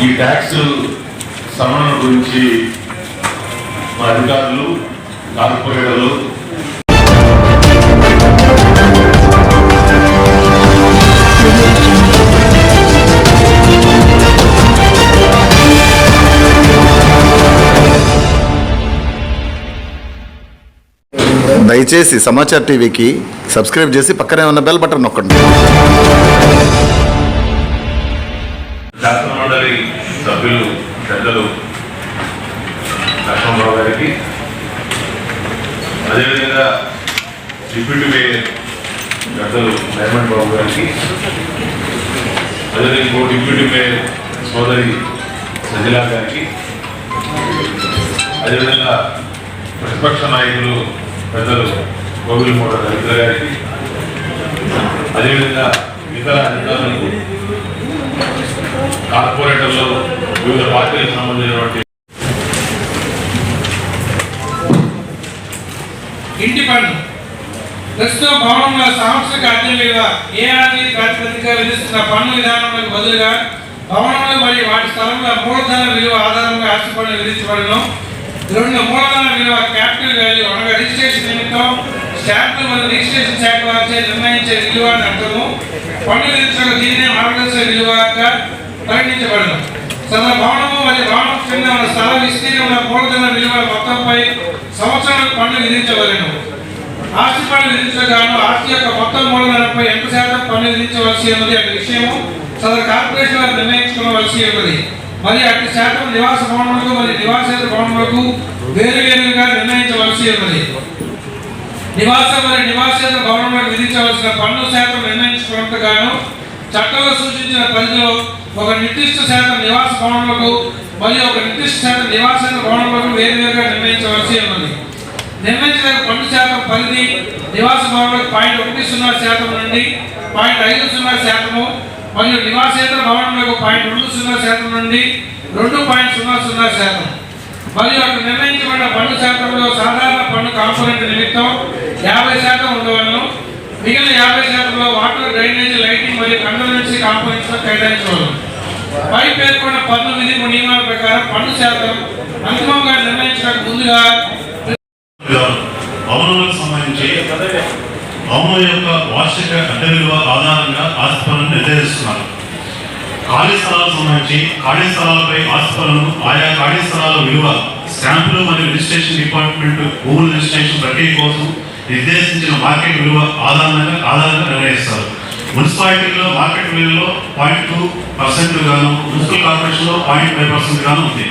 ఈ ట్యాక్స్ సవరణ గురించి మా అధికారులు, కార్పొరేటర్లు దయచేసి సమాచార్ టీవీకి సబ్స్క్రైబ్ చేసి పక్కనే ఉన్న బెల్ బటన్ నొక్కండి. శాసనమండలి సభ్యులు పెద్దలు లక్ష్మణరావు గారికి, అదేవిధంగా డిప్యూటీ మేయర్ పెద్దలు డైమండ్ బాబు గారికి, అదేవిధంగా ఇంకో డిప్యూటీ మేయర్ సోదరి సజిలా గారికి, అదేవిధంగా ప్రతిపక్ష నాయకులు పెద్దలు గోవిలమూడ రవీంద్ర గారికి, అదేవిధంగా ఇతర అధికారులకు, కార్పొరేటర్లు, వివిధ పార్టీలకు సంబంధించినటువంటి ఇంటి పన్ను ప్రస్తుతం భవనంలో సాంస్కృతిక అద్దె విలువ ఏఆర్డీ ప్రాతిపదిక విధిస్తున్న పన్ను విధానాలకు బదులుగా భవనంలో మరియు వాటి స్థలంలో మూలధన విలువ ఆధారంగా ఆస్తి పన్ను విధించబడను. రెండు మూలధన విలువ క్యాపిటల్ వాల్యూ అనగా రిజిస్ట్రేషన్ నిమిత్తం స్టాంపులు మరియు రిజిస్ట్రేషన్ శాఖ వారిచే నిర్ణయించే విలువ అని అర్థము. పన్ను విధించడం దీనినే మార్గదర్శక విలువగా పరిగణించబడను. సదరు భవనము మరియు భవనం కింద ఉన్న స్థల విస్తీర్ణంలో మూలధన విలువ మొత్తంపై సంవత్సరాలకు పన్ను విధించవలెను. ఆస్తి పన్ను విధించగాను ఆస్తి యొక్క మొత్తం మూలధనంపై ఎంత శాతం పన్ను విధించవలసి ఉన్నది అనే విషయము సదరు కార్పొరేషన్ వారు నిర్ణయించుకోవలసి ఉన్నది. మరియు అతి శాతం నివాస భవనములకు మరియు నివాసేతర భవనములకు వేరువేరుగా నిర్ణయించవలసి ఉన్నది. నివాస మరియు నివాసేతర భవనములకు విధించవలసిన పన్ను శాతం నిర్ణయించుకున్నందుకు గాను చట్టంలో సూచించిన పరిధిలో ఒక నిర్దిష్ట శాతం నివాస భవనములకు మరియు ఒక నిర్దిష్ట శాతం నివాసేతర భవనములకు వేరువేరుగా నిర్ణయించవలసి ఉన్నది. నిర్ణయించిన పన్ను శాతం పరిధి నివాస భవనములకు 0.10% నుండి 0.50% మరియు నివాసేతర భవనములకు 0.20% నుండి 2.00% మరియు అక్కడ నిర్ణయించబడిన పన్ను శాతంలో సాధారణ పన్ను కాంపోనెంట్ నిమిత్తం 50% ఉండవలను. మిగిలిన 50%లో వాటర్, డ్రైనేజ్, లైటింగ్ మరియు కన్వెన్సీ కాంపోనెంట్స్ కేటాయించవలను. పై పేర్కొన్న పన్ను విధింపు నియమాల ప్రకారం పన్ను శాతం అంతిమంగా నిర్ణయించడానికి ముందుగా భవనాలకు సంబంధించి భవనం యొక్క వార్షిక అద్దె విలువ ఆధారంగా ఆస్తి పన్నును నిర్దేశిస్తున్నారు. ఖాళీ స్థలాలకు సంబంధించి ఖాళీ స్థలాలపై ఆస్తి పన్నును ఆయా ఖాళీ స్థలాల విలువ, స్టాంపులు మరియు రిజిస్ట్రేషన్ డిపార్ట్మెంట్ భూముల రిజిస్ట్రేషన్ ప్రక్రియ కోసం నిర్దేశించిన మార్కెట్ విలువ ఆధారంగా నిర్ణయిస్తారు. మున్సిపాలిటీలో మార్కెట్ విలువలో 0.2% గాను, మున్సిపల్ కార్పొరేషన్లో 0.5% గాను ఉంది.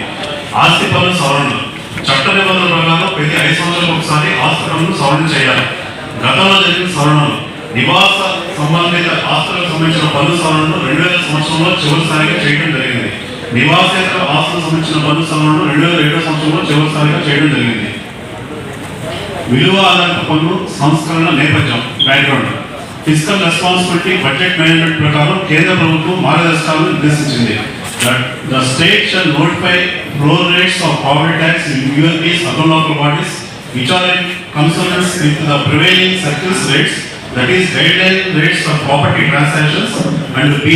ఆస్తి పన్ను సవరణలు చట్ట నిబంధనల ప్రకారం ప్రతి 5 సంవత్సరాలకు ఒకసారి ఆస్తి పన్నును సవరణ చేయాలి. గతంలో జరిగిన సవరణలు నివాస సంబంధిత ఆస్తులకు సంబంధించిన పన్ను సవరణను 2000 సంవత్సరంలో చివరిసారిగా చేయడం జరిగింది. నివాసేతర ఆస్తులకు సంబంధించిన పన్ను సవరణను 2007 సంవత్సరంలో చివరిసారిగా చేయడం జరిగింది. విలువ ఆధారిత పన్ను సంస్కరణ నేపథ్యం background. Physical responsibility budget management ప్రకారం కేంద్ర ప్రభుత్వం మార్గదర్శకాలను నిర్దేశించింది. The state shall notify floor rates of property tax in ULB's other local bodies which are in consonance with the prevailing circles rates, that is guideline rates of property transactions, and B,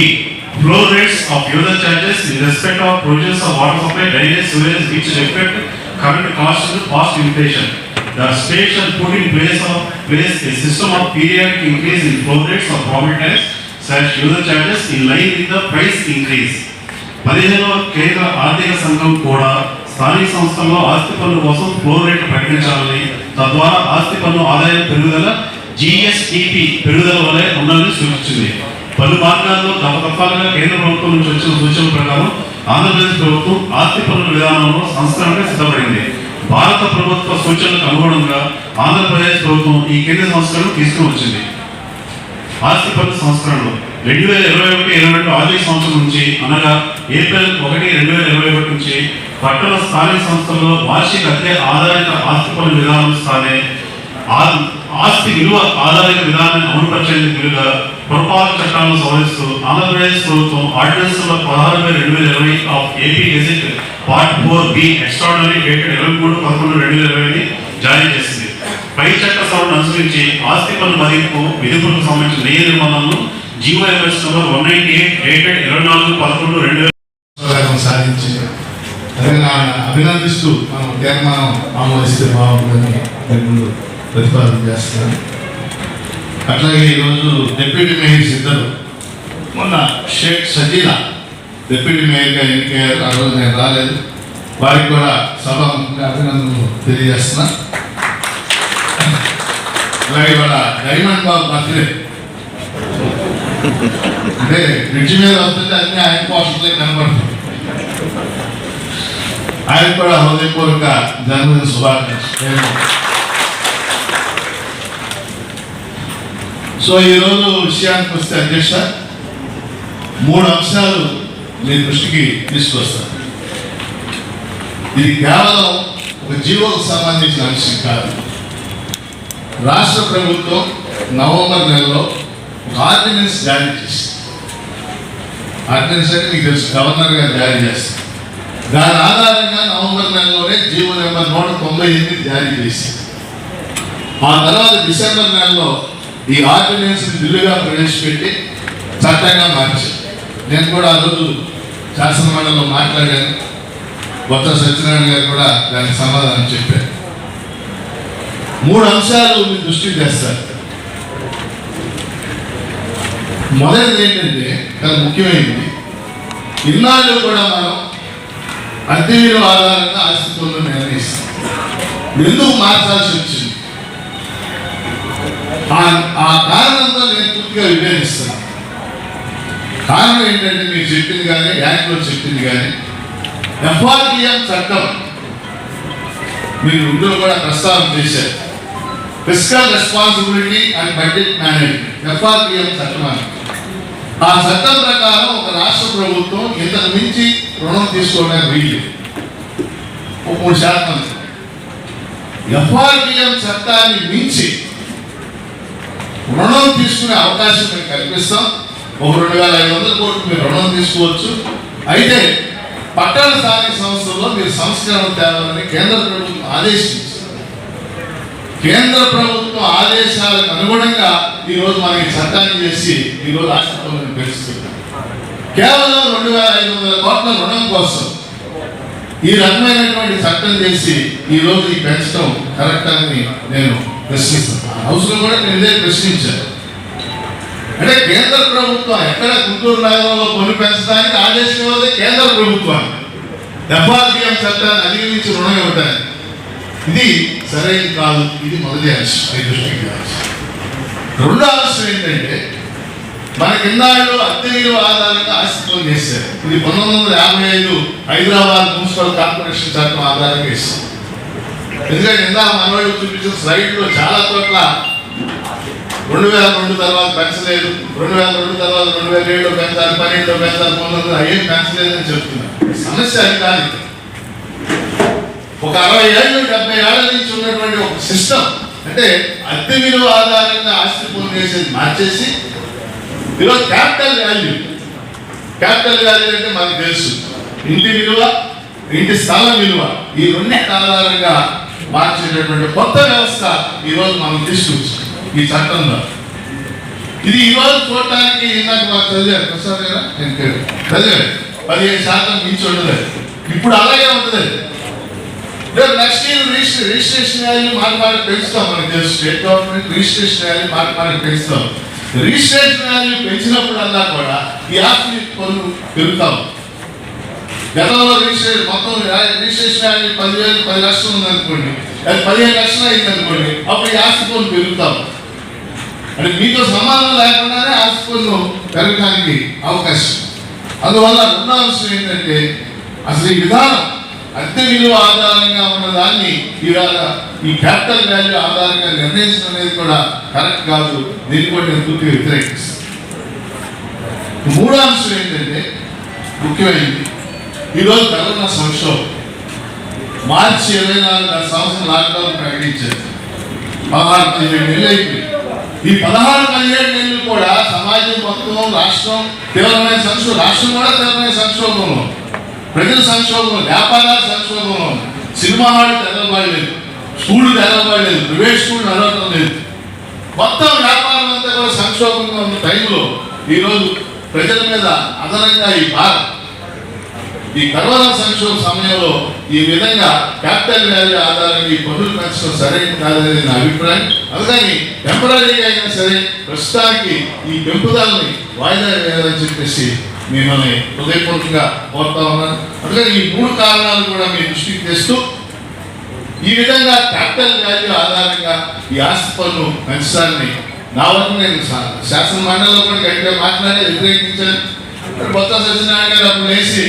floor rates of user charges in respect of provisions of water supply, drainage, sewage which reflect current cost and cost inflation. The state shall put in place a system of periodic increase in floor rates of property tax / user charges in line with the price increase. 15వ కేంద్ర ఆర్థిక సంఘం కూడా స్థానిక సంస్థల్లో ఆస్తి పన్ను కోసం ఫ్లోర్ రేట్ ప్రకటించాలని, తద్వారా ఆస్తి పన్ను ఆదాయం పెరుగుదల జిఎస్టిపి పెరుగుదల వలె ఉండాలని సూచించింది. పలు మార్గాల్లో దఫాలుగా కేంద్ర ప్రభుత్వం నుంచి వచ్చిన సూచనల ప్రకారం ఆంధ్రప్రదేశ్ ప్రభుత్వం ఆస్తి పన్నుల విధానంలో సంస్కరణకు సిద్ధపడింది. భారత ప్రభుత్వ సూచనలకు అనుగుణంగా ఆంధ్రప్రదేశ్ ప్రభుత్వం ఈ కింది సంస్కరణ తీసుకుని వచ్చింది. ఆస్తి పన్ను సంస్కరణలు 2021-22 ఆర్థిక సంవత్సరం నుంచి అనగా ఏప్రిల్ 1, 2021 నుంచి పట్టణ స్థానిక సంస్థల్లో వార్షిక అద్దె ఆధారిత ఆస్తి పన్ను విధానం స్థానే ఆస్తి విలువ ఆధారిత విధానాన్ని అమలుపరిచేందుకు వీలుగా పురపాలక చట్టాలను సవరిస్తూ ఆంధ్రప్రదేశ్ ప్రభుత్వం ordinance 16/2020 of AP gazette part 4B extraordinary dated 23/11/2020 జారీ చేసింది. పై చట్ట సవరణ అనుసరించి ఆస్తి పన్ను మదింపు విధింపులకు సంబంధించిన నియమ నిబంధనలు జీవో MS నంబర్ 198 డేటెడ్ 24/11/2020 విజయం సాధించింది. అభినందిస్తూ మనం తీర్మానం ఆమోదిస్తే బాగుంటుందని నేను ముందు ప్రతిపాదన చేస్తున్నాను. అట్లాగే ఈరోజు డిప్యూటీ మేయర్స్ ఇద్దరు, మొన్న షేక్ సజీలా డిప్యూటీ మేయర్గా ఎన్నికయ్యారు. ఆ రోజు నేను రాలేదు. వారికి కూడా సభాముఖంగా అభినందనలు తెలియజేస్తున్నా. అలాగే వాళ్ళ డైమండ్ బాబు బర్త్డే, అంటే బ్రిడ్జి మీద వస్తుంటే అన్ని ఆయన పోస్టులే కనబడుతుంది. ఆయన కూడా హృదయపూర్వక జన్మదిన శుభాకాంక్షలు. సో ఈరోజు విషయానికి వస్తే అధ్యక్ష, 3 అంశాలు మీ దృష్టికి తీసుకొస్తాను. ఇది కేవలం ఒక జీవోకు సంబంధించిన అంశం కాదు. రాష్ట్ర ప్రభుత్వం నవంబర్ నెలలో ఒక ఆర్డినెన్స్ జారీ చేసింది. ఆర్డినెన్స్ అంటే మీకు తెలుసు, గవర్నర్ గారు జారీ చేస్తారు. దాని ఆధారంగా నవంబర్ నెలలోనే జీవో నెంబర్ 198 జారీ చేసింది. ఆ తర్వాత డిసెంబర్ నెలలో ఈ ఆర్డినెన్స్ బిల్లుగా ప్రవేశపెట్టి చట్టంగా మార్చారు. నేను కూడా ఆ రోజు శాసనమండలిలో మాట్లాడాను. బొత్స సత్యనారాయణ గారు కూడా దానికి సమాధానం చెప్పారు. 3 అంశాలు మీ దృష్టికి తెస్తారు. మొదటిది ఏంటంటే, చాలా ముఖ్యమైనది, ఇన్నాళ్ళు కూడా మనం అద్దె విలువ ఆధారంగా ఆస్తి పన్ను నిర్ణయిస్తాం. ఎందుకు మార్చాల్సి వచ్చింది? ఆ కారణంతో నేను పూర్తిగా విభేదిస్తాను. కారణం ఏంటంటే, మీరు చెప్పింది కానీ, యాక్ట్లో చెప్పింది కానీ, FRDM చట్టం మీరు ఇందులో కూడా ప్రస్తావన చేశారు. Fiscal responsibility and budget management, FRDM చట్టం. ఆ చట్టం ప్రకారం ఒక రాష్ట్ర ప్రభుత్వం ఇంతకు మించి రుణం తీసుకోవడానికి వీలు 3%. FRDM చట్టాన్ని మించి రుణం తీసుకునే అవకాశం మేము కల్పిస్తాం. ఒక 2,500 కోట్లు మీరు రుణం తీసుకోవచ్చు. అయితే పట్టణ స్థానిక సంస్థల్లో మీరు సంస్కరణ తేవాలని కేంద్ర ప్రభుత్వం ఆదేశించింది. కేంద్ర ప్రభుత్వం ఆదేశాలకు అనుగుణంగా ఈరోజు మనకి చట్టాన్ని చేసి ఈరోజు ఆస్తి పన్నును పెంచుతుంది. కేవలం 2,500 కోట్ల రుణం కోసం ఈ రకమైనటువంటి చట్టం చేసి ఈరోజు ఈ పెంచడం కరెక్ట్ అని నేను ప్రశ్నిస్తాను. హౌస్లో కూడా నేను ఇదే ప్రశ్నించాను. అంటే కేంద్ర ప్రభుత్వం ఎక్కడ గుంటూరు నగరంలో పన్ను పెంచడానికి ఆదేశం ఇవ్వదు కేంద్ర ప్రభుత్వాన్ని, FRDM చట్టాన్ని అధిగమించి రుణం ఇవ్వడానికి. ఇది సరైనది కాదు. ఇది మొదటి అంశం, మీ దృష్టికి అంశం. రెండో అంశం ఏంటంటే, మన కిందాళ్ళు అద్దె విలువ ఆధారంగా ఆస్తి పన్ను చేశారు. ఇది 1955 హైదరాబాద్ మున్సిపల్ కార్పొరేషన్ చట్టం ఆధారంగా ఇస్తారు. ఎందుకంటే ఇందాక మనవాళ్ళు చూపించిన స్లైడ్లో చాలా చోట్ల 2002 తర్వాత పెంచలేదు, 2002 తర్వాత 2007లో పెంచాలి, 12లో పెంచాలి, 19లో అయ్యేం పెంచలేదని చెప్తున్నారు. సమస్య అది కాదు. ఒక 60 ఏళ్ళు 70 ఏళ్ల నుంచి ఉన్నటువంటి ఒక సిస్టమ్, అంటే అద్దె విలువ ఆధారంగా ఆస్తి పన్ను చేసేది మార్చేసి ఈరోజు క్యాపిటల్ వాల్యూ అంటే మనకు తెలుసు, ఇంటి విలువ, ఇంటి స్థలం విలువ, ఈ రెండింటి ఆధారంగా మార్చేటటువంటి కొత్త వ్యవస్థ ఈరోజు మనం తీసుకొచ్చాం ఈ చట్టంలో. ఇది ఈరోజు చూడటానికి ఇందాక మాకు చదివారు ప్రసాద్ గారు, నేను చదివారు 15% మించి ఉండదు. ఇప్పుడు అలాగే ఉంటుంది. రేపు నెక్స్ట్ ఇయర్ రిజిస్ట్రేషన్ వాల్యూ మాటి పెంచుతాం. మనకు తెలుసు, స్టేట్ గవర్నమెంట్ రిజిస్ట్రేషన్ వాల్యూ మాటి పెంచుతాం. రిజిస్ట్రేషన్ వాల్యూ పెంచినప్పుడల్లా కూడా ఈ ఆస్తి పన్ను పెరుగుతాం. గతంలో మొత్తం రిజిస్ట్రేషన్ వాల్యూ 10 లక్షలు ఉందనుకోండి, అది 15 లక్షలు అయింది అనుకోండి, అప్పుడు ఈ ఆస్తి పన్ను పెరుగుతాం. అంటే మీతో సంబంధం లేకుండానే ఆస్తి పన్ను పెరగడానికి అవకాశం. అందువల్ల రెండో అంశం ఏంటంటే, అసలు ఈ విధానం అద్దె విలువ ఆధారంగా ఉన్నదాన్ని ఇవాళ ఈ క్యాపిటల్ వాల్యూ ఆధారంగా నిర్ణయించడం అనేది కూడా కరెక్ట్ కాదు. దీన్ని కూడా నేను పూర్తిగా వ్యతిరేకిస్తాను. మూడో అంశం ఏంటంటే ముఖ్యమైనది, ఈరోజు కరోనా సంక్షోభం. మార్చి 24 సంవత్సరం లాక్డౌన్ ప్రకటించారు. 16-17 నెలలు అయిపోయింది. ఈ 16-17 నెలలు కూడా సమాజం మొత్తం, రాష్ట్రం తీవ్రమైన సంక్షోభం, రాష్ట్రం కూడా తీవ్రమైన సంక్షోభంలో, ప్రజల సంక్షోభంలో, వ్యాపారాల సంక్షోభంలో, సినిమా హాళ్ళు తెరవబడలేదు, స్కూళ్ళు తెరవబడలేదు, ప్రైవేట్ స్కూళ్ళు నడవటం లేదు, మొత్తం వ్యాపారం అంతా కూడా సంక్షోభంగా ఉన్న టైంలో ఈరోజు ప్రజల మీద అదనంగా ఈ భారం ఈ కరోనా సంక్షోభ సమయంలో ఈ విధంగా క్యాపిటల్ వాల్యూ ఆధారంగా ఈ పన్నులు పెంచడం సరైన కాదనేది నా అభిప్రాయం. అందుకని టెంపరీగా అయినా సరే ప్రస్తుతానికి ఈ పెంపుదలని వాయిదా వేయాలని చెప్పేసి మిమ్మల్ని హృదయపూర్వకంగా కోరుతా ఉన్నాను. అందుకని ఈ 3 కారణాలు కూడా మీ దృష్టికి తెస్తూ ఈ విధంగా క్యాపిటల్ వాల్యూ ఆధారంగా ఈ ఆస్తి పన్ను పెంచడాన్ని నా వరకు నేను శాసన మండలిలో కూడా గట్టిగా మాట్లాడి వ్యతిరేకించాను. కొత్త సత్యనారాయణ గారు అప్పుడు వేసి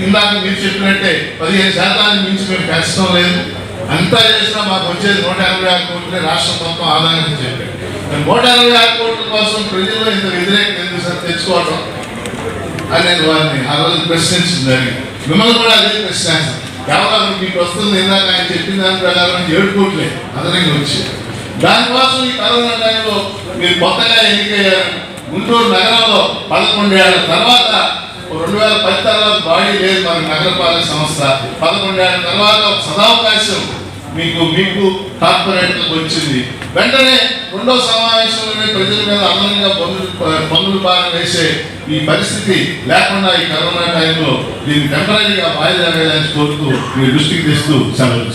ఇందాక మీరు చెప్పినట్టే 15% మించి మేము పెంచడం లేదు, అంతా చేసినా మాకు వచ్చేది 186 కోట్లే రాష్ట్రం మొత్తం ఆదాయం అని చెప్పారు. 186 కోట్ల కోసం ప్రజల్లో ఇంత వ్యతిరేకత ఎందుకు సార్ తెచ్చుకోవటం అని నేను వారిని ఆ రోజు ప్రశ్నించింది. మిమ్మల్ని కూడా అదే ప్రశ్నించాను. కేవలం మీకు వస్తుంది ఇందాక ఆయన చెప్పిన దాని ప్రకారం 7 కోట్లే అదనంగా వచ్చి దానికోసం ఈ కరోనా టైంలో మీరు కొత్తగా ఎన్నికయ్యారు. గుంటూరు నగరంలో 11 ఏళ్ల తర్వాత 2010 తర్వాత బాడీ లేదు మన నగరపాలక సంస్థ. 11 ఏళ్ల తర్వాత ఒక సదావకాశం మీకు కార్పొరేట్లకు వచ్చింది. వెంటనే 2వ సమావేశంలోనే ప్రజల మీద అదనంగా పన్నులు భారం వేసే ఈ పరిస్థితి లేకుండా ఈ కరోనా టైంలో దీన్ని టెంపరీగా వాయిదా వేయాలని కోరుతూ మీ దృష్టికి తెస్తూ సెలవు.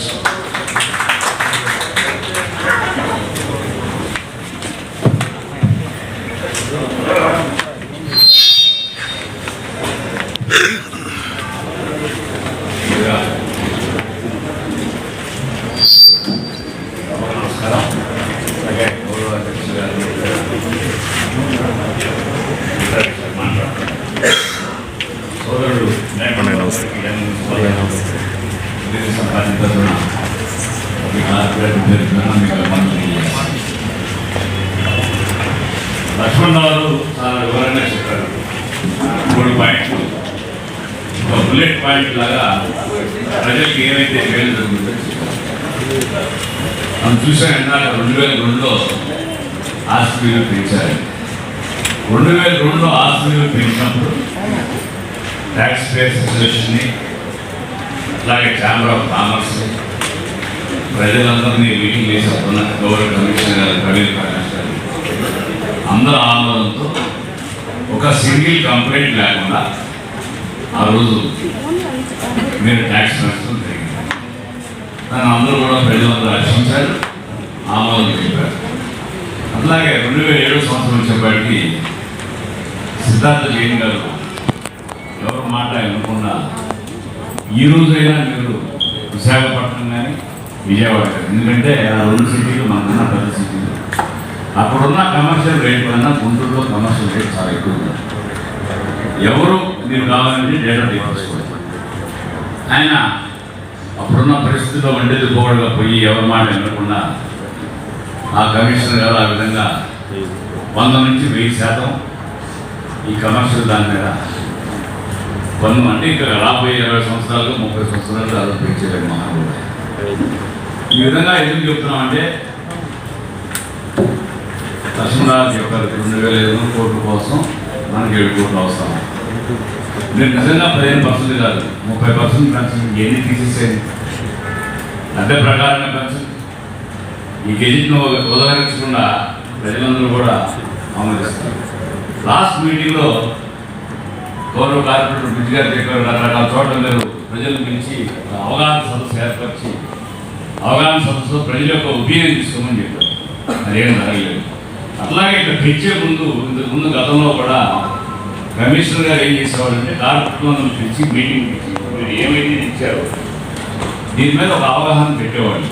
నమస్కారం. అలాగే గౌరవ అధ్యక్షులు గారు సోదరుడు సంపాదించిన లక్ష్మణ్ గారు చాలా వివరంగా చెప్పారు. 3 పాయింట్లు ఒక బుల్లెట్ పాయింట్ లాగా ప్రజలకు ఏమైతే మేలు జరుగుతుందో మనం చూసాం. ఇందాక 2002లో ఆస్తి విలువ పెంచారు. 2002లో ఆస్తి విలువ పెంచినప్పుడు ట్యాక్స్ పేయర్స్ అసోసియేషన్ని అలాగే ఛాంబర్ ఆఫ్ కామర్స్ ప్రజలందరినీ మీటింగ్ చేసినప్పుడు గౌరవ కమిషనర్ గారు ప్రవీణ్ ప్రకాష్ గారు అందరూ ఆందోళనతో ఒక సింగిల్ కంప్లైంట్ లేకుండా ఆ రోజు మీరు ట్యాక్స్ పెంచడం జరిగింది. దాన్ని అందరూ కూడా ప్రజలందరూ రక్షించారు, ఆమోదం చెప్పారు. అట్లాగే 2007 సంవత్సరం వచ్చేప్పటికి సిద్ధార్థ జైన్ గారు ఎవరు మాట వినకుండా ఈ రోజైనా మీరు విశాఖపట్నం కానీ విజయవాడ కానీ, ఎందుకంటే ఆ 2 సిటీలు మనకున్న పెద్ద సిటీలు, అక్కడున్న కమర్షియల్ రేట్ కన్నా గుంటూరులో కమర్షియల్ రేట్ చాలా ఎక్కువ ఉంది. ఎవరు మీరు కావాలంటే డేటా తీసుకోవాలి. ఆయన అప్పుడున్న పరిస్థితిలో వండేది గోడగా పోయి ఎవరి మాట వినకుండా ఆ కమిషనర్ గారు ఆ విధంగా 100 నుంచి 1000% ఈ కమర్షియల్ దాని మీద పన్ను అంటే ఇంకా రాబోయే 20 సంవత్సరాలు 30 సంవత్సరాలు అలా పెంచలేదు మహారాజు. ఈ విధంగా ఎందుకు చెప్తున్నామంటే లక్ష్మణరావు చెప్పారు 2500 కోట్ల కోసం మనకి 7 కోట్లు అవసరం. మీరు నిజంగా 15% కాదు 30% పెన్షన్ ఎన్ని తీసేసేది అదే ప్రకారంగా పెన్షన్ ఈ గెజిట్ను ఉదహరించకుండా ప్రజలందరూ కూడా ఆమోదిస్తారు. లాస్ట్ మీటింగ్లో గౌరవ కార్పొరేటర్ బ్రిడ్జ్ గారు చెప్పారు, రకరకాల చోట్ల మీరు ప్రజల గురించి అవగాహన సదస్సు ఏర్పరిచి అవగాహన సదస్సులో ప్రజల యొక్క ఒపీనియన్ తీసుకోమని చెప్పారు. అదేం జరగలేదు. అట్లాగే ఇక్కడ తెచ్చే ముందు గతంలో కూడా కమిషనర్ గారు ఏం చేసేవాళ్ళంటే కార్పొరేట్లో పిలిచి మీటింగ్ ఇచ్చి మీరు ఏమైతే ఇచ్చారో దీని మీద ఒక అవగాహన పెట్టేవాళ్ళు.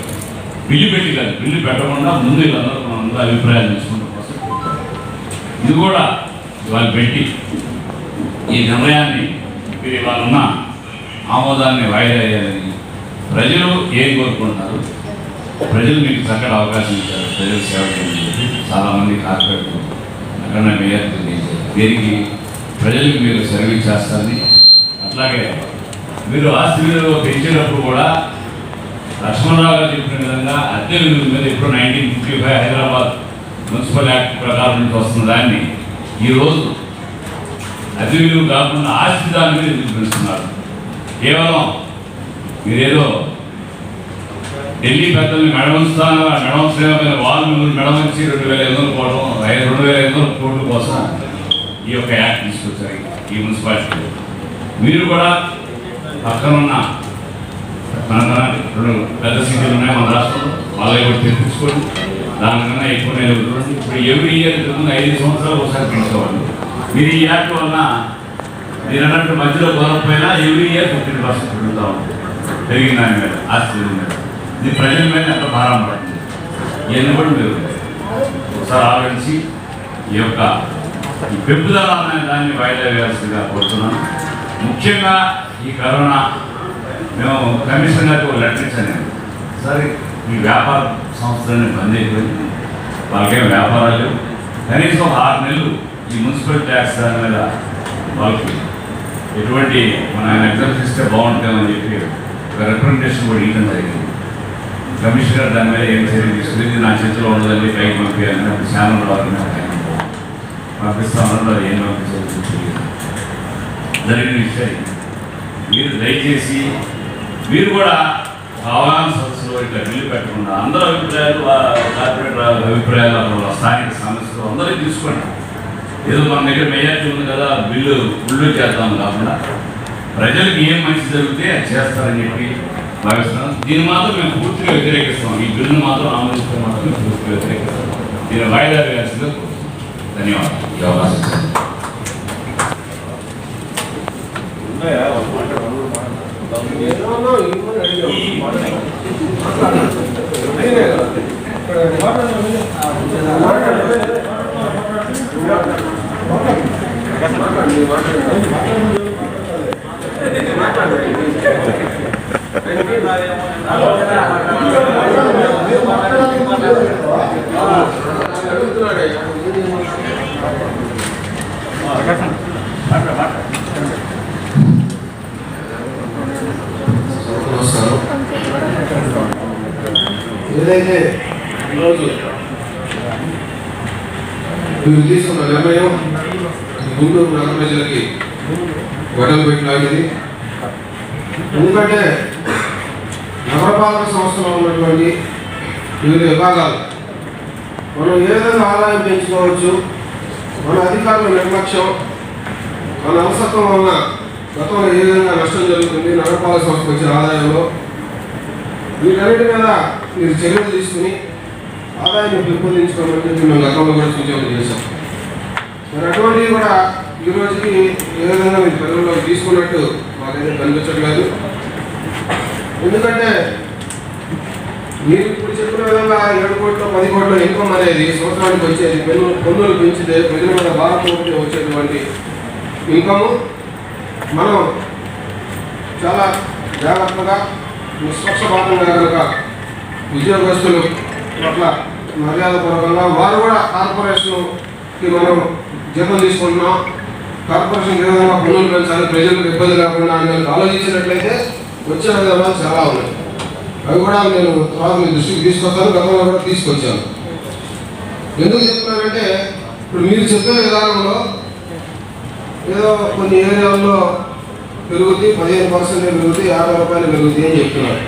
బిల్లు పెట్టి కాదు, బిల్లు పెట్టకుండా ముందు వీళ్ళందరూ మనందరూ అభిప్రాయాలు తీసుకుంటూ కోసం పెట్టారు. ఇది కూడా ఇవాళ పెట్టి ఈ నిర్ణయాన్ని మీరు ఇవాళ ఉన్న ఆమోదాన్ని వాయిదా వేయాలని ప్రజలు ఏం కోరుకుంటున్నారు, ప్రజలు మీకు చక్కటి అవకాశం ఇచ్చారు, ప్రజలు సేవ చేయండి. చాలామంది కార్పొరేట్లు అక్కడ మేయర్ దీనికి ప్రజలకు మీరు సర్వీస్ చేస్తారని, అట్లాగే మీరు ఆస్తి విలువ పెంచేటప్పుడు కూడా లక్ష్మణరావు గారు చెప్పిన విధంగా అద్దె విలువ మీద ఇప్పుడు 1955 హైదరాబాద్ మున్సిపల్ యాక్ట్ ప్రకారం నుంచి వస్తున్న దాన్ని ఈరోజు అద్దె విలువ కాకుండా ఆస్తి దాని మీద ఎందుకు పెంచుతున్నారు? కేవలం మీరేదో ఢిల్లీ పెద్దల్ని మెడవంచడం మీద వాళ్ళు మెడవంచి 2500 కోట్ల 2500 కోట్ల కోసం ఈ యొక్క యాక్ట్ తీసుకొచ్చారు ఈ మున్సిపాలిటీ. మీరు కూడా పక్కనున్న మన రెండు పెద్ద సిటీలు ఉన్నాయి మన రాష్ట్రంలో, వాళ్ళకి కూడా తెప్పించుకోండి. దానికన్నా ఎక్కువ నేను చూడండి. ఇప్పుడు ఎవ్రీ ఇయర్ 5 సంవత్సరాలు ఒకసారి పెంచేవాళ్ళు. మీరు ఈ యాక్ట్ వల్ల మీరు అన్నట్టు మధ్యలో కొనకపోయినా ఎవ్రీ ఇయర్ 15% పెరుగుతూ ఉంటుంది. పెరిగిన దాని మీద ఆస్తి మీద ఇది ప్రజల మీద ఎంత భారం పడుతుంది. ఇవన్నీ కూడా మీరు ఒకసారి ఆలోచించి ఈ యొక్క ఈ పెంపుదల అనే దాన్ని వాయిదా వేయాల్సిందిగా కోరుతున్నాను. ముఖ్యంగా ఈ కరోనా మేము కమిషన్ గారికి ఒక లెటర్ ఇచ్చాను. సరే ఈ వ్యాపార సంస్థలన్నీ బంద్ అయిపోయింది, వాళ్ళకేం వ్యాపారాలు లేవు. కనీసం 6 నెలలు ఈ మున్సిపల్ ట్యాక్స్ దాని మీద వాళ్ళకి ఎటువంటి మన ఎగ్జామ్స్ ఇస్తే బాగుంటుందని చెప్పి ఒక రిప్రజెంటేషన్ కూడా ఇవ్వడం జరిగింది. కమిషనర్ దాని మీద ఏం చర్యలు తీసుకుంది, నా చేతిలో ఉండదండి, పైకి పంపించాలని ఛానల్ వాళ్ళని పంపిస్తామన్నారు. ఏం పంపించాలి జరిగిన విషయం మీరు దయచేసి మీరు కూడా అవగాహన సదస్సులో ఇట్లా బిల్లు పెట్టకుండా అందరూ అభిప్రాయాలు, కార్పొరేట్ అభిప్రాయాలు, స్థానిక సమస్యలు అందరూ తీసుకోండి. ఏదో మన దగ్గర మెజార్టీ ఉంది కదా బిల్లు చేద్దాం కాకుండా ప్రజలకు ఏం మంచి జరిగితే అది చేస్తారని చెప్పి భావిస్తున్నాం. దీన్ని మాత్రం మేము పూర్తిగా వ్యతిరేకిస్తాం. ఈ బిల్లును మాత్రం ఆమోదిస్తే మాత్రం మేము పూర్తిగా వ్యతిరేకిస్తాం. దీన్ని వాయిదా వేయాల్సిందిగా కోరుతున్నాం. ధన్యవాదాలు. ఈ అవకాశం ఇచ్చారు. ఏదైతే ఈరోజు మీరు తీసుకున్న నిర్ణయం గుంటూరు నగర ప్రజలకి గొడవలు పెట్టినది. ఎందుకంటే నగరపాలక సంస్థలో ఉన్నటువంటి వివిధ విభాగాలు మనం ఏ విధంగా ఆదాయం పెంచుకోవచ్చు, మన అధికారుల నిర్లక్ష్యం, మన అవసరం వల్ల గతంలో ఏ విధంగా నష్టం జరుగుతుంది నగరపాలక సంస్థ వచ్చిన ఆదాయంలో, వీటన్నిటి మీద మీరు చర్యలు తీసుకుని ఆదాయాన్ని పెంపొందించుకోమని చెప్పి మేము గతంలో కూడా సూచనలు చేశాం. మరి అటువంటివి కూడా ఈ రోజుకి ఏ విధంగా మీరు ప్రజల్లోకి తీసుకున్నట్టు మాకైతే కనిపించట్లేదు. ఎందుకంటే మీరు ఇప్పుడు చెప్పిన విధంగా 7 కోట్లు 10 కోట్ల ఇన్కమ్ అనేది సంవత్సరానికి వచ్చేది, పన్నులు పెంచితే ప్రజల మీద భారం వచ్చేటువంటి ఇన్కము మనం చాలా జాగ్రత్తగా నిష్పక్షపాతంగా కనుక ఉద్యోగస్తులు పట్ల మర్యాదపూర్వకంగా వారు కూడా కార్పొరేషన్కి మనం జీతం తీసుకుంటున్నాం, కార్పొరేషన్ ఏ విధంగా పన్నులు పెంచాలి, ప్రజలకు ఇబ్బంది లేకుండా అని ఆలోచించినట్లయితే వచ్చే విధానాలు చాలా ఉన్నాయి. అవి కూడా నేను తర్వాత మీ దృష్టికి తీసుకొస్తాను, గతంలో కూడా తీసుకొచ్చాను. ఎందుకు చెప్తున్నానంటే ఇప్పుడు మీరు చెప్పే విధానంలో ఏదో కొన్ని ఏరియాల్లో పెరుగుతుంది, 15% పెరుగుతుంది, 50 రూపాయలు పెరుగుతుంది అని చెప్తున్నారు.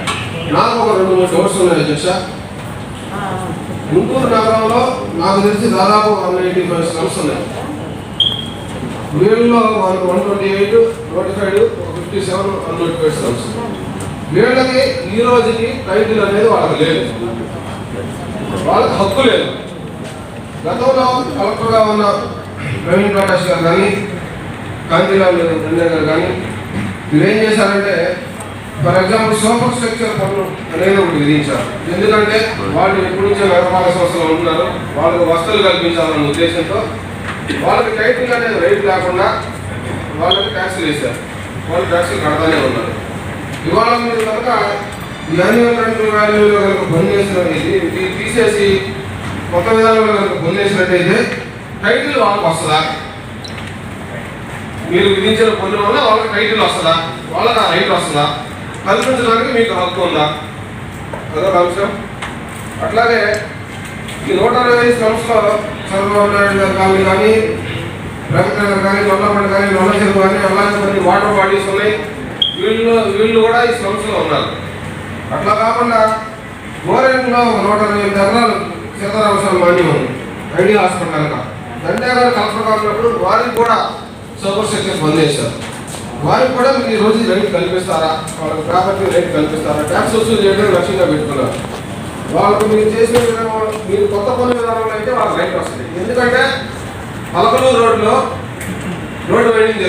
నాకు ఒక 2-3 డౌట్స్ ఉన్నాయి అధ్యక్ష. గుంటూరు నగరంలో నాకు తెలిసి దాదాపు 185 స్లమ్స్ ఉన్నాయి. వీళ్ళలో 128 నోటిఫైడ్, 57 అన్నోటిఫైడ్ స్లమ్స్. వీళ్ళకి ఈ రోజుకి టైటిల్ అనేది వాళ్ళకి లేదు, వాళ్ళకి హక్కు లేదు. గతంలో కలెక్టర్గా ఉన్న ప్రవీణ్ ప్రకాష్ గారు కానీ కాంతిలాల్ రంజన్ గారు కానీ వీరేం చేశారంటే ఫర్ ఎగ్జాంపుల్ సూపర్ స్ట్రక్చర్ పన్ను అనేది ఒకటి విధించారు. ఎందుకంటే వాళ్ళు ఎప్పటి నుంచో నగరపాలక సంస్థలో ఉంటున్నారు, వాళ్ళకు వసతులు కల్పించాలన్న ఉద్దేశంతో వాళ్ళకి టైటిల్ అనేది రైట్ లేకుండా వాళ్ళకి ట్యాక్స్లు వేశారు. వాళ్ళు ట్యాక్స్లు కడతానే ఉన్నారు. ఇవాళ మీరు కనుక ఈ యాన్యువల్ రెంటల్ వాల్యూలో కనుక పొందేసినది తీసేసి కొత్త విధానంలో కనుక పొందేసినట్టయితే టైటిల్ వాళ్ళకి వస్తుందా? మీరు విధించిన పన్ను వల్ల వాళ్ళకి టైటిల్ వస్తుందా? వాళ్ళకి ఆ రైట్ వస్తుందా? కల్పించడానికి మీకు హక్కు ఉందా? అదొక అంశం. అట్లాగే ఈ 160 సంవత్సరాలు చంద్రబాబు నాయుడు గారు కానీ ప్రగతి నగర్ కానీ నల్లమండ కానీ నల్లచెరువు కానీ అలాగే కొన్ని వాటర్ బాడీస్ ఉన్నాయి. వీళ్ళు కూడా ఈ సంస్థలో ఉన్నారు. అట్లా కాకుండా గోరెంట్లో 120 ఎకరాలు సీతారామస్వామి మాన్యం ఉంది ఐడియా హాస్పిటల్ కనుక దండే గారు కలెక్టర్గా ఉన్నప్పుడు వారికి కూడా సూపర్ స్ట్రక్చర్ బంద్ చేశారు. వారికి కూడా మీరు ఈ రోజు రైట్ కల్పిస్తారా? వాళ్ళకి ప్రాపర్టీ రైట్ కల్పిస్తారా? ట్యాక్స్ వసూలు చేయడం లక్ష్యంగా పెట్టుకున్నారు. వాళ్ళకు మీరు చేసిన విధానం, మీరు కొత్త పన్ను విధానంలో అయితే వాళ్ళకి రైట్ వస్తుంది. ఎందుకంటే పలకలూరు రోడ్లో రోడ్డు వైండింగ్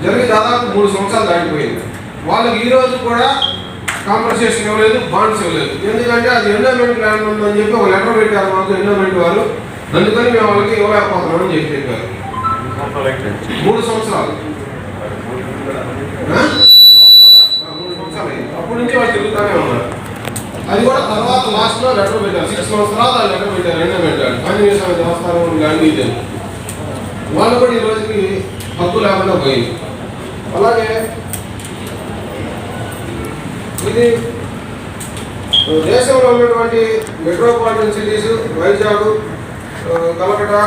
జరిగి దాదాపు 3 సంవత్సరాలు దాటిపోయింది. వాళ్ళకి ఈ రోజు కూడా కాంపన్సేషన్ ఇవ్వలేదు, బాండ్స్ ఇవ్వలేదు. ఎందుకంటే అది ఎండోమెంట్ ల్యాండ్ ఉందని చెప్పి ఒక లెటర్ పెట్టారు మాకు ఎండోమెంట్ వారు. అందుకని మేము వాళ్ళకి ఇవ్వలేకపోతున్నామని చెప్పారు. 3 సంవత్సరాలు 3 సంవత్సరాలు అయింది. అప్పటి నుంచి వాళ్ళు తిరుగుతూనే ఉన్నారు. అది కూడా తర్వాత లాస్ట్లో లెటర్ పెట్టారు. 6 మంత్స్ తర్వాత లెటర్ పెట్టారు ఎండోమెంట్ ఆంజనేయ స్వామి దేవస్థానం గాంధీ. వాళ్ళు కూడా ఈ రోజుకి హక్కు లేకుండా పోయింది. అలాగే ఇది దేశంలో ఉన్నటువంటి మెట్రోపాలిటన్ సిటీస్ వైజాగ్, కలకటా,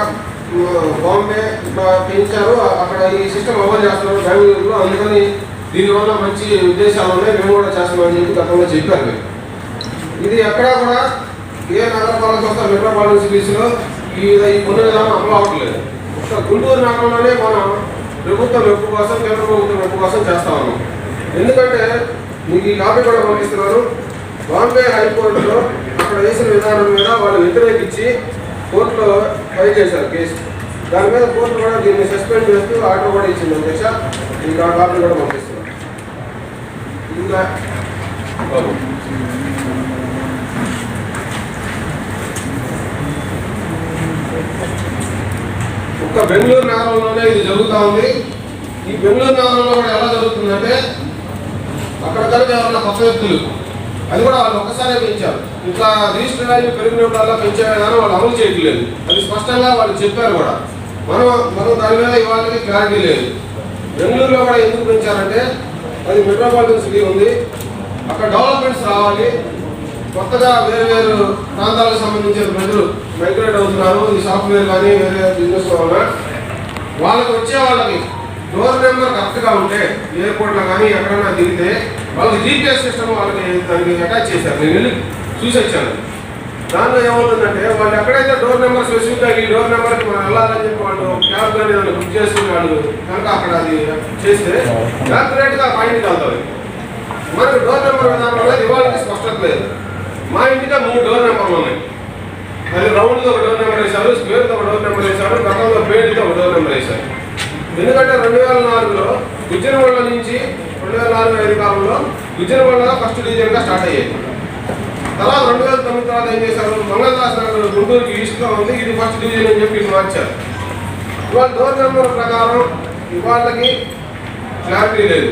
బాంబే ఇట్లా పెంచారు. అక్కడ ఈ సిస్టమ్ అమలు చేస్తున్నారు బెంగళూరులో. అందుకని దీనివల్ల మంచి ఉద్దేశాలు ఉన్నాయి, మేము కూడా చేస్తామని చెప్పి గతంలో చెప్పారు. ఇది ఎక్కడా కూడా ఏ నగరపాలక సంస్థ మెట్రోపాలిటన్ సిటీస్లో ఈ పన్ను విధానం అమలు అవ్వట్లేదు. గుంటూరు నగరంలోనే మనం ప్రభుత్వం మెప్పు కోసం, కేంద్ర ప్రభుత్వం మెప్పు కోసం చేస్తా ఉన్నాం. ఎందుకంటే మీకు ఈ కాపీ కూడా పంపిస్తున్నాను. బాంబే హైకోర్టులో అక్కడ వేసిన విధానం మీద వాళ్ళు వ్యతిరేకించి కోర్టులో ఫైల్ చేశారు కేసు. దాని మీద కోర్టు కూడా దీన్ని సస్పెండ్ చేస్తూ ఆర్డర్ కూడా ఇచ్చింది అధ్యక్ష. మీకు ఆ కాపీ కూడా పంపిస్తున్నాను. ఇంకా ఒక్క బెంగళూరు నగరంలోనే ఇది జరుగుతూ ఉంది. ఈ బెంగళూరు నగరంలో కూడా ఎలా జరుగుతుందంటే అక్కడ కనుక ఏమన్నా కొత్త వ్యక్తులు, అది కూడా వాళ్ళు ఒక్కసారే పెంచారు. ఇట్లా రిజిస్టర్ వాల్యూ పెరిగినప్పుడల్లా పెంచే విధానం వాళ్ళు అమలు చేయట్లేదు. అది స్పష్టంగా వాళ్ళు చెప్పారు కూడా. మనం దాని మీద ఇవాళకి క్లారిటీ లేదు. బెంగళూరులో కూడా ఎందుకు పెంచారంటే అది మెట్రోపాలిటన్ సిటీ ఉంది, అక్కడ డెవలప్మెంట్స్ రావాలి. కొత్తగా వేరు ప్రాంతాలకు సంబంధించిన ప్రజలు మైగ్రేట్ అవుతున్నారు. ఈ సాఫ్ట్వేర్ కానీ వేరే బిజినెస్ వల్ల వాళ్ళకి వచ్చే వాళ్ళకి డోర్ నెంబర్ కరెక్ట్గా ఉంటే ఎయిర్పోర్ట్లో కానీ ఎక్కడైనా దిగితే వాళ్ళకి జీపీఎస్ సిస్టమ్ వాళ్ళకి దానికి అటాచ్ చేశారు. నేను వెళ్ళి చూసి వచ్చాను. దాంట్లో ఏమవుతుందంటే వాళ్ళు ఎక్కడైతే డోర్ నెంబర్ స్పెసిఫిక్గా ఈ డోర్ నెంబర్కి మనం వెళ్ళాలని చెప్పి వాళ్ళు క్యాబ్ కానీ వాళ్ళు బుక్ చేసి వాళ్ళు కనుక అక్కడ అది చేస్తే యాక్యురేట్గా పాయింట్కి వెళ్తుంది. మనకు డోర్ నెంబర్ విధానం అనేది ఇవాళకి స్పష్టత లేదు. మా ఇంటికి 3 డోర్ నెంబర్లు ఉన్నాయి. అది రౌండ్తో ఒక డోర్ నెంబర్ వేశారు, స్క్వేర్తో ఒక డోర్ నెంబర్ వేశారు, గతంలో పేరుతో ఒక డోర్ నెంబర్ వేశారు. ఎందుకంటే 2004లో గుజ్జనవాడ నుంచి 2004-5 కాలంలో గుజ్జనవాడగా ఫస్ట్ డివిజన్గా స్టార్ట్ అయ్యేది. తర్వాత 2009 తర్వాత ఏం చేశారు, మంగళదాస్ నగర్ గుంటూరుకి ఈస్ట్గా ఉంది, ఇది ఫస్ట్ డివిజన్ అని చెప్పి మార్చారు. ఇవాళ డోర్ నెంబర్ ప్రకారం ఇవాళకి క్లారిటీ లేదు.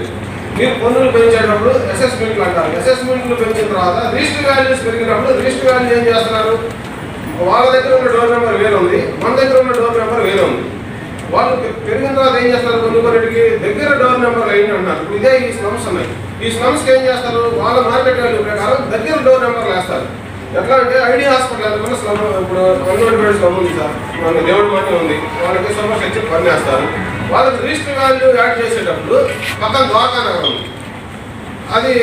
మీరు పన్నులు పెంచేటప్పుడు అసెస్మెంట్లు అంటారు. అసెస్మెంట్లు పెంచిన తర్వాత రిజిస్టర్ వాల్యూస్ పెరిగినప్పుడు రిజిస్టర్ వాల్యూ ఏం చేస్తున్నారు, వాళ్ళ దగ్గర ఉన్న డోర్ నెంబర్ వేరే ఉంది, మన దగ్గర ఉన్న డోర్ నెంబర్ వేరే ఉంది. వాళ్ళు పెరిగిన తర్వాత ఏం చేస్తారు, కొన్నిటికి దగ్గర డోర్ నెంబర్ లైన్ అంటారు. ఇప్పుడు ఇదే ఈ స్లమ్స్ ఉన్నాయి. ఈ స్లమ్స్కి ఏం చేస్తారు, వాళ్ళ మార్కెట్ వాల్యూ ప్రకారం దగ్గర డోర్ నెంబర్లు వేస్తారు. ఎట్లా అంటే ఐడి హాస్పిటల్ అనుకున్న స్లమ్, ఇప్పుడు అన్వాంటెడ్ స్లమ్ ఉంది సార్, మన దేవుడి మాట ఉంది, వాళ్ళకి సమ్మర్ సెక్షన్ పని చేస్తారు. వాళ్ళకి రిజిస్టర్ వాల్యూ యాడ్ చేసేటప్పుడు పక్కన ద్వారకా నగరం ఉంది, అది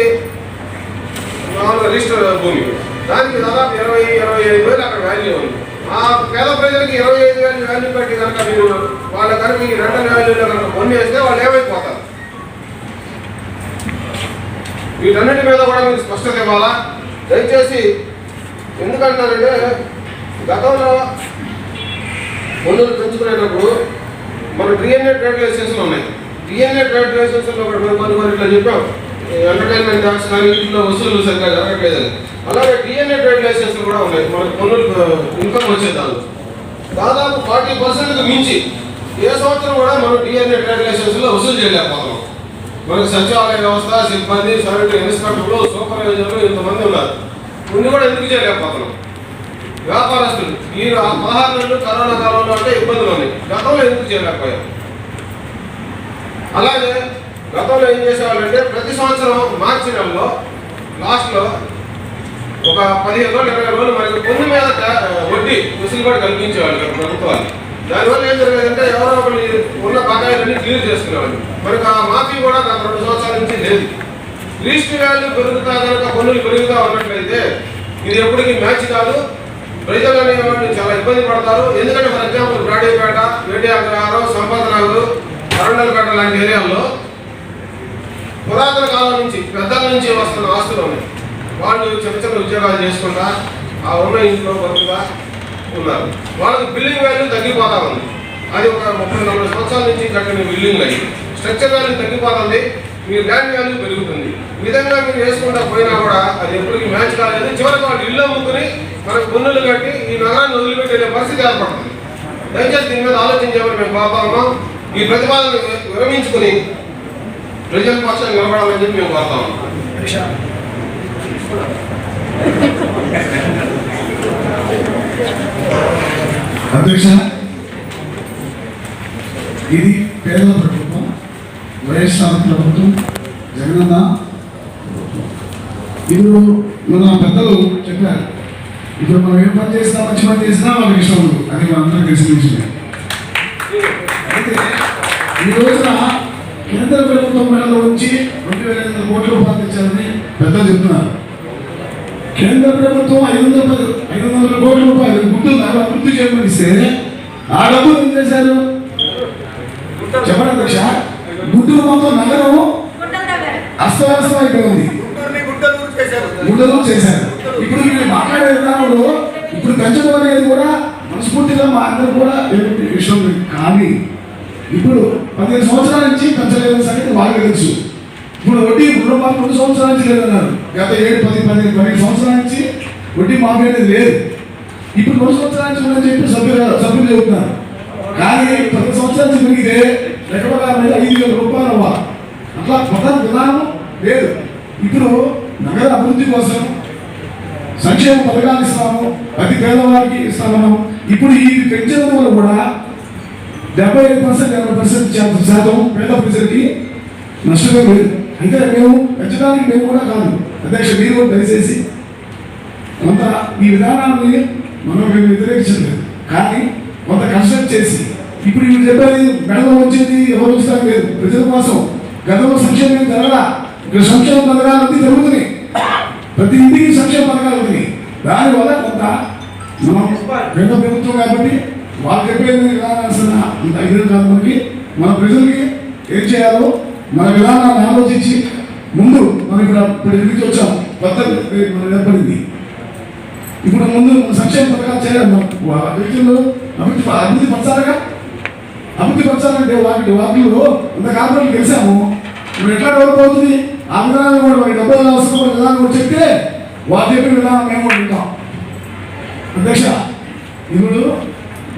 మామూలుగా రిజిస్టర్ భూమి, దానికి దాదాపు 20-25 వేలు అక్కడ వాల్యూ ఉంది. ఆ పేద ప్రజలకి 25 వేలు వాల్యూ పెట్టి కనుక మీరు వాళ్ళ కనుక ఈ రెంటల్ వాల్యూలో కనుక పన్ను వేస్తే వాళ్ళు ఏమైపోతారు. వీటన్నిటి మీద కూడా మీరు స్పష్టత ఇవ్వాలా దయచేసి. ఎందుకంటారంటే గతంలో పన్నులు పెంచుకునేటప్పుడు మన డిఎన్ఏ ట్రేడ్ లైసెన్స్లు ఉన్నాయి. డిఎన్ఏ ట్రేడ్ లైసెన్స్లో కొన్ని ఇట్లా చెప్పాం, ఎంటర్టైన్మెంట్ ట్యాక్స్ కానీ ఇంట్లో వసూలు సరిగ్గా జరగట్లేదని. అలాగే డిఎన్ఏ ట్రేడ్ లైసెన్స్లు కూడా ఉన్నాయి. మనకు పన్నులు ఇన్కమ్ వచ్చేదాన్ని దాదాపు 40% మించి ఏ సంవత్సరం కూడా మనం డిఎన్ఏ ట్రేడ్ లైసెన్స్లో వసూలు చేయలేకపోతున్నాం. మనకు సచివాలయ వ్యవస్థ, సిబ్బంది, శానిటరీ ఇన్స్పెక్టర్లు, సూపర్వైజర్లు ఇంతమంది ఉన్నారు. కొన్ని కూడా ఎందుకు చేయలేకపోతున్నాం. వ్యాపారస్తులు ఈ 16 నెలలు కరోనా కాలంలో అంటే ఇబ్బందులు ఉన్నాయి, గతంలో ఎందుకు చేయలేకపోయాం. అలాగే గతంలో ఏం చేసేవాళ్ళంటే ప్రతి సంవత్సరం మార్చి నెలలో లాస్ట్లో ఒక 15-20 రోజులు మనకి పన్ను మీద వడ్డీ వెసులుబాటు కల్పించేవాళ్ళు కదా ప్రభుత్వాలు. దానివల్ల ఏం జరిగేదంటే ఎవరో ఒకళ్ళు ఉన్న బకాయిలన్నీ క్లియర్ చేసుకునేవాళ్ళు. మనకు ఆ మాఫీ కూడా గత 2 సంవత్సరాల నుంచి లేదు. రిజిస్టర్ వాల్యూ పెరుగుతా కనుక పన్నులు పెరుగుతూ ఉన్నట్లయితే ఇది ఎప్పటికీ మ్యాచ్ కాదు. ప్రజలు అనేవాళ్ళు చాలా ఇబ్బంది పడతారు. ఎందుకంటే ఫర్ ఎగ్జాంపుల్ బ్రాడీపేట, వేటి అగ్రహారం, సంపద నగర్, వరండలపేట లాంటి ఏరియాల్లో పురాతన కాలం నుంచి పెద్దల నుంచి వస్తున్న ఆస్తులు ఉన్నాయి. వాళ్ళు చిన్న చిన్న ఉద్యోగాలు చేసుకుంటా ఆ ఉన్న ఇంట్లో బతుకుగా ఉన్నారు. వాళ్ళకి బిల్డింగ్ వాల్యూ తగ్గిపోతా ఉంది. అది ఒక 30-40 సంవత్సరాల నుంచి కట్టిన బిల్డింగ్ అయ్యి స్ట్రక్చర్ వాల్యూ తగ్గిపోతుంది, మీ ల్యాండ్ వాల్యూ పెరుగుతుంది. ఈ విధంగా మీరు వేసుకుంటా పోయినా కూడా అది ఎప్పటికీ మ్యాచ్ కాలేదు. చివరికి వాళ్ళు ఇల్లు అమ్ముకుని మనకు పన్నులు కట్టి ఈ నగరాన్ని వదిలిపెట్టే పరిస్థితి ఏర్పడుతుంది. దయచేసి దీని మీద ఆలోచించామని మేము కోరుతా ఉన్నాం. ఈ ప్రతిపాదన విరమించుకుని ప్రజల పక్షాన్ని నిలబడాలని చెప్పి మేము కోరుతా ఉన్నాం. అధ్యక్ష, ఇది పేదల ప్రభుత్వం, వైఎస్ఆర్ ప్రభుత్వం, జగనన్న. ఇప్పుడు మన పెద్దలు చెప్పారు, ఇప్పుడు మనం ఏం పని చేసినా మంచి పని చేసినా వాళ్ళకి ఇష్టం ఉండదు. అది మనందరం తెలిసిన విషయమే. అయితే ఈ రోజున కేంద్ర ప్రభుత్వం మేడలో ఉంచి 2,500 కోట్ల రూపాయలు తెచ్చారని పెద్దలు చెప్తున్నారు. కేంద్ర ప్రభుత్వం 500 కోట్ల రూపాయలు గుంటూరు అభివృద్ధి చేయమనిస్తే ఆ డబ్బులు ఏం చేశారు చెప్పండి అధ్యక్ష. గుంటూరు మొత్తం నగరం అస్తవ్యస్తం అయిపోయింది, గుంటూరు చేశారు. ఇప్పుడు వీళ్ళు మాట్లాడే విధానంలో ఇప్పుడు పెంచడం అనేది కూడా మనస్ఫూర్తిగా మా అందరూ కూడా విషయం. కానీ ఇప్పుడు 15 సంవత్సరాల నుంచి పెంచలేదని సంగతి వాళ్ళకి తెలుసు. ఇప్పుడు వడ్డీ రుణమాఫీ 2 సంవత్సరాల నుంచి లేదన్నారు. గత 7-10 సంవత్సరాల నుంచి వడ్డీ మాఫీ అనేది లేదు. ఇప్పుడు 2 సంవత్సరాల నుంచి ఉందని చెప్పి సభ్యులు చెబుతున్నారు. కానీ 10 సంవత్సరాల నుంచి పెరిగితే లెక్క ప్రకారం 5,000 రూపాయలు అవ్వాలి. అట్లా కొత్త విధానం లేదు. ఇప్పుడు నగర అభివృద్ధి కోసం సంక్షేమ పథకాలు ఇస్తాము, ప్రతి పేదవారికి ఇస్తాము. ఇప్పుడు ఈ పెంచడం వల్ల కూడా 75% పేద ప్రజలకి నష్టమే లేదు. అంటే మేము పెంచడానికి మేము కూడా కాదు అధ్యక్ష, మీరు కూడా దయచేసి కొంత ఈ విధానాన్ని మనం మేము వ్యతిరేకించలేదు. కానీ కొంత కన్స్ట్రక్ట్ చేసి ఇప్పుడు వీళ్ళు చెప్పేది మెడలో వచ్చేది ఎవరు ఇస్తారు లేదు, ప్రజల కోసం. గతంలో సంక్షేమం జరగడా, ఇక్కడ సంక్షేమ పథకాలు అన్నీ జరుగుతున్నాయి, ప్రతి ఇంటికి సంక్షేమ పథకాలు ఉన్నాయి. దానివల్ల కొంత మనం కేంద్ర ప్రభుత్వం కాబట్టి వాళ్ళు చెప్పేది విధానాల్సిన అంత ఐదు కాదు. మనకి మన ప్రజలకి ఏం చేయాలో మన విధానాన్ని ఆలోచించి ముందు మనం ఇప్పుడు ఎన్నికలు వచ్చాం, కొత్త మనం ఏర్పడింది. ఇప్పుడు ముందు సంక్షేమ పథకాలు చేయాలి. వ్యక్తులు అభివృద్ధి పరచాలిగా. అభివృద్ధి పరచాలంటే వాటిలో అంత కార్పొరేట్లు గెలిచాము. ఇప్పుడు ఎట్లా డెవలప్ అవుతుంది ఆ విధానం కూడా మనకి డబ్బులు అవసరం విధానం కూడా చెప్తే వాళ్ళు చెప్పిన విధానం మేము కూడా వింటాం. అధ్యక్ష, ఇప్పుడు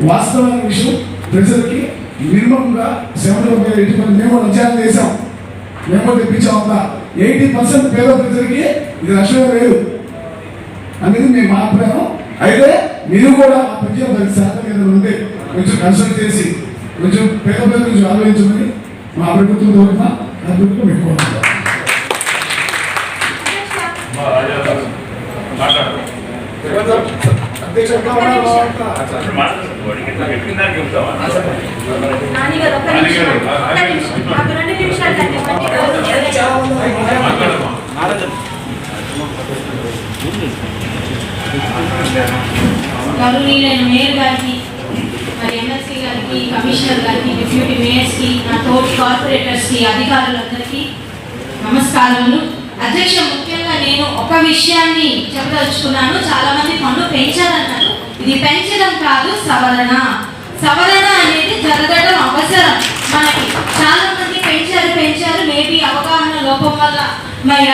వాస్తవమైన విషయం ప్రజలకి మినిమంగా 70-80% మేము కూడా విచారణ చేసాం, మేము కూడా తెప్పించాం. అంతా 80% పేద ప్రజలకి ఇది లక్ష్యం లేదు అనేది మేము మా అభిప్రాయం. అయితే మీరు కూడా ఆ ప్రజల 10% ఉంటే కొంచెం కన్సల్ట్ చేసి కొంచెం పేద ప్రజల నుంచి ఆలోచించమని మా ప్రభుత్వం తరఫున ప్రభుత్వం ఎక్కువ గౌరవనీయులైన మేయర్ గారికి, మరి ఎమ్మెల్సీ గారికి, కమిషనర్ గారికి, డిప్యూటీ మేయర్స్కి, నా తోటి కార్పొరేటర్స్కి, అధికారులందరికీ నమస్కారములు. అధ్యక్ష, ముఖ్యంగా నేను ఒక విషయాన్ని చెప్పదలుచుకున్నాను. చాలా మంది పన్ను పెంచాలన్నారు. ఇది పెంచడం కాదు, సవరణ. సవరణ అనేది జరగడం అవసరం. మనకి చాలా మంది పెంచారు మేబీ అవగాహన లోపం వల్ల. మరి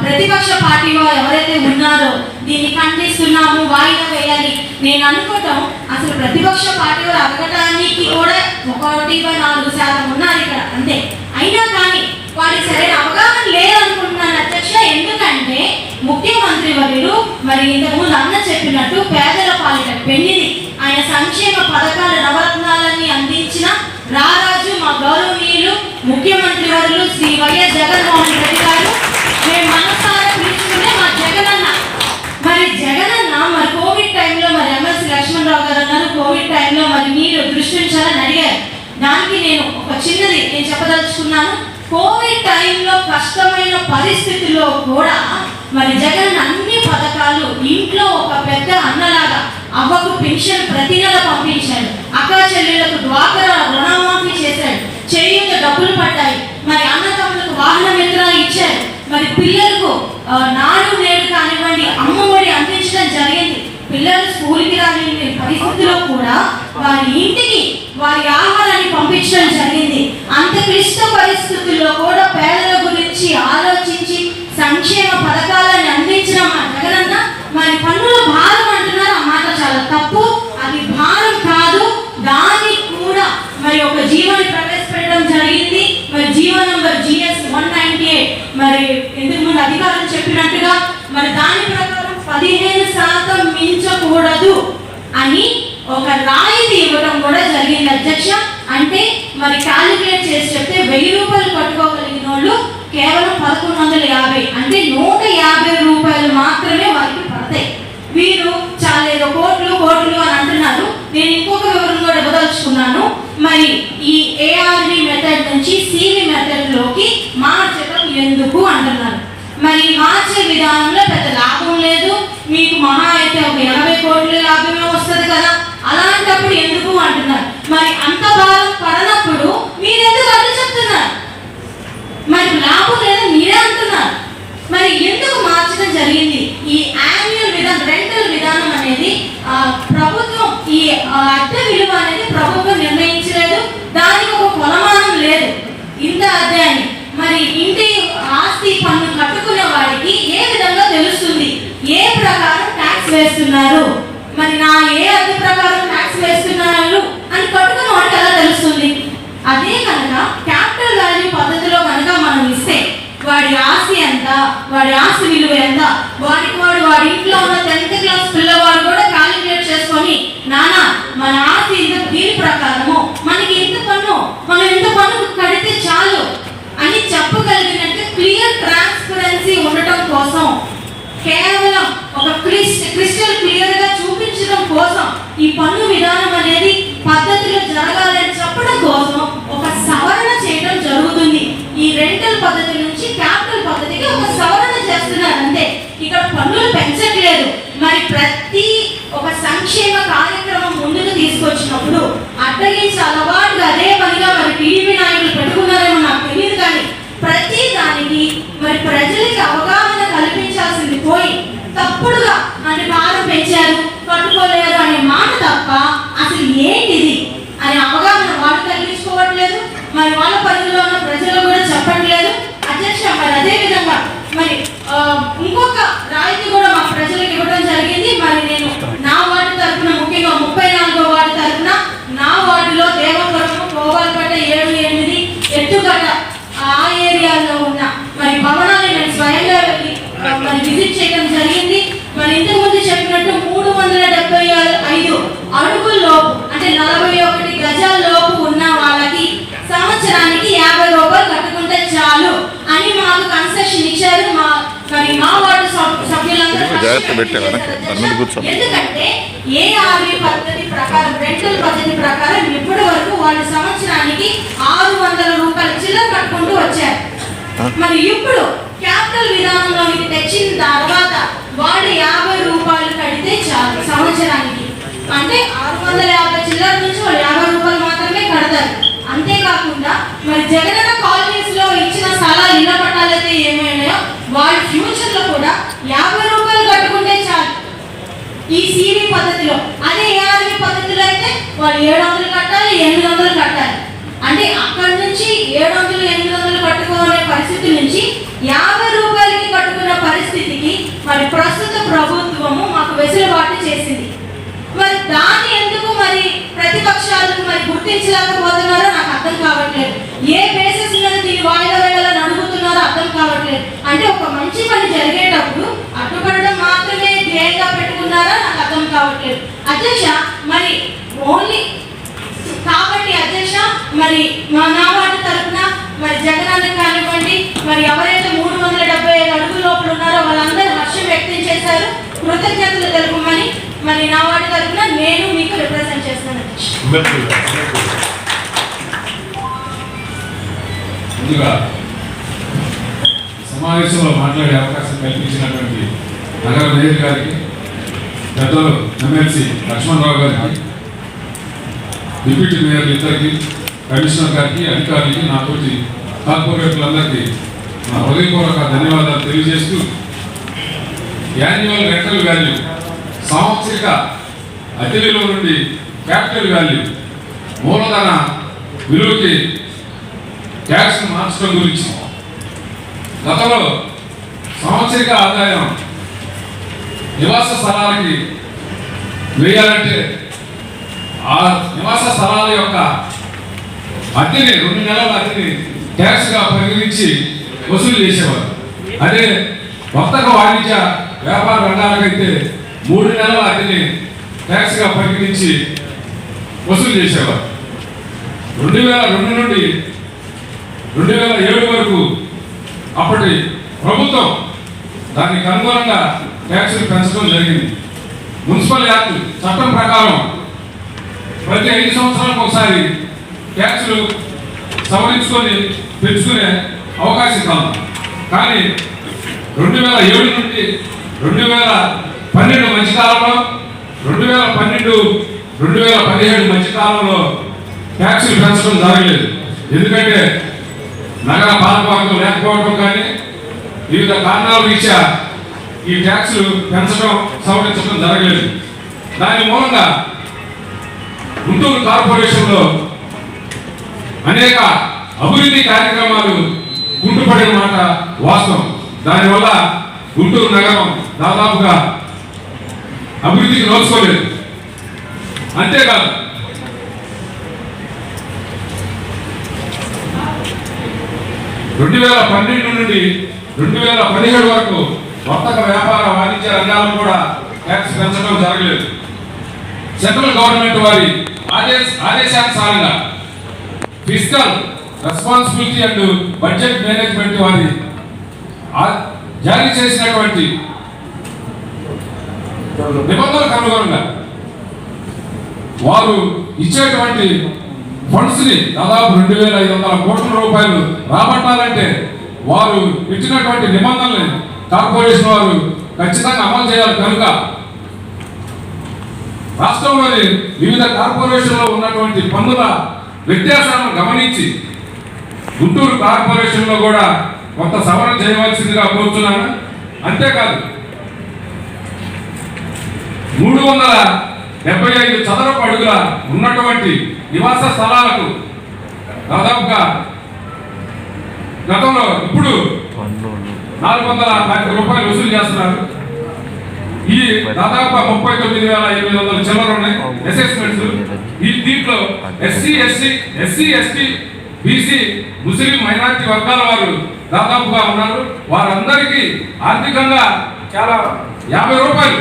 ప్రతిపక్ష పార్టీలో ఎవరైతే ఉన్నారో దీన్ని ఖండిస్తున్నాము, వాయిదా వేయాలి. నేను అనుకోవటం అసలు ప్రతిపక్ష పార్టీలో అడగటానికి కూడా 1/4% ఉన్నారు ఇక్కడ, అంతే. అయినా కానీ వారికి సరైన అవగాహన లేదనుకుంటున్నాను అధ్యక్ష. ఎందుకంటే ముఖ్యమంత్రి వర్యులు మరి ఇంతకుముందు అన్న చెప్పినట్టు పేదల పాలిట పెన్నిది. ఆయన సంక్షేమ పథకాల నవరత్నాలన్నీ అందించిన రారాజు మా గౌరవనీయులు ముఖ్యమంత్రి వర్యులు శ్రీ వైఎస్ జగన్మోహన్ రెడ్డి గారు. మేము మనసారా పిలుచుకునే మా జగనన్న. మరి జగనన్న మరి కోవిడ్ టైంలో మరి ఎమ్మెల్సీ లక్ష్మణరావు గారు అన్నారు, కోవిడ్ టైంలో మరి మీరు దృష్టి ఉంచాలని అడిగారు. దానికి నేను ఒక చిన్నది నేను చెప్పదలుచుకున్నాను. కోవిడ్ టైంలో కష్టమైన పరిస్థితుల్లో కూడా మరి జగన్ అన్ని పథకాలు ఇంట్లో ఒక పెద్ద అన్నలాగా అవ్వకు పెన్షన్ ప్రతి నెల పంపించాడు, అక్క చెల్లెళ్లకు డ్వాక్రా రుణమాఫీ చేశాడు, చేయూత డబ్బులు పడ్డాయి, మరి అన్నదమ్ములకు వాహన మిత్రాలు ఇచ్చారు, మరి పిల్లలకు నాడు నేడు కానివ్వండి అమ్మఒడి అందించడం జరిగింది. పిల్లలు స్కూల్కి రాని పరిస్థితుల్లో కూడా వారి ఇంటికి వారి ఆహారాన్ని పంపించడం జరిగింది. అంత క్లిష్ట పరిస్థితుల్లో కూడా పేదల గురించి ఆలోచించి సంక్షేమ పథకాలను అందించడం మా జగనన్న. మరి పన్నుల భారం అంటున్నారు, ఆ మాట చాలా తప్పు. అది భారం కాదు, దాన్ని కూడా మరి ఒక జీవోని ప్రవేశపెట్టడం జరిగింది. మరి జీవో నంబర్ GS 198 మరి ఇంతకు ముందు అధికారులు చెప్పినట్టుగా మరి దాని ప్రకారం 15% మించకూడదు అని ఒక రాయితీ ఇవ్వడం కూడా జరిగింది అధ్యక్ష. అంటే మరి క్యాలిక్యులేట్ చేసి చెప్తే 1000 రూపాయలు కట్టుకోగలిగిన వాళ్ళు కేవలం 1150, అంటే 150 రూపాయలు మాత్రమే వారికి పడతాయి. వీరు చాలా ఏదో కోట్లు కోట్లు అని అంటున్నారు. నేను ఇంకొక వివరణ కూడా ఇవ్వదలుచుకున్నాను. మరి ఈ ARV మెథడ్ నుంచి CV మెథడ్లోకి మార్చడం ఎందుకు అంటున్నారు. మరి మార్చే విధానంలో పెద్ద లాభం లేదు, మీకు మహా అయితే ఒక 80 కోట్ల లాభమే వస్తుంది కదా, అలాంటప్పుడు ఎందుకు అంటున్నారు. మరి అంత భారం పడనప్పుడు మీరు ఎందుకు అడ్డు చెప్తున్నారు? మరి లాభం లేదని మీరే అంటున్నారు. మరి ఎందుకు మార్చడం జరిగింది? ఈ యాన్యువల్ విధానం, రెంటల్ విధానం అనేది ప్రభుత్వం, ఈ అద్దె విలువ అనేది ప్రభుత్వం నిర్ణయించలేదు, దానికి ఒక కొలమానం లేదు. ఇంత అధ్యాయాన్ని మరి ఇంటి ఆస్తి పన్ను కట్టుకునే వాడికి ఏ విధంగా తెలుస్తుంది ఏ ప్రకారం ట్యాక్స్ వేస్తున్నారు, మరి నా ఏ అద్దె ప్రకారం ట్యాక్స్ వేస్తున్నారు అని కట్టుకున్న వాడికి ఎలా తెలుస్తుంది? అదే కనుక క్యాపిటల్ వాల్యూ పద్ధతిలో కనుక మనం ఇస్తే వాడి ఆస్తి ఎంత, వాడి ఆస్తి విలువ ఎంత, వాడి ఇంట్లో ఉన్న 10th క్లాస్ పిల్లవాడు కూడా క్యాలిక్యులేట్ చేసుకొని నానా మన ఆస్తి ఇంత, దీని ప్రకారము మనకి ఇంత పన్ను, మనం ఇంత పన్ను కడితే చాలు అని చెప్పగలిగినట్టు క్లియర్ ట్రాన్స్పరెన్సీ ఉండటం కోసం, కేవలం ఒక క్రిస్టల్ క్లియర్ గా చూపించడం కోసం ఈ పన్ను విధానం అనేది పద్ధతిలో జరగాలని చెప్పడం కోసం ఒక సవరణ చేయడం జరుగుతుంది. ఈ రెంటల్ పద్ధతి నుంచి క్యాపిటల్ పద్ధతికి ఒక సవరణ చేస్తున్నారు అంతే. ఇక్కడ పన్నులు పెంచట్లేదు. మరి ప్రతి ఒక సంక్షేమ కార్యక్రమం ముందుకు తీసుకొచ్చినప్పుడు అడ్డగించి అలవాటుగా అదే పనిగా మరి టీడీపీ నాయకులు పెట్టుకున్నారేమో నాకు తెలియదు, కానీ ప్రతి దానికి మరి ప్రజలకి అవగాహన కల్పించాల్సింది పోయి తప్పుడుగా అంటే భారం పెంచారు, కట్టుకోలేరు అనే మాట తప్ప అసలు ఏంటిది అనే అవగాహన వాళ్ళు కలిగించుకోవట్లేదు, మరి వాళ్ళ పరిధిలో ఉన్న ప్రజలు కూడా చెప్పట్లేదు అధ్యక్ష. మరి అదే విధంగా మరి ఇంకొక రాయితీ కూడా మా ప్రజలకు ఇవ్వడం జరిగింది. మరి నేను నా వార్డు తరఫున, ముఖ్యంగా 34వ వార్డు తరఫున, నా వార్డులో దేవపురం, కోవాలపేట 7, 8 ఎత్తుగడ్డ ఆ ఏరియాలో ఉన్న మరి భవనాన్ని నేను స్వయంగా మరి విజిట్ చేయడం జరిగింది. మరి ఇంతకుముందు చెప్పినట్టు 375 అడుగుల లోపు అంటే 41 గజాల లోపు ఉన్న వాళ్ళకి సంవత్సరానికి 50 రూపాయలు కట్టుకుంటే చాలు అని మాకు కన్సెషన్ ఇచ్చారు. మరి మా వార్డు సభ్యులందరూ ఎందుకంటే ARV పద్ధతి ప్రకారం, రెంటల్ పద్ధతి ప్రకారం ఇప్పటి వరకు వాళ్ళు సంవత్సరానికి 600 రూపాయలు చిల్లర కట్టుకుంటూ వచ్చారు. మరి ఇప్పుడు క్యాపిటల్ విధానంలోకి తెచ్చిన తర్వాత వాళ్ళు 50 రూపాయలు కడితే చాలు సంవత్సరానికి, అంటే 650 చిల్లర నుంచి వాళ్ళు 50 రూపాయలు మాత్రమే కడతారు. అంతేకాకుండా మరి జగనన్న కాలనీస్ లో ఇచ్చిన స్థలాలు ఇళ్ల పట్టాలైతే ఏమైనాయో వాళ్ళు ఫ్యూచర్ లో కూడా 50 రూపాయలు కట్టుకుంటే చాలు ఈ CV పద్ధతిలో. అదే ARV పద్ధతిలో అయితే వాళ్ళు 700 కట్టాలి, 800 కట్టాలి. అంటే అక్కడి నుంచి 700, 800 కట్టుకోవాలనే పరిస్థితి నుంచి 50 రూపాయలకి కట్టుకున్న పరిస్థితికి మరి ప్రస్తుత ప్రభుత్వము మాకు వెసులుబాటు చేసింది. మరి దాన్ని ఎందుకు మరి ప్రతిపక్షాలకు మరి గుర్తించలేకపోతున్నారో నాకు అర్థం కావట్లేదు. ఏ బేసిస్ మీద దీన్ని వాయిదా వేయాలని అడుగుతున్నారో అర్థం కావట్లేదు. అంటే ఒక మంచి పని జరిగేటప్పుడు అడ్డుపడడం మాత్రమే ధ్యేయంగా పెట్టుకున్నారో నాకు అర్థం కావట్లేదు అధ్యక్ష. మరి ఓన్లీ కాబట్టి అధ్యక్ష, మరి నా వార్డు తరఫున మరి జగనన్న కానివ్వండి, మరి ఎవరైతే 375 అడుగుల లోపల ఉన్నారో వాళ్ళందరూ హర్షం వ్యక్తం చేశారు, కృతజ్ఞతలు తెలుపమని మరి నా వార్డు తరఫున నేను మీకు రిప్రజెంట్ చేస్తాను. ముందుగా సమావేశంలో మాట్లాడే అవకాశం కల్పించినటువంటి నగర మేయర్ గారికి, పెద్దలు ఎమ్మెల్సీ లక్ష్మణరావు గారికి, డిప్యూటీ మేయర్లు ఇద్దరికి, కమిషనర్ గారికి, అధికారులకి, నాతోటి కార్పొరేటర్లందరికీ నా హృదయపూర్వక ధన్యవాదాలు తెలియజేస్తూ, యాన్యువల్ రెంటల్ వాల్యూ సాంవత్సరిక అద్దె విలువ నుండి క్యాపిటల్ వాల్యూ మూలధన విలువకి ట్యాక్స్ మార్చడం గురించి గతంలో సాంవత్సరిక ఆదాయం నివాస స్థలాలకి వేయాలంటే ఆ నివాస స్థలాల యొక్క అద్దెని 2 నెలల అద్దెని ట్యాక్స్గా పరిగణించి వసూలు చేసేవారు. అదే వర్తక వాణిజ్య వ్యాపార రంగాలకైతే 3 నెలల అద్దెని ట్యాక్స్గా పరిగణించి వసూలు చేసేవారు. 2002 నుండి 2007 వరకు అప్పటి ప్రభుత్వం దానికి అనుగుణంగా ట్యాక్సులు పెంచడం జరిగింది. మున్సిపల్ యాక్ట్ చట్టం ప్రకారం ప్రతి 5 సంవత్సరాలకు ఒకసారి ట్యాక్సులు సవరించుకొని పెంచుకునే అవకాశం కాదు. కానీ 2007 నుండి 2012 మధ్యకాలంలో 2012-2017 మధ్యకాలంలో ట్యాక్సులు పెంచడం జరగలేదు. ఎందుకంటే నగర పాలకవర్గం లేకపోవడం కానీ వివిధ కారణాల రీత్యా ఈ ట్యాక్సులు పెంచడం సవరించడం జరగలేదు. దాని మూలంగా గుంటూరు కార్పొరేషన్లో అనేక అభివృద్ధి కార్యక్రమాలు కుంటుపడిన మాట వాస్తవం. దానివల్ల గుంటూరు నగరం దాదాపుగా అభివృద్ధికి నోచుకోలేదు. అంతేకాదు, రెండు 2012 నుండి 2017 వరకు వర్తక వ్యాపార వాణిజ్య రంగాలను కూడా ట్యాక్స్ పెంచడం జరగలేదు. సెంట్రల్ గవర్నమెంట్ వారి ఆదేశానుసారంగా fiscal responsibility and budget management వారి జారీ చేసినటువంటి నిబంధనలకు అనుగుణంగా వారు ఇచ్చేటువంటి ఫండ్స్ ని దాదాపు 2,500 కోట్ల రూపాయలు రాబట్టాలంటే వారు ఇచ్చినటువంటి నిబంధనల్ని కార్పొరేషన్ వారు ఖచ్చితంగా అమలు చేయాలి. కనుక రాష్ట్రంలోని వివిధ కార్పొరేషన్లో ఉన్నటువంటి పన్నుల వ్యత్యాసాలను గమనించి గుంటూరు కార్పొరేషన్లో కూడా కొంత సవరణ చేయవలసిందిగా కోరుతున్నాను. అంతేకాదు, 375 చదరపు అడుగుల ఉన్నటువంటి నివాస స్థలాలకు దాదాపుగా గతంలో ఇప్పుడు 400 రూపాయలు వసూలు చేస్తున్నారు. ఈ దాదాపు 39,800 చిల్లర ఉన్నాయి అసెస్మెంట్స్. ఈ దీంట్లో ఎస్సీ ఎస్టీ బీసీ ముస్లిం మైనారిటీ వర్గాల వారు దాదాపుగా ఉన్నారు. వారందరికీ ఆర్థికంగా చాలా 50 రూపాయలు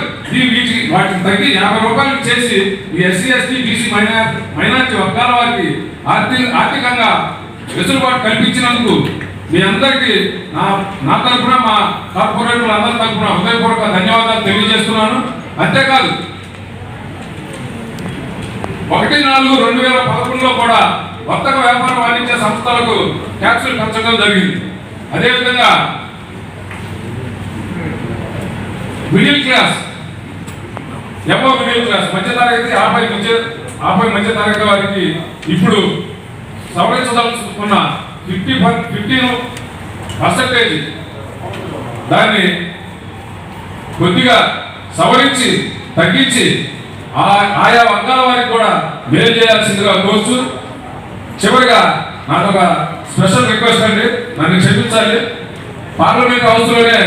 వాటికి తగ్గి 50 రూపాయలు చేసి ఈ ఎస్సీ ఎస్టీ బీసీ మైనారిటీ వర్గాల వారికి ఆర్థికంగా వెసులుబాటు కల్పించినందుకు మీ అందరికీ నా తరఫున, మా కార్పొరేటర్ల అందరి తరఫున హృదయపూర్వక ధన్యవాదాలు తెలియజేస్తున్నాను. అంతేకాదు, 1/4/2011లో కూడా వర్తక వ్యాపార వాణిజ్య సంస్థలకు ట్యాక్సులు పెంచడం జరిగింది. అదేవిధంగా మిడిల్ క్లాస్, మిడిల్ క్లాస్ మధ్యతరగతి, ఆపై మధ్యతరగతి వారికి ఇప్పుడు సవరించదలుచుకున్న 15% దాన్ని కొద్దిగా సవరించి తగ్గించి ఆయా వర్గాల వారికి కూడా మేలు చేయాల్సిందిగా కోరుతూ, చివరిగా నాకు ఒక స్పెషల్ రిక్వెస్ట్ అండి, నన్ను క్షమించాలి. పార్లమెంట్ హౌస్లోనే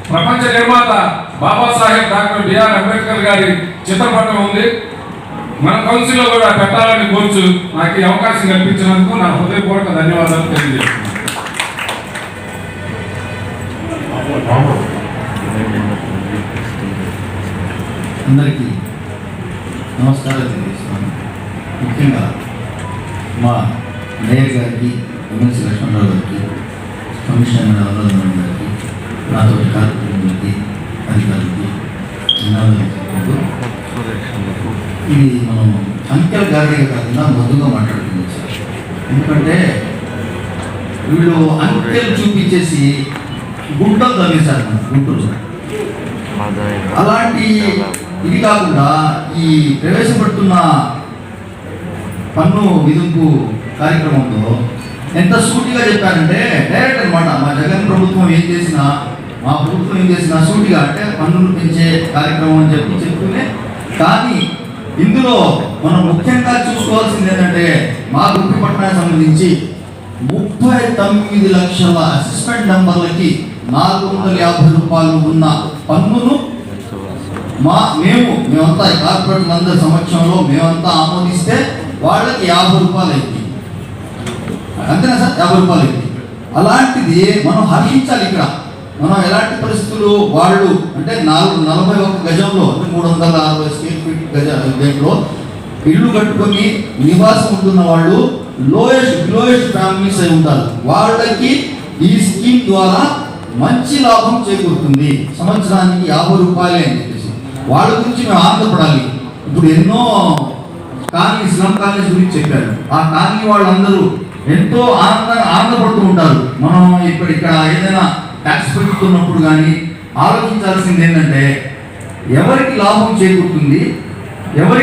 ప్రపంచ నిర్మాత బాబాసాహెబ్ డాక్టర్ బిఆర్ అంబేద్కర్ గారి చిత్రపటం ఉంది. మన కౌన్సిల్లో కూడా పెట్టాలని కోరుచు నాకు ఈ అవకాశం కల్పించినందుకు నా హృదయపూర్వక ధన్యవాదాలు తెలియజేస్తున్నాను. అందరికీ నమస్కారాలు తెలియజేస్తున్నాను. ముఖ్యంగా మా మేయర్ గారికి, ఎమ్మెల్సీ లక్ష్మణరావు గారికి, కమిషనర్ అనురాధ్ గారికి, నాతో కార్పొరేటర్లకి, అధికారులకి ధన్యవాదాలు చెప్పుకుంటూ, ఇది మనం అంకెల గారిగా కాకుండా మొదలుగా మాట్లాడుతున్నాం సార్. ఎందుకంటే వీళ్ళు అంకెలు చూపించేసి గుంటలు తవ్వేశారు మన గుంటూరు. అలాంటి ఇది కాకుండా ఈ ప్రవేశపెడుతున్న పన్ను విధింపు కార్యక్రమంలో ఎంత సూటిగా చెప్పారంటే డైరెక్ట్ అనమాట. మా జగన్ ప్రభుత్వం ఏం చేసినా, మా ప్రభుత్వం ఏం చేసినా సూటిగా అంటే పన్నులు పెంచే కార్యక్రమం అని చెప్తూనే. కానీ ఇందులో మనం ముఖ్యంగా చూసుకోవాల్సింది ఏంటంటే మా గుప్పి పట్టణానికి సంబంధించి 39 లక్షల అసెస్మెంట్ నంబర్లకి 450 రూపాయలు ఉన్న పన్నును మేమంతా కార్పొరేట్ అందరి సమక్షంలో మేమంతా ఆమోదిస్తే వాళ్ళకి 50 రూపాయలు అయింది. అంతేనా సార్? 50 రూపాయలు అయింది. అలాంటిది మనం హర్షించాలి. ఇక్కడ మనం ఎలాంటి పరిస్థితులు వాళ్ళు అంటే 41 గజంలో 360 స్క్వేర్ ఫీట్ గజంలో ఇల్లు కట్టుకొని నివాసం ఉంటున్న వాళ్ళు లోయెస్ట్ ఫ్యామిలీస్ అయి ఉంటారు. వాళ్ళకి ఈ స్కీమ్ ద్వారా మంచి లాభం చేకూరుతుంది. సంవత్సరానికి 50 రూపాయలే అని చెప్పేసి వాళ్ళ గురించి మేము ఆనందపడాలి. ఇప్పుడు ఎన్నో కాలనీస్, స్లమ్ కాలనీస్ గురించి చెప్పారు. ఆ కాలనీ వాళ్ళందరూ ఎంతో ఆనందపడుతూ ఉంటారు. మనం ఇక్కడ ఏదైనా ట్యాక్స్ పెట్టుకున్నప్పుడు కానీ ఆలోచించాల్సింది ఏంటంటే ఎవరికి లాభం చేకూరుతుంది, ఎవరు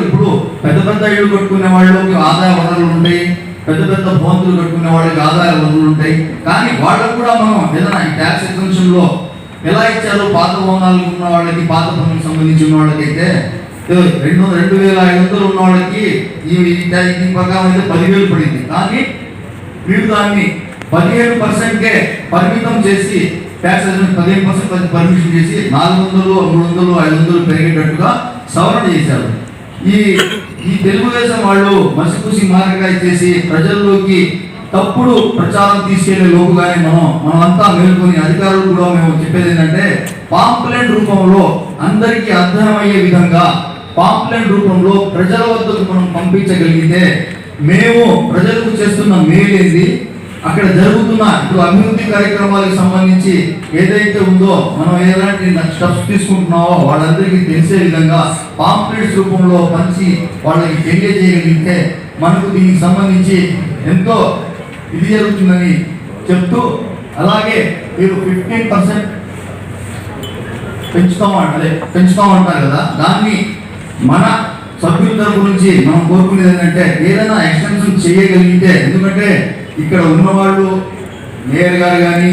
ఇప్పుడు పెద్ద ఇళ్ళు కట్టుకునే వాళ్ళకి ఆదాయ వనరులు ఉంటాయి, పెద్ద భవంతులు కట్టుకునే వాళ్ళకి ఆదాయ వనరులు ఉంటాయి. కానీ వాళ్ళకు కూడా మనం ఏదైనా ఈ ట్యాక్స్ ఎగ్జంక్షన్లో ఎలా ఇచ్చారు, పాత భవనాలు ఉన్న వాళ్ళకి, పాత పనులకు సంబంధించిన వాళ్ళకైతే 2,500 ఉన్న వాళ్ళకి ఈ ప్రకారం అయితే 10,000 పడింది. కానీ వీళ్ళు దాన్ని 15%కే పరిమితం చేసి ట్యాక్స్ 15% పర్మిషన్ చేసి 400, 300, 500 పెరిగేటట్టుగా సవరణ చేశారు. ఈ తెలుగుదేశం వాళ్ళు మసిపూసి మారగా ఇచ్చేసి ప్రజల్లోకి తప్పుడు ప్రచారం తీసుకెళ్లే లోపుగానే మనమంతా మేల్కొని అధికారులు కూడా మేము చెప్పేది ఏంటంటే పాంప్లెట్ రూపంలో అందరికీ అర్థమయ్యే విధంగా పాంప్లెట్ రూపంలో ప్రజల వద్దకు మనం పంపించగలిగితే మేము ప్రజలకు చేస్తున్న మేలేది, అక్కడ జరుగుతున్న ఇప్పుడు అభివృద్ధి కార్యక్రమాలకు సంబంధించి ఏదైతే ఉందో మనం ఎలాంటి స్టెప్స్ తీసుకుంటున్నామో వాళ్ళందరికీ తెలిసే విధంగా పాంప్లెట్స్ రూపంలో పంచి వాళ్ళకి తెలియజేయగలిగితే మనకు దీనికి సంబంధించి ఎంతో ఇది జరుగుతుందని చెప్తూ, అలాగే మీరు 15% పెంచుతామంటారు కదా, దాన్ని మన సభ్యుల తరపు నుంచి మనం కోరుకునేది ఏంటంటే ఏదైనా ఎక్స్టెన్షన్ చేయగలిగితే, ఎందుకంటే ఇక్కడ ఉన్నవాళ్ళు మేయర్ గారు కానీ,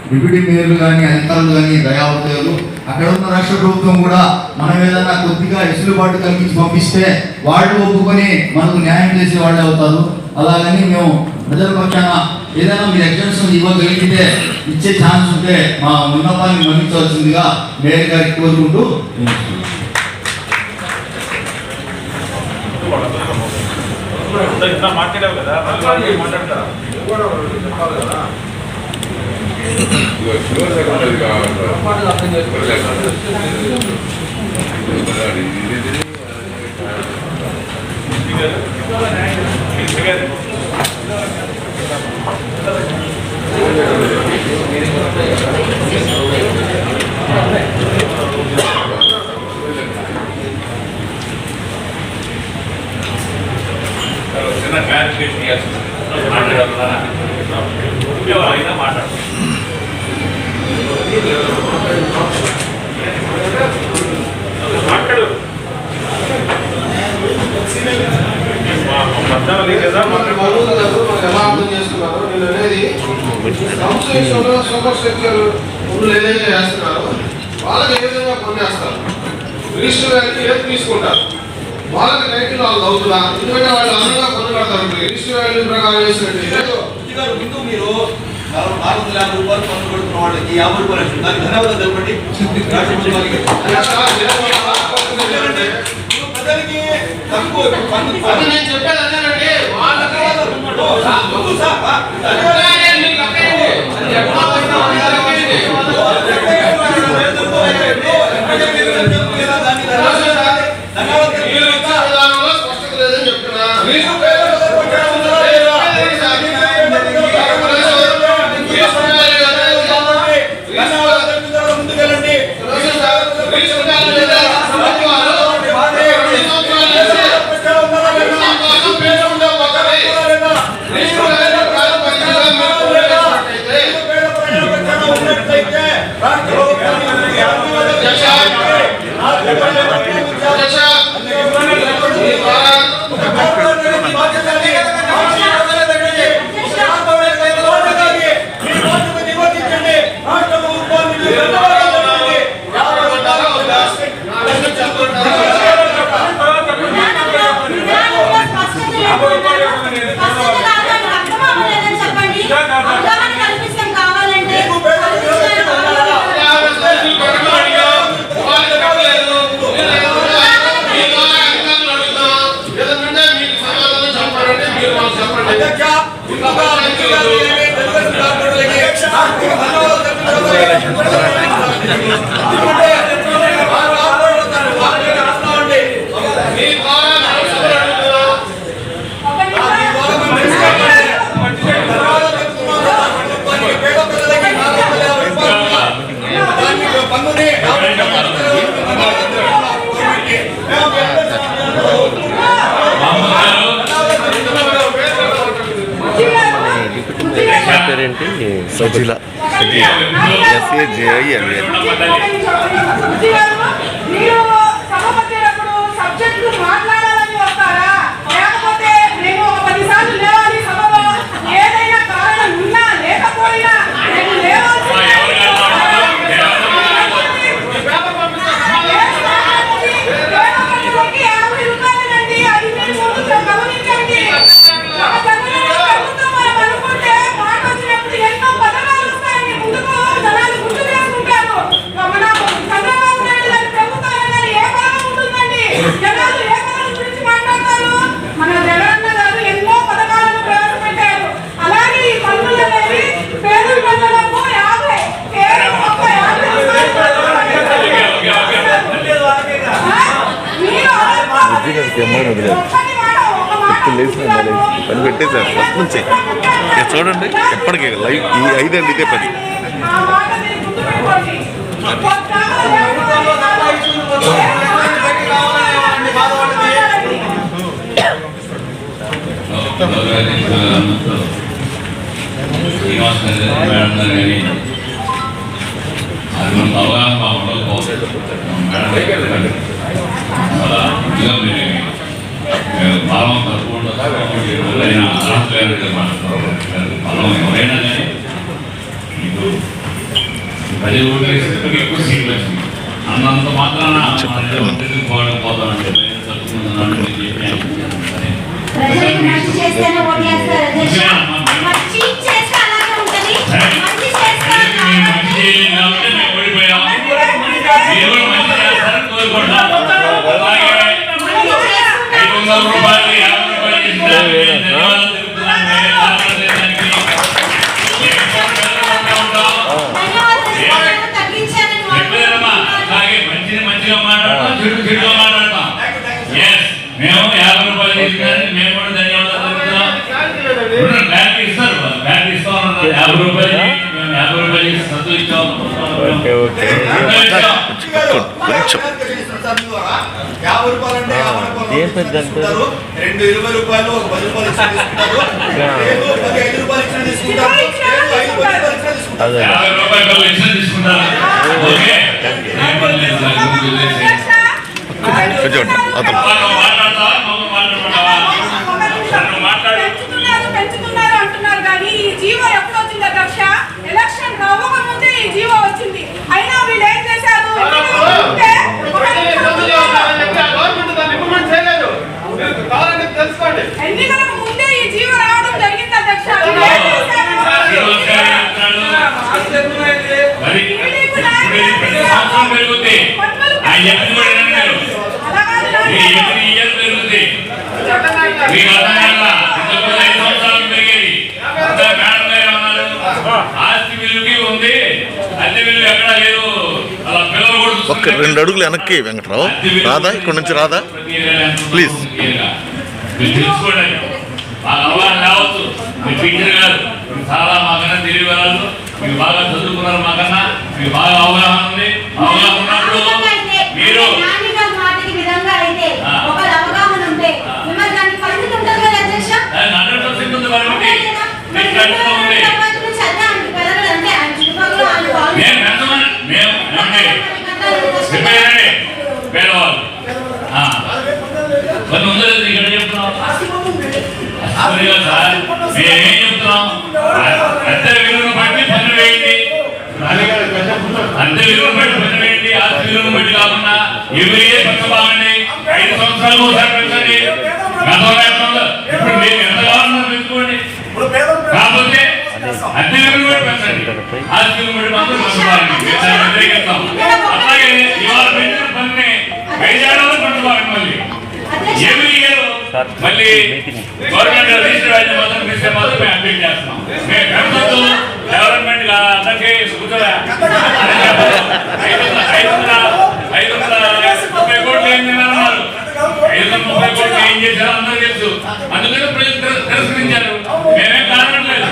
డిప్యూటీ మేయర్లు కానీ, అధికారులు కానీ, దయావతలు, అక్కడ ఉన్న రాష్ట్ర ప్రభుత్వం కూడా మనం ఏదైనా కొద్దిగా వెసులుబాటు కల్పించి పంపిస్తే వాళ్ళు ఒప్పుకొని మనకు న్యాయం చేసే వాళ్ళే అవుతారు. అలాగని మేము ప్రజల పక్షాన ఏదైనా మీరు ఎగ్జామ్షన్ ఇవ్వగలిగితే, ఇచ్చే ఛాన్స్ ఉంటే మా విన్నపాన్ని మన్నించవలసిందిగా మేయర్ గారికి కోరుకుంటూ మాట్లాడావు కదా, మాట్లాడతారా? అర్థం చేసుకోలేదు. చిన్న క్లారిఫికేషన్ ఇవ్వాల్సింది మాట్లాడాలన్నా అయినా మాట్లాడు. మాట్లాడు ఎలా అర్థం చేసుకున్నారు? నేను అనేది సంశ్లేషంలో సూపర్ స్ట్రక్చర్ ఊళ్ళు ఏదైతే వేస్తున్నారో వాళ్ళకి ఏ విధంగా పనిచేస్తారు, రిజిస్టర్ గారికి ఏది తీసుకుంటారు, వాళ్ళకి టైటిల్ వాళ్ళు అవుతుందా? ఎందుకంటే వాళ్ళు అందంగా పనులు కడతారు. రిజిస్టర్ వాల్యూ ప్రకారం వేసినట్టు ముందు మీరు 450 రూపాయలు పన్ను కొడుతున్న వాళ్ళకి 50 రూపాయలు వచ్చింది. దానికి ధన్యవాదాలు తెలపండి. ప్రజలకి తక్కువ పన్ను నేను చెప్పేది అదేనండి. స్పష్టత లేదని చెప్తున్నా. బాధ్యత పేరేంటి? సజిల. SAJILA. మీరు సభపతినప్పుడు సబ్జెక్టు మాట్లాడాలని వస్తారా, లేకపోతే మేము ఒక 10 సార్లు లేవాలి సభలో, ఏదైనా కారణం ఉన్నా లేకపోయినా మేము లేవాల్సిందే. 50 రూపాయలండి, అది మీరు ముందు గమనించండి. ప్రభుత్వం మనం అనుకుంటే మాట వచ్చినప్పుడు ఎన్నో పథకాలు వస్తాయండి, ముందుకు జనాలు గుర్తు చేసుకుంటారు. మన చంద్రబాబు నాయుడు గారి ప్రభుత్వం అనగానే ఏ పథకం ఉంటుందండి, జనాలు ఏ పథకం గురించి మాట్లాడతారు? మన జగనన్న గారు ఎన్నో పథకాలను ప్రవేశపెట్టారు. అలాగే ఈ పన్నులు అనేవి పేద ప్రజలకు 50 కేవలం ఒక్క 50 రూపాయలు పని పెట్టేశారు ఫస్ట్ నుంచి. చూడండి ఎప్పటికీ లైవ్ ఈ 5 అండి, ఇదే పని. శ్రీనివాస్ మేడం కానీ అది మనకు అవగాహన ఉండకపోతే మేడం చాలా ఇదిగా మీరు బలం తక్కువ ఎవరైనా అర్హత లేని బలం ఎవరైనా కానీ మీకు 10 ఓట్లు ఎక్కువ సీట్లు వచ్చింది అన్నంత మాత్రాన పోతామంటే ప్రజలకు మంచి చేస్తేనే ఓటేస్తారు అధ్యక్ష. మంచి చేస్తే అలాగే ఉంటది. మంచి చేస్తే కాబట్టి మేము ఓడిపోయాం. మీరు మంచి చేస్తారని కోరుకుంటున్నాం. అలాగే 500 రూపాయలు 50 రూపాయలు ధన్యవాదాలు తెలుపుతున్నాను. అలాగే మంచిగా మాట్లాడతాం, చెడుగా మాట్లాడతాం. మేము 50 రూపాయలు తీసుకుని మేము కూడా ధన్యవాదాలు తెలుపుతున్నాం. బ్యాగ్ ఇస్తారు, బ్యాగ్ ఇస్తామన్నారు 50 రూపాయలు. మేము 50 రూపాయలు సంతోషించాం. తీసుకుంటారు. పెంచుతున్నారు అంటున్నారు కానీ ఈ జీవో ఎప్పుడు వచ్చింది అధ్యక్ష? ఎలక్షన్ అవ్వక ముందే ఈ జీవో వచ్చింది. అయినా వీళ్ళు ఏం చేశారు? ఎన్నికలకు ముందే ఈ జీవో రావడం జరిగింది అధ్యక్ష. ఆస్తి విలువకి ఉంది, అద్దె విలువ ఎక్కడ లేదు. అలా పిల్లలు కూడా ఒక్క 2 అడుగులు వెనక్కి వెంకట్రావు. రాదా ఇక్కడ నుంచి రాదా? ప్లీజ్ తెలుసుకోండి. మాకు అవగాహన రావచ్చు. మీరు టీచర్ గారు చాలా మాకన్నా తెలియగలరు, మీరు బాగా చదువుకున్నారు, మాకన్నా మీకు బాగా అవగాహన ఉంది. అవగాహన ఉన్నప్పుడు మీరు పేదవాళ్ళు కొన్ని ఉందో ఇక్కడ చెప్తున్నాం సార్. మేమేం చెప్తున్నాం? అద్దె విలువను బట్టి పన్ను వేయండి, అద్దె విలువను బట్టి పన్ను వేయండి. ఆస్తి విలువను బట్టి కాకుండా ఎవరి పన్ను బాగండి. 5 సంవత్సరాలు ఒకసారి పెంచండి. ఇప్పుడు మీరు ఎంత కావాలన్నా పెంచుకోండి. కాకపోతే అద్దె విలువను బట్టి పెంచండి, ఆస్తి విలువను బట్టి మాత్రం పన్ను బాగండి. వ్యతిరేకిస్తాం. అలాగే ఇవాళ పెంచిన పన్నుని 5 ఏళ్ళలో పన్ను బాగండి. మళ్ళీ ఎవరి ఇయర్ మళ్ళీ గవర్నమెంట్ రిజిస్టర్ అయితే మాత్రం మిస్ మాత్రం మేము అప్డేట్ చేస్తున్నాం. మేము పెంచొద్దు, గవర్నమెంట్ అందరికీ కూర్చోలే 530 కోట్లు ఏం తిన్నారన్నారు. 530 కోట్లు ఏం చేశారో అందరూ తెలుసు. అందుకని ప్రజలు తిరస్కరించారు. మేమేం కారణం లేదు.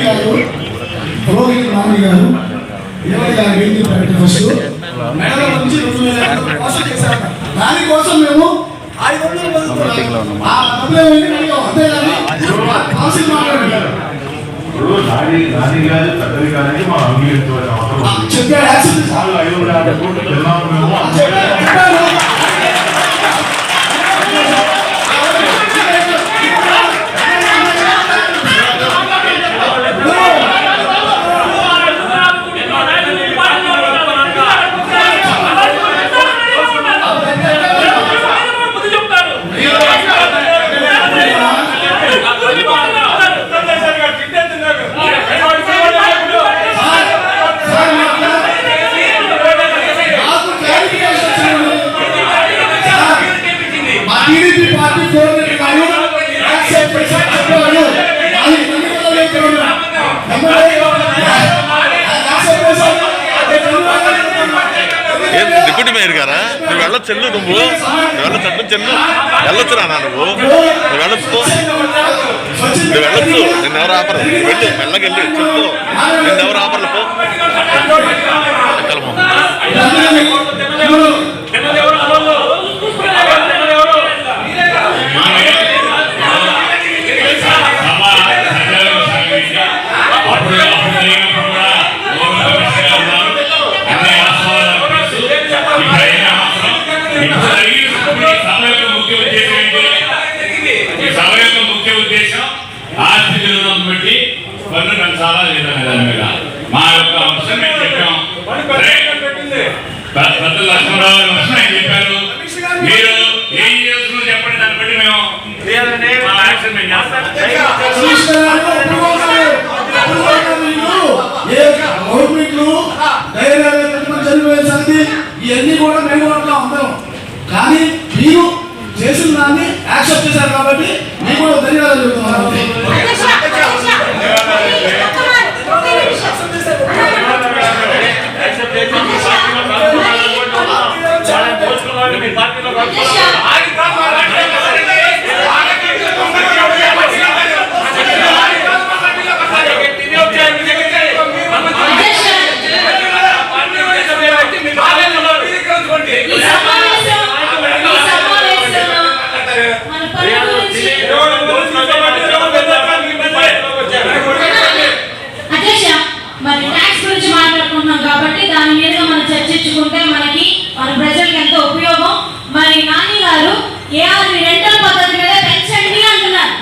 గారు పురోహిత్ నాని గారు ఇరవై గారు ఏం చెప్పారంటే ఫస్ట్ మెడల నుంచి 2,000 కోసం చేశారు. దానికోసం మేము 500 బదులుతున్నాం. ఆ డబ్బులు ఏమైంది అంతేగాని కౌన్సిల్ మాట్లాడారు రాణి గారి పెద్దది కానీ మా అంగీకరించవలసిన అవసరం ఉంది. చెప్పారు 550 కోట్లు తిన్నాము మేము. డిప్యూటీ మేయర్ గారా నువ్వు వెళ్ళొచ్చు నువ్వు వెళ్ళొచ్చు చెల్లు వెళ్ళొచ్చు రానా నువ్వు వెళ్ళొచ్చు నిన్నెవరు ఆపరు వెళ్ళు మెల్లగెళ్ళి చెల్లు నిన్నెవరు ఆపర్లు పో చాలా లేదనే దాని మీద మా యొక్క అంశం మేము చెప్పాం. పెద్ద లక్ష్మణరావు గారి అంశం ఆయన చెప్పారు. మీరు ఏం చేస్తున్నారు చెప్పండి, దాన్ని బట్టి మేము మా యాక్షన్ మేము చేస్తాం. ఇవన్నీ కూడా మేము అందరం కానీ మీరు చేసిన దాన్ని యాక్సెప్ట్ చేశారు కాబట్టి మీకు కూడా ధన్యవాదాలు చెబుతున్నాను. మరి ట్యాక్స్ గురించి మాట్లాడుకుంటున్నాం కాబట్టి దాని మీద మనం చర్చించుకుంటే మనకి మన ప్రజలకు ఎంతో ఉపయోగం. మరి నాని గారు ఏఆర్వి రెంటల్ పద్ధతి మీద పెంచండి అంటున్నారు.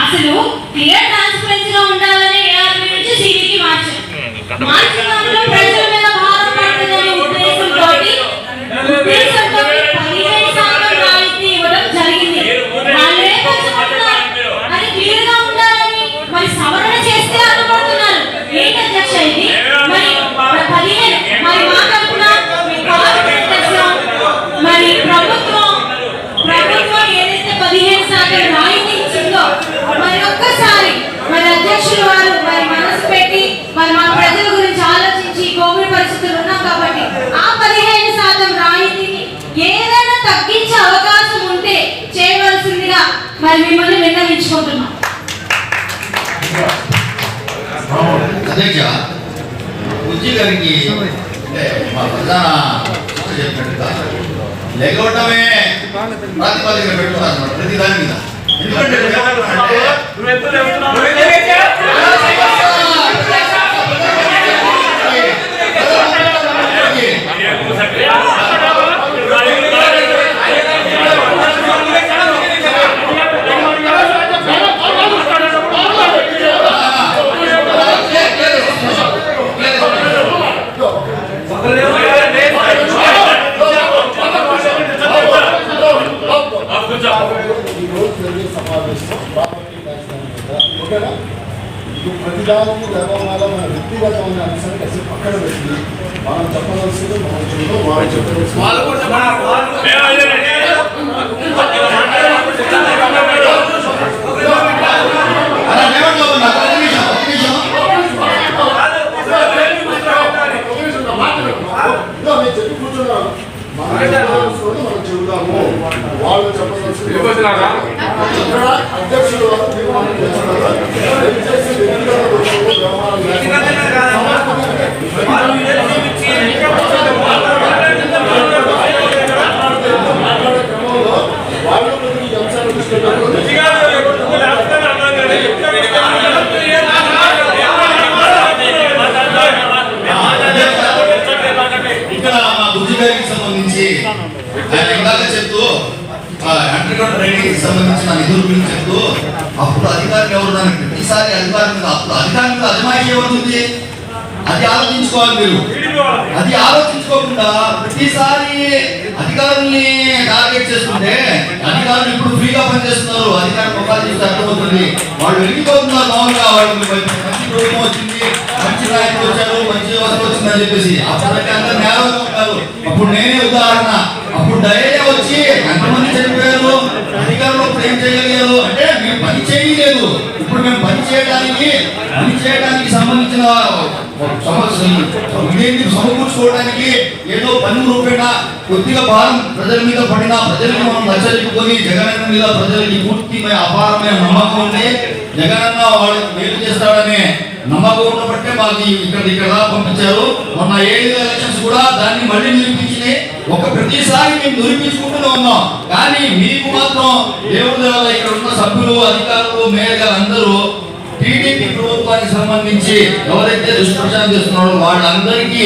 అసలు క్లియర్ ట్రాన్స్పరెన్సీగా ఉండాలని ఏఆర్వి నుంచి సివికి మార్చారు. మార్చిన దాంట్లో ప్రజల మీద భారం పడుతుందనే ఉద్దేశంతో 15% రాయితీ ఇవ్వడం జరిగింది. వాళ్ళు ఏమనుకుంటున్నారు అది క్లియర్ గా ఉండాలని మరి సవరణ చేస్తే అనుకుంటున్నారు. ఏంటి అధ్యక్ష ఇది? మరి 15 మరి మాట్లాడుతున్న మరి ప్రభుత్వం ఏదైతే 15% రాయితీ ఇచ్చిందో మరి ఒక్కసారి మరి అధ్యక్షులు వారు మరి మనసు పెట్టి మరి మన ప్రజల గురించి ఆలోచించి కోవిడ్ పరిస్థితులు ఉన్నాం కాబట్టి ఆ 15% రాయితీని ఏదైనా తగ్గించే అవకాశం ఉంటే చేయవలసిందిగా మరి మిమ్మల్ని విన్నవించుకుంటున్నాం. అధ్యక్ష బుజ్జి గారికి మా ప్రధాన చెప్పినట్టుగా లెగవటమే ప్రాతిపదికన పెట్టుకున్నారు అన్నమాట ప్రతి దాని మీద. ఎందుకంటే ప్రతిదానికి ధర్మాల మన వ్యక్తిగతమైన అంశాన్ని అసలు పక్కన పెట్టి మనం చెప్పవలసింది మనం చెప్పి కూర్చున్నాను మనం చెబుతాము వాళ్ళు చెప్పవలసింది అధ్యక్షుడు ప్రతిసారి అధికారం మీద అధికారం మీద అజమాయిషీ ఏమవుతుంది అది ఆలోచించుకోవాలి మీరు. అది ఆలోచించుకోకుండా ప్రతిసారి అధికారుల్ని టార్గెట్ చేస్తుంటే అధికారులు ఇప్పుడు ఫ్రీగా పనిచేస్తున్నారు. అధికారులు మొక్కలు చేస్తే అర్థమవుతుంది. వాళ్ళు వెళ్ళిపోతున్నారు మామూలుగా. వాళ్ళు మంచి ప్రభుత్వం వచ్చింది, మంచి నాయకులు వచ్చారు, మంచి వ్యవస్థ వచ్చిందని చెప్పేసి అప్పటికే అందరూ నేరంగా ఉంటారు. అప్పుడు నేనే ఉదాహరణ. అప్పుడు డైరియా వచ్చి ఎంతమంది చనిపోయారు, అధికారులు అప్పుడు ఏం చేయగలిగారు అంటే మేము పని చేయలేదు. ఇప్పుడు మేము పని చేయడానికి సంబంధించిన సమకూర్చుకోవడానికి ఏదో పన్ను రూపేణ కొద్దిగా భారం ప్రజల మీద పడినా ప్రజలకు మనం నచ్చజెప్పుకొని జగనన్న మీద ప్రజలకి పూర్తి అపారమైన నమ్మకం ఉంది. జగనన్న వాళ్ళకి మేలు చేస్తాడనే నమ్మకం ఉండబట్టే మాకు ఇక్కడ పంపించారు. మొన్న 7 ఎలక్షన్స్ కూడా దాన్ని మళ్ళీ నిరూపించి ప్రతిసారి మేము నిరూపించుకుంటూనే ఉన్నాం. కానీ మీకు మాత్రం దేవుడి వల్ల ఇక్కడ ఉన్న సభ్యులు, అధికారులు, మేయర్ గారు అందరూ టీడీపీ ప్రభుత్వానికి సంబంధించి ఎవరైతే దుష్ప్రచారం చేస్తున్నారో వాళ్ళందరికీ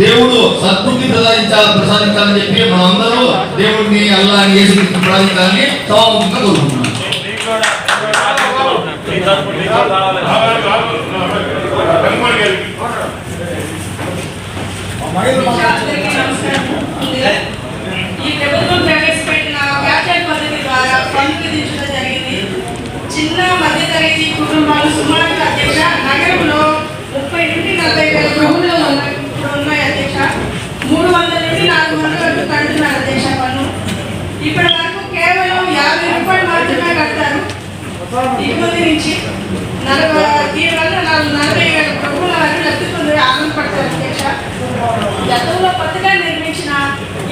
దేవుడు సద్బుద్ధి ప్రసాదించాలని చెప్పి మనందరూ దేవుడిని అల్లాహ్ యేసుని ప్రార్థించాలని సమాముఖంగా కోరుకుంటున్నాం. ఈ ప్రభుత్వం ప్రవేశపెట్టిన వ్యాఖ్యాన పద్ధతి ద్వారా పన్ను విధించడం జరిగింది. చిన్న మధ్యతరగతి కుటుంబాలు సుమారుగా అధ్యక్ష నగరంలో 30 నుండి 40 వేల గృహంలో ఉన్నాయి అధ్యక్ష. 300 నుండి 400 వరకు కడుతున్నారు అధ్యక్ష పన్ను. ఇప్పటి వరకు కేవలం 50 రూపాయలు మాత్రమే కడతారు. దిగుమతి నుంచి దీనివల్ల 40 వేల గృహముల వరకు లబ్ధి పొందే ఆనందపడతారు అధ్యక్ష. గతంలో కొత్తగా నిర్మించిన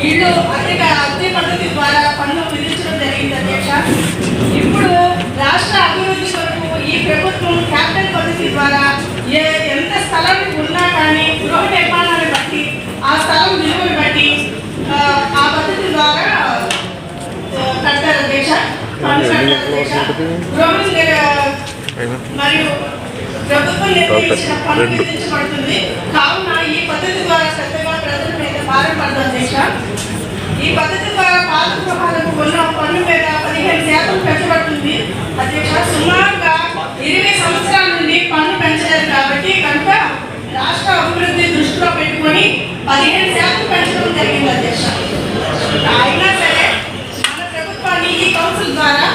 ఇళ్ళు అద్దె పద్ధతి ద్వారా పన్ను విధించడం జరిగింది అధ్యక్ష. ఇప్పుడు రాష్ట్ర అభివృద్ధి కొరకు ఈ ప్రభుత్వం క్యాపిటల్ పద్ధతి ద్వారా ఎంత స్థలం ఉన్నా కానీ గృహ నిర్మాణాన్ని బట్టి ఆ స్థలం విలువను బట్టి ఆ పద్ధతి ద్వారా కడతారు అధ్యక్ష. పన్ను కడతారు అధ్యక్ష. మరియు ప్రభుత్వం నిర్ణయించిన పన్ను విధించబడుతుంది. కావున ఈ పద్ధతి ద్వారా పెద్దగా ప్రజల మీద భారం పడదు అధ్యక్ష. ఈ పద్ధతి ద్వారా పాత గృహాలకు ఉన్న పన్ను మీద 15% పెంచబడుతుంది అధ్యక్ష. సుమారుగా 20 సంవత్సరాల నుండి పన్ను పెంచలేదు కాబట్టి కనుక రాష్ట్ర అభివృద్ధి దృష్టిలో పెట్టుకొని 15% పెంచడం జరిగింది అధ్యక్ష. అయినా సరే మన ప్రభుత్వాన్ని ఈ కౌన్సిల్ ద్వారా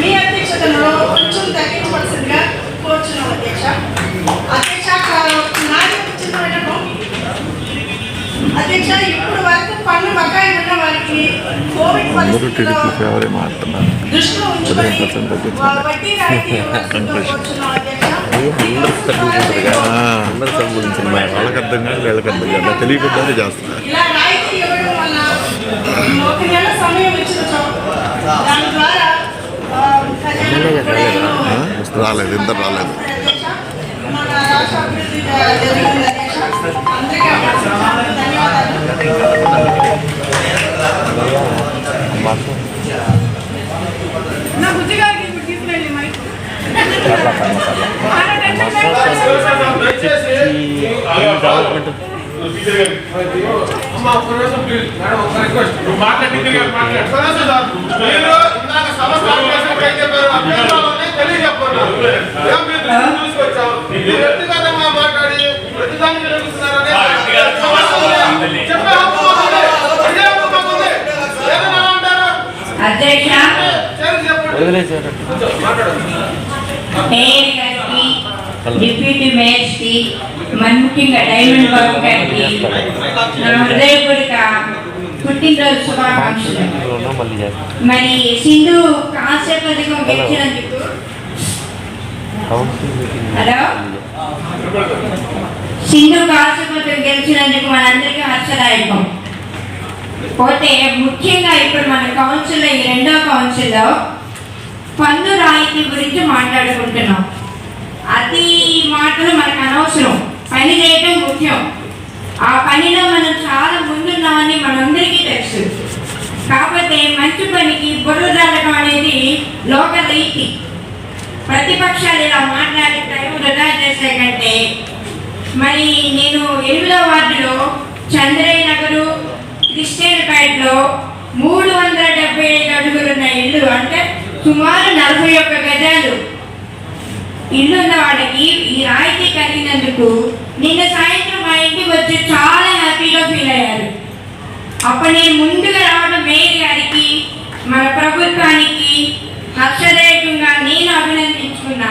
మీ అధ్యక్షతలో కొంచెం తగ్గించవలసిందిగా కోరుచున్నాం అధ్యక్ష. అధ్యక్ష నాది చిన్న విన్నపం అధ్యక్ష. ఇప్పుడు వరకు పన్ను బకాయి ఉన్న వారికి కోవిడ్ పరిస్థితుల్లో దృష్టిలో ఉంచుకొని వడ్డీ రాయితీ ఇవ్వాల్సిందిగా కోరుచున్నాం అధ్యక్ష. ఇలా రాయితీ ఇవ్వడం వల్ల 1 నెల సమయం ఇచ్చినచో దాని ద్వారా రాలేదు ఇంత రాలేదు. మన రాష్ట్ర అభివృద్ధి జరిగింది అధ్యక్ష. అందరికీ ధన్యవాదాలు. నా బుద్ధి గారికి ఇప్పుడు తీసుకెళ్ళి మైక్ అధ్యక్ష మేయర్ గారికి, డిప్యూటీ మేయర్స్ కి, మరి ముఖ్యంగా డైమండ్ బాబు గారికి నా హృదయపూర్వక పుట్టినరోజు శుభాకాంక్షలు. మరి సింధు కాంస్య పథకం గెలిచినందుకు సింధు కాంస్య పథకం గెలిచినందుకు మనందరికీ హర్షదాయకం. పోతే ముఖ్యంగా ఇప్పుడు మన కౌన్సిల్లో ఈ 2వ కౌన్సిల్లో పన్ను రాయితీ గురించి మాట్లాడుకుంటున్నాం. అది మాటలు మనకు అనవసరం. పని చేయడం ముఖ్యం. ఆ పనిలో మనం చాలా ముందున్నామని మనందరికీ తెలుసు. కాకపోతే మంచి పనికి బుర్ర జల్లడం అనేది లోక రీతి. ప్రతిపక్షాలు ఇలా మాట్లాడే టైం వృధా చేసే కంటే మరి నేను 8వ వార్డులో చంద్రయ్య నగరు క్రిస్టియన్పేటలో 375 అడుగులున్న ఇల్లు అంటే సుమారు 41 గజాలు ఇల్లు ఉన్న వాళ్ళకి ఈ రాయితీ కలిగినందుకు నిన్న సాయంత్రం మా ఇంటికి వచ్చి చాలా హ్యాపీగా ఫీల్ అయ్యారు. అప్పుడు నేను ముందుగా రావడం మేయర్ గారికి మన ప్రభుత్వానికి హర్షదాయకంగా నేను అభినందించుకున్నా.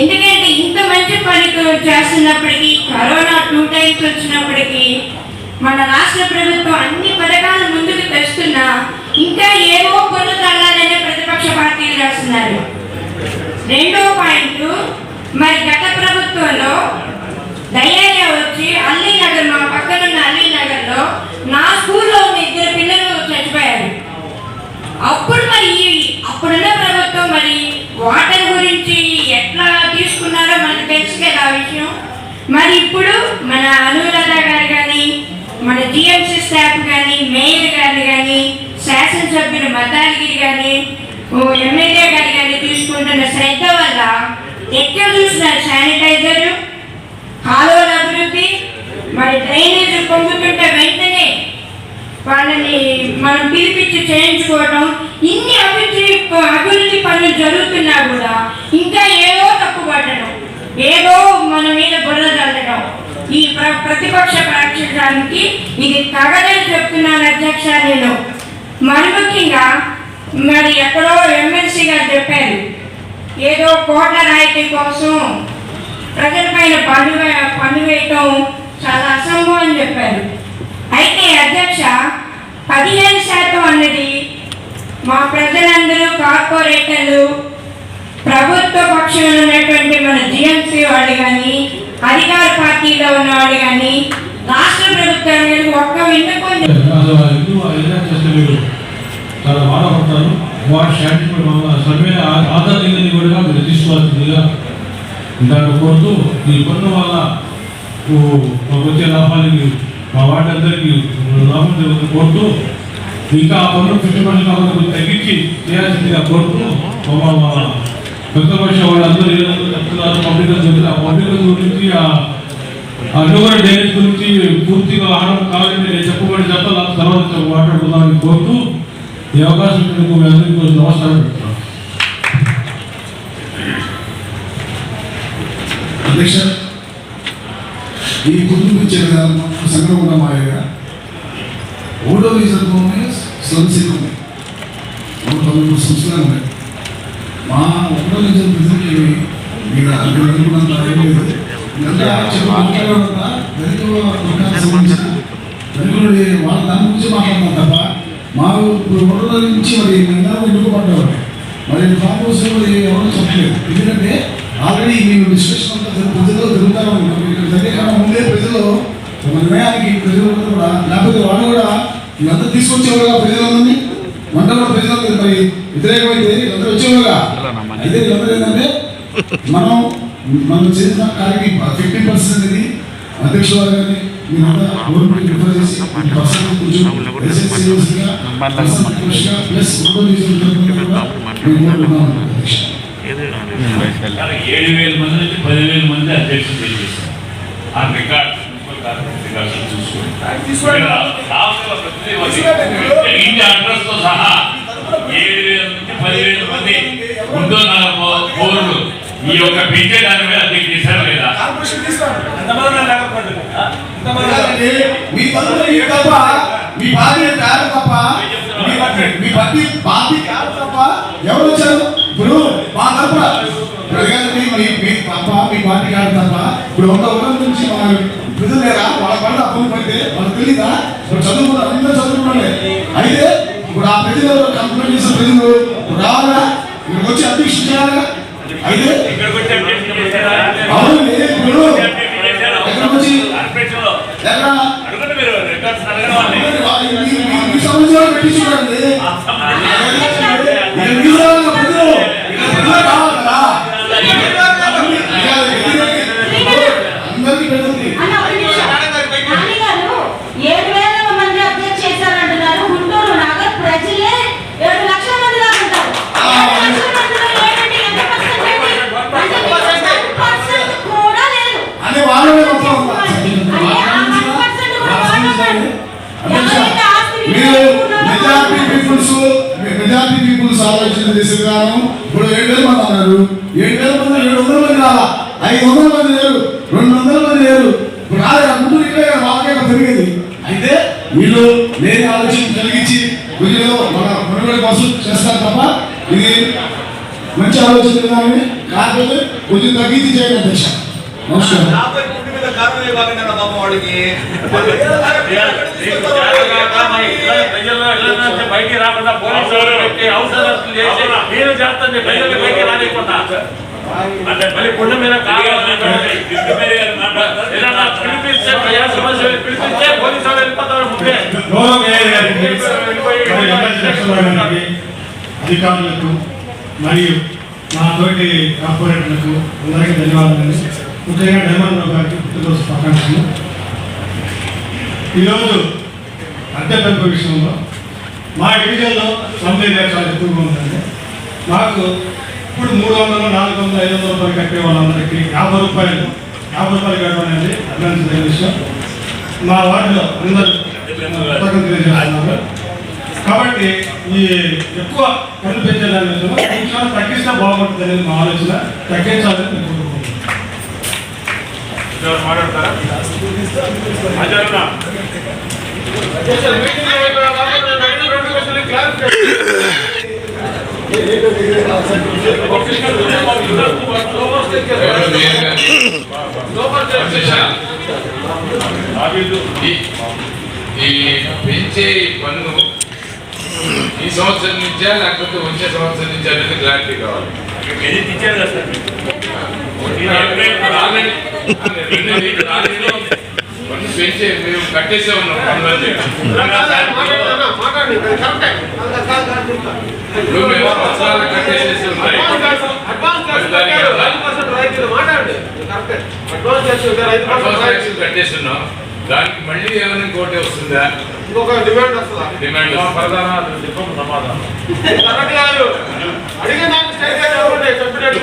ఎందుకంటే ఇంత మంచి పని చేస్తున్నప్పటికీ కరోనా 2 times వచ్చినప్పటికీ మన రాష్ట్ర ప్రభుత్వం అన్ని పథకాలు ముందుకు తెస్తున్నా ఇంకా ఏవో కొన్ని తల్లాలనే ప్రతిపక్ష పార్టీలు రాస్తున్నారు. రెండో పాయింట్, మరి గత ప్రభుత్వంలో దయ్యాగా వచ్చి అల్లీనగర్, మా పక్కనున్న అల్లీనగర్లో నా స్కూల్లో ఉన్న 2 పిల్లలు చచ్చిపోయారు. అప్పుడున్న ప్రభుత్వం మరి వాటర్ గురించి ఎట్లా తీసుకున్నారో మనకు తెలుసు కదా ఆ విషయం. మరి ఇప్పుడు మన అనురాధ గారు కానీ, మన జిఎంసీ స్టాఫ్ కానీ, మేయర్ గారు కానీ, శాసనసభ్యులు మద్దాలగిరి కానీ, ఎమ్మెల్యే గారు కానీ తీసుకుంటున్న శ్రద్ధ వల్ల ఎక్కడ చూసిన శానిటైజర్, కాలువల అభివృద్ధి, మరి డ్రైనేజ్ పొందుతుంటే వెంటనే వాళ్ళని మనం పిలిపించి చేయించుకోవడం, ఇన్ని అభివృద్ధి పనులు జరుగుతున్నా కూడా ఇంకా ఏదో తప్పు పట్టడం, ఏదో మన మీద బుర్ర చల్లడం, ఈ ప్రతిపక్ష ప్రక్షానికి ఇది తగదని చెప్తున్నాను అధ్యక్ష. నేను మరి ముఖ్యంగా మరి ఎక్కడో ఎమ్మెల్సీ గారు చెప్పారు, ఏదో కోట్ల రాయితీ కోసం ప్రజలపైన పన్ను వేయటం చాలా అసంభవం అని చెప్పారు. అయితే అధ్యక్ష, 15% అన్నది మా ప్రజలందరూ, కార్పొరేటర్లు, ప్రభుత్వ పక్షంలో ఉన్నటువంటి మన జిఎంసీ వాళ్ళు కానీ, అధికార పార్టీలో ఉన్న వాళ్ళు కానీ, రాష్ట్ర ప్రభుత్వం మీద ఒక్క విన్నపం చాలా బాధపడతారు. వాటి శాంతిపడి సర్వే ఆధారంగా కూడా మీరు తీసుకోవాల్సిందిగా దాన్ని కోరుతూ, ఈ పన్ను వల్ల వచ్చే లాభానికి మా వాటి అందరికీ లాభం జరుగుతుంది కోరుతూ, ఇంకా ఆ పన్ను 50% తగ్గించి చేయాల్సిందిగా కోరుతూ, ప్రతిపక్ష వాళ్ళందరూ ఏదైనా చెప్తున్నారు పబ్లిక్ చెప్తున్నారు, ఆ పబ్లిక్ గురించి ఆ అడ్డుగోడ డ్రైనేజ్ గురించి పూర్తిగా ఆహారం కావాలని నేను చెప్పబడి చెప్పాలి, తర్వాత మాట్లాడుకుందామని కోరుతూ ఈ అవకాశం మీకు మీ అందరికీ నమస్కారం పెడుతున్నాను. అధ్యక్ష, ఈ గుర్తింపు ఇచ్చే సంఘం కూడా మాయగా 1వ రీజన్లోనే స్వచ్ఛంగా ఉన్నాయి, 193 సంస్థలు ఉన్నాయి. మా 1వ రీజన్ ప్రజలకి మీరు అనుకున్నంత ఏం లేదు. ఇదంతా సంబంధించిన రైతులు వాళ్ళ దాని గురించి మాట్లాడుతున్నాం తప్ప మా ఇప్పుడు 1వ నుంచి మరి అందరూ ఎన్నుకోబడ్డారు. మరి ఫామ్ హౌస్ ఎవరో చెప్పలేదు. ఎందుకంటే ఆల్రెడీ మీరు డిస్కషన్ అంతా ప్రజల్లో జరుగుతారు. ఇక్కడ జరిగే కన్నా ముందే ప్రజలు ఒక నిర్ణయానికి ప్రజలు కూడా, లేకపోతే వాళ్ళు కూడా ఇదంతా తీసుకొచ్చేవారుగా ప్రజలందరినీ, వంట కూడా ప్రజలందరూ మరి వ్యతిరేకమైతే వీళ్ళందరూ వచ్చేవారుగా. అయితే వీళ్ళందరూ ఏంటంటే మనం చేసిన కార్యకి 50% అనేది అధ్యక్షుల వారు కానీ మీరంతా గవర్నమెంట్ రిఫర్ చేసి పర్సెంట్ కొంచెం ప్లస్ 7,000 మంది నుంచి 10,000 మంది అధ్యక్షులు తెలియజేస్తారు. ఆ రికార్డ్ చూసుకోండి. ఇంటి అడ్రస్ తో సహా 7,000 నుంచి 10,000 మంది గుంటూరు నగర పౌరులు ఈ యొక్క పెంచే దాని మీద అధ్యక్ష చేశారు లేదా? మీ పార్టీ తప్ప ఎవరు వచ్చారు? ఇప్పుడు మా తరఫున మీ పార్టీ కాదు తప్ప ఇప్పుడు 100 నుంచి మా ప్రజలు లేరా? వాళ్ళ పనులు అప్పులు పడితే వాళ్ళకి తెలీదా? ఇప్పుడు చదువుకున్నారు, అందరూ చదువుకున్నారే. అయితే ఇప్పుడు ఆ ప్రజలు కంప్లైంట్ చేసిన ప్రజలు రావాలా? ఇక్కడికి వచ్చి అధ్యక్ష చేయాలిగా. అయితే అవును, ఇప్పుడు ఎక్కడికి వచ్చి మీ సంవత్సరాలు పెట్టి చూడండి. అందరికీ పెడుతుంది. 7,000 మంది అధ్యక్ష చేశారంటున్నారు. గుంటూరు నగర ప్రజలే 7 లక్షల మంది దాకా ఉంటారు. 7 లక్షల మందిలో ఏంటంటే ఎంత పర్సెంట్ కూడా లేదు. ఇంపుల్స్ ఆలోచన చేసే విధానం. ఇప్పుడు 7,000 మంది అన్నారు, 7,000 మంది 700 మంది రాలా, 500 మంది లేరు, 200 మంది లేరు. ఇప్పుడు ముందు ఇక్కడే వాళ్ళకే పెరిగేది. అయితే వీళ్ళు లేని ఆలోచన కలిగించి వీళ్ళు మన మనుగడ కోసం చేస్తారు తప్ప ఇది మంచి ఆలోచన విధానమే. కాకపోతే కొంచెం తగ్గించి చేయండి అధ్యక్ష. నమస్కారం. బయటికి రాకుండా పోలీసులు పెట్టి అవసరం చేసి మీరు చేస్తుంది ప్రజలు బయటికి రానికుండా అంటే మళ్ళీ పుండ మీద పిలిపిస్తే ప్రజా సమస్యలు పిలిపిస్తే పోలీసు వాళ్ళు వెళ్ళిపోతారు. ముందే అధికారులకు మరియు మా తోటి కార్పొరేటర్లకు అందరికీ ధన్యవాదాలు. ముఖ్యంగా డైమండ్ గారికి పుట్టినరోజు శుభాకాంక్షలు. ఈరోజు అద్దె పెంపు విషయంలో మా డివిజన్లో సొంత ఏరియా చాలా ఎక్కువగా ఉందండి. మాకు ఇప్పుడు 300, 400, 500 రూపాయలు కట్టే వాళ్ళందరికీ 50 రూపాయలు కట్టడం అనేది అభినందించిన విషయం. మా వార్డులో అందరూ తెలియజేస్తున్నారు. కాబట్టి ఈ ఎక్కువ పన్ను పెంచేదాని విషయంలో కొంచెం తగ్గిస్తే బాగుంటుంది అనేది మా ఆలోచన. తగ్గించాలని నేను కోరుకుంటున్నాను. మాట్లాడతారా? ఈ పెంచే పన్ను ఈ సంవత్సరం నుంచా లేకపోతే వచ్చే సంవత్సరం నుంచి అనేది క్లారిటీ కావాలి. ఇచ్చారు కదా సార్, పన్ను పెంచే మేము కట్టేసే ఉన్నాం. ఇప్పుడు మేము సంవత్సరాలు కట్టేసేసి ఉన్నాయి. కట్టేస్తున్నాం. దానికి మళ్ళీ ఏమైనా ఇంకోటి వస్తుందా? ఇంకొక డిమాండ్ వస్తుందా? డిమాండ్ సమాధానం అడిగే నాకు స్టేట్ చెప్పినట్టు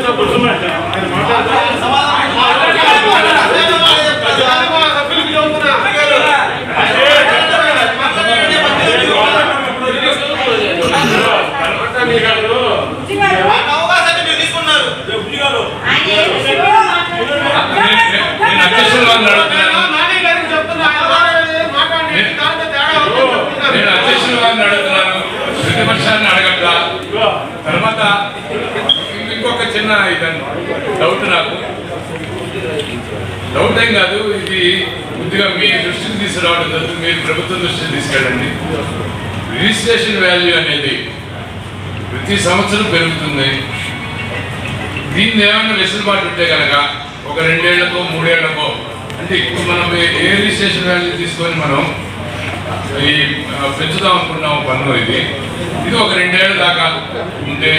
ప్రతిపక్షాన్ని అడగట్లా. తర్వాత ఇంకొక చిన్న ఇదండి డౌట్, నాకు డౌట్ ఏం కాదు, ఇది కొద్దిగా మీ దృష్టికి తీసుకురావడం జరుగుతుంది. మీరు ప్రభుత్వం దృష్టికి తీసుకెళ్ళండి. రిజిస్ట్రేషన్ వాల్యూ అనేది ప్రతి సంవత్సరం పెరుగుతుంది. దీన్ని ఏమైనా వెసులుబాటు ఉంటే కనుక ఒక 2 ఏళ్లకో 3 ఏళ్లకో, అంటే ఇప్పుడు మనం ఏ రిజిస్ట్రేషన్ వాల్యూ తీసుకొని మనం ఈ పెంచుదాం అనుకున్నాం పన్ను, ఇది ఒక 2 ఏళ్ల దాకా ఉంటే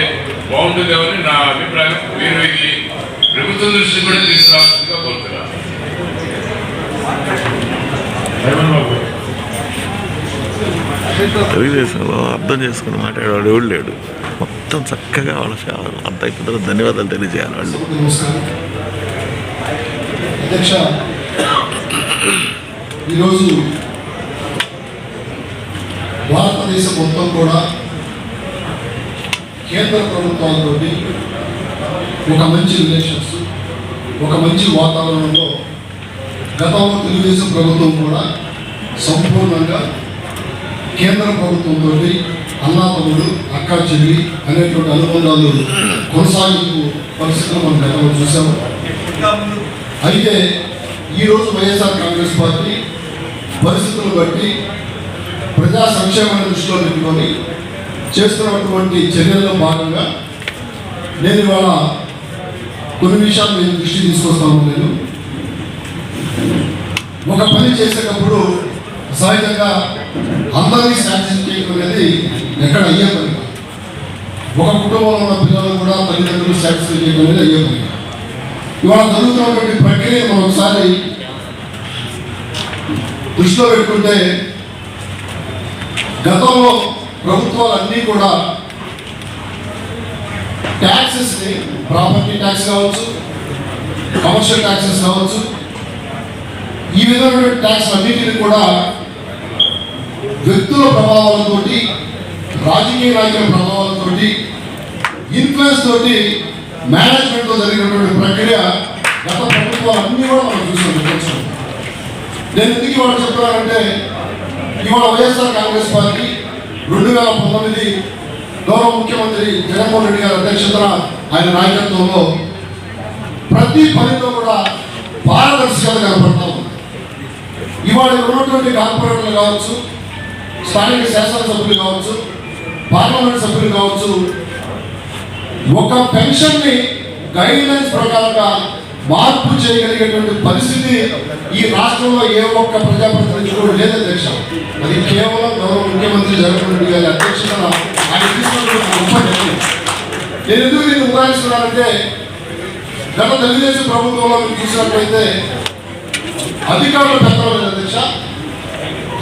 బాగుంటుందేమని నా అభిప్రాయం. మీరు ఇది ప్రభుత్వం దృష్టికి కూడా తీసుకురావాల్సిందిగా కోరుతున్నాను. తెలుగుదేశంలో అర్థం చేసుకుని మాట్లాడేవాడు ఎవడు లేడు. మొత్తం చక్కగా వాళ్ళ అంత అయిపోతారు. ధన్యవాదాలు తెలియజేయాలి వాళ్ళు. నమస్కారం అధ్యక్ష. ఈరోజు భారతదేశం మొత్తం కూడా కేంద్ర ప్రభుత్వాలతో ఒక మంచి రిలేషన్స్, ఒక మంచి వాతావరణంలో గతంలో తెలుగుదేశం ప్రభుత్వం కూడా సంపూర్ణంగా కేంద్ర ప్రభుత్వంతో అన్నాతమ్ముడు, అక్కా చెల్లి అనేటువంటి అనుబంధాలు కొనసాగింపు పరిస్థితులు మనం గతంలో చూసాము. అయితే ఈరోజు వైఎస్ఆర్ కాంగ్రెస్ పార్టీ పరిస్థితులను బట్టి ప్రజా సంక్షేమాన్ని దృష్టిలో పెట్టుకొని చేస్తున్నటువంటి చర్యల్లో భాగంగా నేను ఇవాళ కొన్ని విషయాలు నేను దృష్టి తీసుకొస్తాను. నేను ఒక పని చేసేటప్పుడు సహజంగా అందరినీ శాంక్షన్ చేయడం అనేది ఎక్కడ అయ్యే పని కాదు. ఒక కుటుంబంలో ఉన్న పిల్లలు కూడా తల్లిదండ్రులు శాంక్షన్ చేయడం అనేది అయ్యే పని కాదు. ఇవాళ జరుగుతున్నటువంటి ప్రక్రియ మనం ఒకసారి దృష్టిలో పెట్టుకుంటే, గతంలో ప్రభుత్వాలు అన్నీ కూడా ట్యాక్సెస్ని, ప్రాపర్టీ ట్యాక్స్ కావచ్చు, కమర్షియల్ ట్యాక్సెస్ కావచ్చు, ఈ విధమైన ట్యాక్స్ అన్నింటినీ కూడా వ్యక్తుల ప్రభావాలతో రాజకీయ నాయకుల ప్రభావాలతో ఇన్ఫ్లుయెన్స్ తోటి మేనేజ్మెంట్తో జరిగినటువంటి ప్రక్రియ గత ప్రభుత్వాలు అన్నీ కూడా మనం చూసాం. నేను ఎందుకు ఇవాళ చెప్తున్నానంటే ఇవాళ వైఎస్ఆర్ కాంగ్రెస్ పార్టీ 2019 గౌరవ ముఖ్యమంత్రి జగన్మోహన్ రెడ్డి గారి అధ్యక్షతన ఆయన నాయకత్వంలో ప్రతి పనిలో కూడా పారదర్శకత కనపడతా ఉంది. ఇవాళ ఉన్నటువంటి కార్పొరేటర్లు కావచ్చు, స్థానిక శాసనసభ్యులు కావచ్చు, పార్లమెంట్ సభ్యులు కావచ్చు, ఒక పెన్షన్ని గైడ్ లైన్స్ ప్రకారంగా మార్పు చేయగలిగేటువంటి పరిస్థితి ఈ రాష్ట్రంలో ఏ ఒక్క ప్రజాప్రతినిధి కూడా లేదు అధ్యక్ష. అది కేవలం గౌరవ ముఖ్యమంత్రి జగన్మోహన్ రెడ్డి గారి అధ్యక్షతన ఆయన తీసుకున్నటువంటి గొప్ప నిర్ణయం. నేను ఎందుకు దీన్ని ఉదాహరిస్తున్నానంటే గత తెలుగుదేశం ప్రభుత్వంలో మీరు చూసినట్లయితే అధికారుల పెత్తనం లేదు అధ్యక్ష,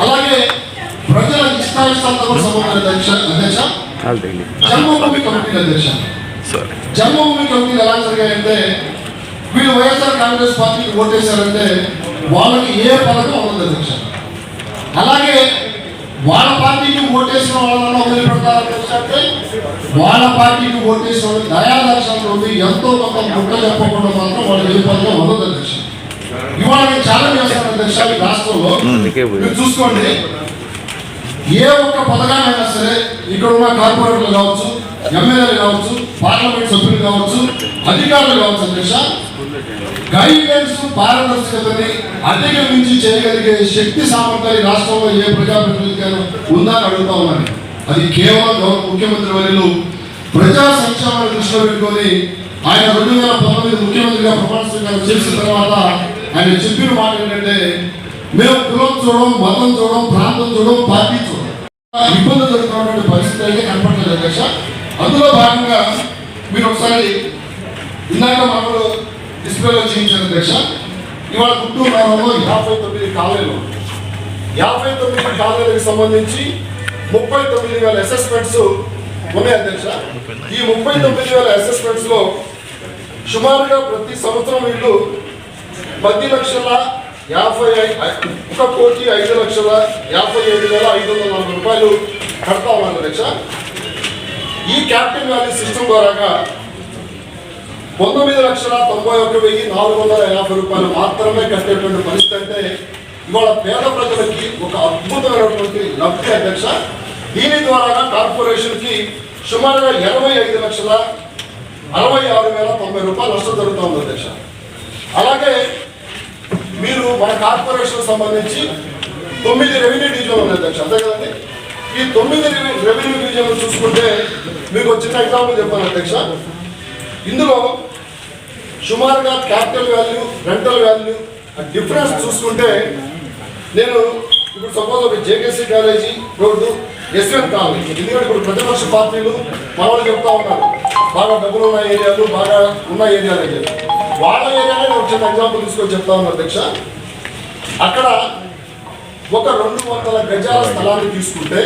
అలాగే ప్రజల ఇష్టాయిష్టాలతో కూడా సంబంధం లేదు అధ్యక్ష. జన్మభూమి కమిటీ అధ్యక్ష, జన్మభూమి కమిటీలు ఎలా జరిగాయంటే వీళ్ళు వైఎస్ఆర్ కాంగ్రెస్ పార్టీకి ఓటేశారంటే వాళ్ళకి ఏ పథకం ఉండదు అధ్యక్ష. అలాగే వాళ్ళ పార్టీకి ఓటేసిన వాళ్ళలో వదిలిపెడతారంటే వాళ్ళ పార్టీకి ఓటేసిన వాళ్ళు దయాదర్శనం నుండి ఎంతో కొంత ముక్క చెప్పకుండా మాత్రం వాళ్ళకి ఏ పథకం ఉండదు అధ్యక్ష. ఇవాళ నేను ఛాలెంజ్ చేస్తాను అధ్యక్ష, ఈ రాష్ట్రంలో మీరు చూసుకోండి, ఏ ఒక్క పథకానైనా సరే ఇక్కడ ఉన్న కార్పొరేటర్లు కావచ్చు, ఎమ్మెల్యేలు కావచ్చు, పార్లమెంట్ సభ్యులు కావచ్చు, అధికారులు కావచ్చు అధ్యక్ష, గైడెన్స్ పారదర్శకతని అధిగమించి చేయగలిగే శక్తి సామర్థ్యాలు రాష్ట్రంలో ఏ ప్రజాప్రతినిధిగాను ఉందా అని అడుగుతా ఉన్నాను. అది కేవలం గౌరవ ముఖ్యమంత్రి వర్యులు ప్రజా సంక్షేమాన్ని దృష్టిలో పెట్టుకొని ఆయన 2019 ముఖ్యమంత్రిగా ప్రమాణ స్వీకారం చేసిన తర్వాత ఆయన చెప్పిన మాట ఏంటంటే మేము కులం చూడడం, మతం చూడడం, ప్రాంతం చూడడం, పార్టీ చూడడం, ఇబ్బందులు జరుగుతున్నటువంటి పరిస్థితి అయితే కనపడలేదు అధ్యక్ష. అందులో భాగంగా మీరు ఒకసారి ఇందాక మనలో డిస్ప్లేలో చేయించారు అధ్యక్ష. ఇవాళ గుంటూరు నగరంలో 59 కాలేజీలు, 59 కాలేజీలకు సంబంధించి 39,000 అసెస్మెంట్స్ ఉన్నాయి అధ్యక్ష. ఈ 39,000 అసెస్మెంట్స్ లో సుమారుగా ప్రతి సంవత్సరం వీళ్ళు 1,05,57,540 రూపాయలు కడతా ఉన్నారు అధ్యక్ష. ఈ క్యాపిటల్ వ్యాలీ సిస్టమ్ ద్వారా 19,91,450 రూపాయలు మాత్రమే కట్టేటువంటి పరిస్థితి అంటే ఇవాళ పేద ప్రజలకి ఒక అద్భుతమైనటువంటి లబ్ధి అధ్యక్ష. దీని ద్వారా కార్పొరేషన్కి సుమారుగా 25,66,90 రూపాయలు నష్టం జరుగుతూ ఉంది అధ్యక్ష. అలాగే మీరు మన కార్పొరేషన్ సంబంధించి 9 రెవెన్యూ డివిజన్లు ఉన్నాయి అధ్యక్ష, అంతే కదండి. ఈ 9 రెవెన్యూ డివిజన్లు చూసుకుంటే మీకు ఒక చిన్న ఎగ్జాంపుల్ చెప్పాను అధ్యక్ష. ఇందులో సుమారుగా capital value, rental value difference చూసుకుంటే నేను ఇప్పుడు సపోజ్ ఒక JKC college road, SN colony, ఎందుకంటే ఇప్పుడు ప్రతిపక్ష పార్టీలు మనవాళ్ళు చెప్తా ఉన్నారు బాగా డబ్బులు ఉన్న ఏరియాలు, బాగా ఉన్న ఏరియాలు అయితే వాళ్ళ ఏరియానే నేను చిన్న ఎగ్జాంపుల్ తీసుకొని చెప్తా ఉన్నాను అధ్యక్ష. అక్కడ ఒక 200 గజాల స్థలాన్ని తీసుకుంటే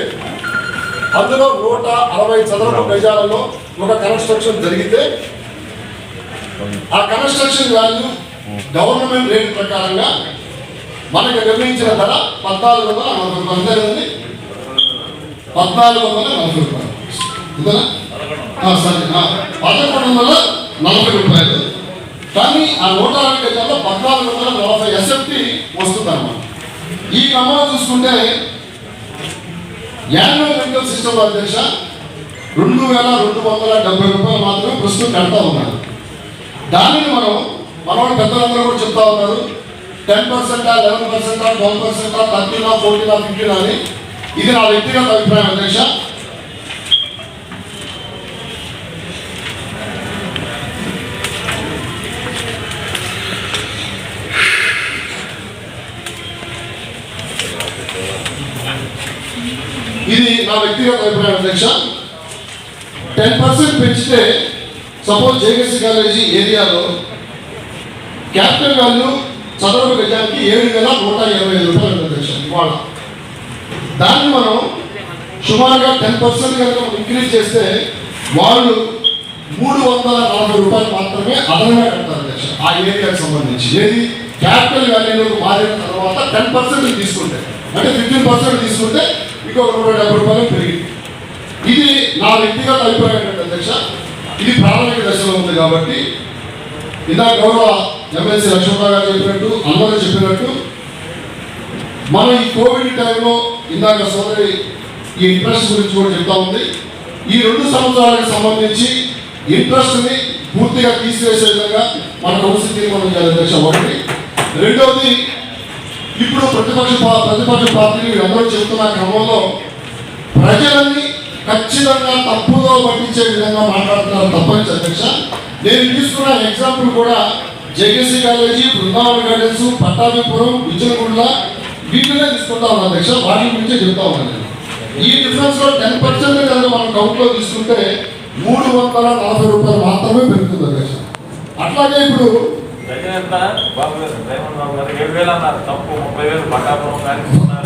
అందులో 160 చదరపు గజాలలో ఒక కన్స్ట్రక్షన్ జరిగితే ఆ కన్స్ట్రక్షన్ వాల్యూ గవర్నమెంట్ రేట్ ప్రకారంగా మనకి నిర్ణయించిన ధర 1,440 రూపాయలు, 1,440 రూపాయలు, సరే 1,140 రూపాయలు. కానీ ఆ 160 గజాల్లో 1,440 ఎస్ఎఫ్టీ వస్తుంది అన్నమాట. ఈ క్రమంలో చూసుకుంటే యాన్యువల్ రెంటల్ సిస్టమ్ అధ్యక్ష 2,270 రూపాయలు మాత్రమే ప్రస్తుతం కడతా ఉన్నారు. దానిని మనవాళ్ళు పెద్దలందరూ కూడా చెప్తా ఉన్నారు 10%, 11%, 12%, 13, 14, 15 అని. ఇది నా వ్యక్తిగత అభిప్రాయం అధ్యక్ష. ఇది నా వ్యక్తిగత అభిప్రాయం అధ్యక్ష. 10% పెంచితే సపోజ్ జేకేసీ కాలేజీ ఏరియాలో క్యాపిటల్ వాల్యూ చదరపు గజానికి 7,125 రూపాయలు అధ్యక్ష ఇవాళ. దాన్ని మనం సుమారుగా 10% కనుక ఇంక్రీజ్ చేస్తే వాళ్ళు 340 రూపాయలు మాత్రమే అదనంగా కడతారు అధ్యక్ష ఆ ఏరియాకి సంబంధించి. ఏది క్యాపిటల్ వాల్యూలోకి మారిన తర్వాత 10% తీసుకుంటే, అంటే 15% తీసుకుంటే ఇంకొక 170 రూపాయలు పెరిగింది. ఇది నా వ్యక్తిగత అభిప్రాయం ఏంటంటే అధ్యక్ష, ఇది ప్రాథమిక దశలో ఉంది కాబట్టి ఇందాక గౌరవ ఎమ్మెల్సీ లక్ష్మణరావు గారు చెప్పినట్టు, అందరూ చెప్పినట్టు, మన ఈ కోవిడ్ టైంలో ఇందాక సోదరి ఈ ఇంట్రెస్ట్ గురించి కూడా చెప్తా ఉంది. ఈ 2 సంవత్సరాలకు సంబంధించి ఇంట్రెస్ట్ని పూర్తిగా తీసివేసే విధంగా మన కౌన్సిల్ తీర్మానం చేయాలి అధ్యక్ష. ఒకటి. రెండవది, ఇప్పుడు ప్రతిపక్ష పార్టీలు అందరూ చెబుతున్న క్రమంలో ప్రజలని ఖచ్చితంగా తప్పుదో పట్టించే విధంగా మాట్లాడుతున్నారు తప్పని అధ్యక్ష. నేను తీసుకున్న ఎగ్జాంపుల్ కూడా JKC college, Brindavan Gardens, Pattabhipuram, Vijayagunda వీటినే తీసుకుంటా ఉన్నాను అధ్యక్ష. వాటి గురించే చెప్తా ఉన్నాను. ఈ డిఫరెన్స్ లో 10% కనుక మనం కౌంట్లో తీసుకుంటే 340 రూపాయలు మాత్రమే పెరుగుతుంది అధ్యక్ష. అట్లాగే ఇప్పుడు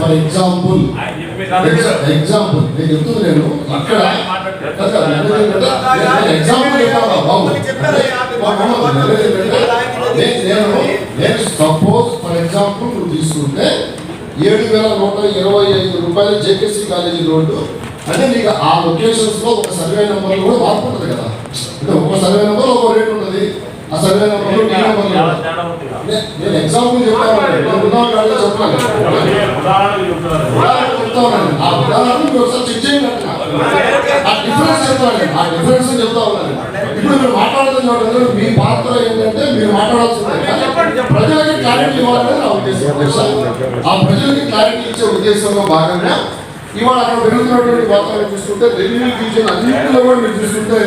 ఫర్ ఎగ్జాంపుల్ నేను చెప్తుంది, నేను ఇక్కడ ఎగ్జాంపుల్ చెప్పాలా బాబు, నేను సపోజ్ ఫర్ ఎగ్జాంపుల్ నువ్వు తీసుకుంటే 7,125 రూపాయలు జేకేసీ కాలేజీ రోడ్డు అంటే నీకు ఆ లొకేషన్స్ లో ఒక సర్వే నెంబర్ కూడా మార్పు ఉంటుంది కదా. అంటే ఒక సర్వే నెంబర్ ఒక రేట్ ఉంటుంది. ఆ సర్వే నెంబర్ నేను ఎగ్జాంపుల్ చెప్తాను, ఆ ఉదాహరణ ఒకసారి చెక్ చేయండి. ఆ డిఫరెన్స్ చెప్తాను, ఆ డిఫరెన్స్ చెప్తా ఉన్నాను. ఇప్పుడు మీరు మాట్లాడుతున్న మీ పాత్ర ఏంటంటే మీరు మాట్లాడాల్సిందే ప్రజలకి క్లారిటీ ఇవ్వాలనేది నా ఉద్దేశం. ఆ ప్రజలకి క్లారిటీ ఇచ్చే ఉద్దేశంలో భాగంగా ఇవాళ అక్కడ పెరుగుతున్నటువంటి వాతావరణం చూసుకుంటే రెవెన్యూ డివిజన్ అన్నింటిలో కూడా మీరు చూసుకుంటే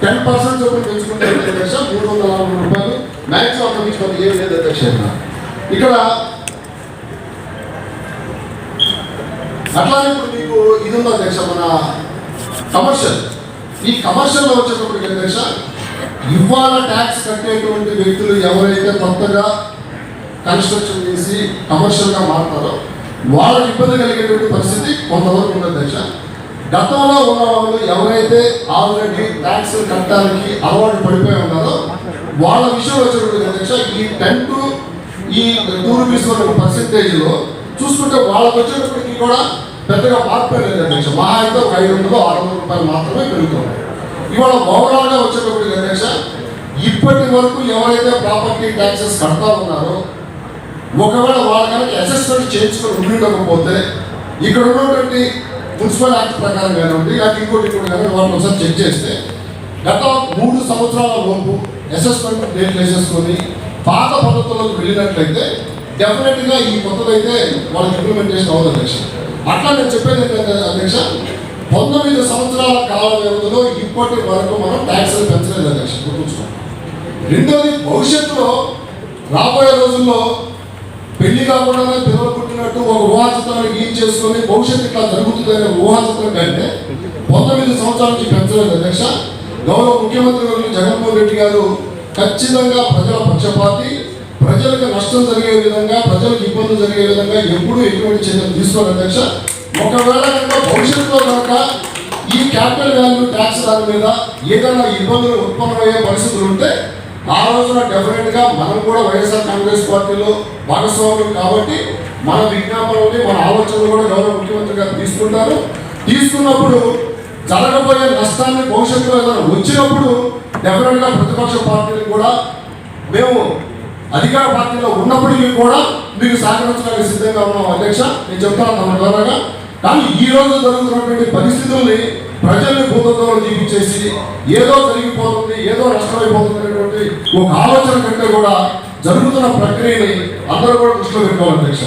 10% చొప్పున పెంచుకుంటే అధ్యక్ష 340 రూపాయలు మ్యాక్సిమం అందించుకోవడం ఏం లేదు అధ్యక్ష. ఇక్కడ అట్లానే ఇప్పుడు మీకు ఇది ఉంది అధ్యక్ష, మన కమర్షియల్. ఈ కమర్షియల్లో వచ్చేటప్పటికి అధ్యక్ష ఇవాళ ట్యాక్స్ కట్టేటువంటి వ్యక్తులు ఎవరైతే కొత్తగా కన్స్ట్రక్షన్ చేసి కమర్షియల్గా మారుతారో వాళ్ళకి ఇబ్బంది కలిగేటువంటి పరిస్థితి కొంతవరకు ఉంది అధ్యక్ష. గతంలో ఉన్న వాళ్ళు ఎవరైతే ఆల్రెడీ ట్యాక్స్ కట్టడానికి అలవాటు పడిపోయి ఉన్నారో వాళ్ళ విషయం వచ్చేటువంటి అధ్యక్ష ఈ 10 to 2 రూపీస్ పర్సెంటేజ్లో చూసుకుంటే వాళ్ళకి వచ్చేటప్పటికి కూడా పెద్దగా మార్పు లేదు అధ్యక్ష. మహా అయితే ఒక 500-600 రూపాయలు మాత్రమే పెరుగుతుంది. ఇవాళ ఓవరాల్గా వచ్చేటప్పటికి అధ్యక్ష ఇప్పటి వరకు ఎవరైతే ప్రాపర్టీ ట్యాక్సెస్ కడతా ఉన్నారో ఒకవేళ వాళ్ళ కనుక అసెస్మెంట్ చేయించుకొని ఉండకపోతే ఇక్కడ ఉన్నటువంటి మున్సిపల్ యాక్ట్ ప్రకారం కానివ్వండి అది ఇంకోటి కానీ వాళ్ళు ఒకసారి చెక్ చేస్తే గత 3 సంవత్సరాల లోపు అసెస్మెంట్ డేట్ వేసేసుకొని పాత పద్ధతుల్లోకి వెళ్ళినట్లయితే డెఫినెట్గా ఈ కొత్తదైతే వాళ్ళకి ఇంప్లిమెంటేషన్ అవ్వదు అధ్యక్ష. అట్లా నేను చెప్పేది ఏంటంటే అధ్యక్ష 19 సంవత్సరాల కాల వ్యవధిలో ఇప్పటి వరకు మనం ట్యాక్స్లు పెంచలేదు అధ్యక్ష, గుర్తుంచుకోండి. రెండోది భవిష్యత్తులో రాబోయే రోజుల్లో పెళ్లి కాకుండానే పిల్లలు పుట్టినట్టు ఒక ఊహాచిత్రాన్ని గీన్ చేసుకొని భవిష్యత్తు ఇట్లా జరుగుతుందనే ఊహాచిత్రం కంటే 19 సంవత్సరాల నుంచి పెంచలేదు అధ్యక్ష. గౌరవ ముఖ్యమంత్రి గారు జగన్మోహన్ రెడ్డి గారు ఖచ్చితంగా ప్రజల పక్షపాతి, ప్రజలకు నష్టం జరిగే విధంగా ప్రజలకు ఇబ్బందులు జరిగే విధంగా ఎప్పుడూ ఎటువంటి చర్యలు తీసుకోవాలి అధ్యక్ష. ఒకవేళ కనుక భవిష్యత్తులో కనుక ఈ క్యాపిటల్ వాల్యూ ట్యాక్స్ దాని మీద ఏదైనా ఇబ్బందులు ఉత్పన్నమయ్యే పరిస్థితులు ఉంటే ఆ రోజున డెఫినెట్గా మనం కూడా వైఎస్ఆర్ కాంగ్రెస్ పార్టీలో భాగస్వాములు కాబట్టి మన విజ్ఞాపనని మన ఆలోచనలు కూడా గౌరవ ముఖ్యమంత్రి గారు తీసుకుంటారు. తీసుకున్నప్పుడు జరగబోయే నష్టాన్ని భవిష్యత్తులో ఏదైనా వచ్చినప్పుడు డెఫినెట్గా ప్రతిపక్ష పార్టీలు కూడా మేము అధికార పార్టీలో ఉన్నప్పటికీ కూడా మీకు సహకరించడానికి సిద్ధంగా ఉన్నాం అధ్యక్ష. నేను చెప్తాను తమ ద్వారాగా. కానీ ఈ రోజు జరుగుతున్నటువంటి పరిస్థితుల్ని ప్రజల్ని భూతత్వంలో జీవించేసి ఏదో జరిగిపోతుంది, ఏదో నష్టమైపోతుంది అనేటువంటి ఒక ఆలోచన కంటే కూడా జరుగుతున్న ప్రక్రియని అందరూ కూడా దృష్టిలో పెట్టుకోవాలి అధ్యక్ష.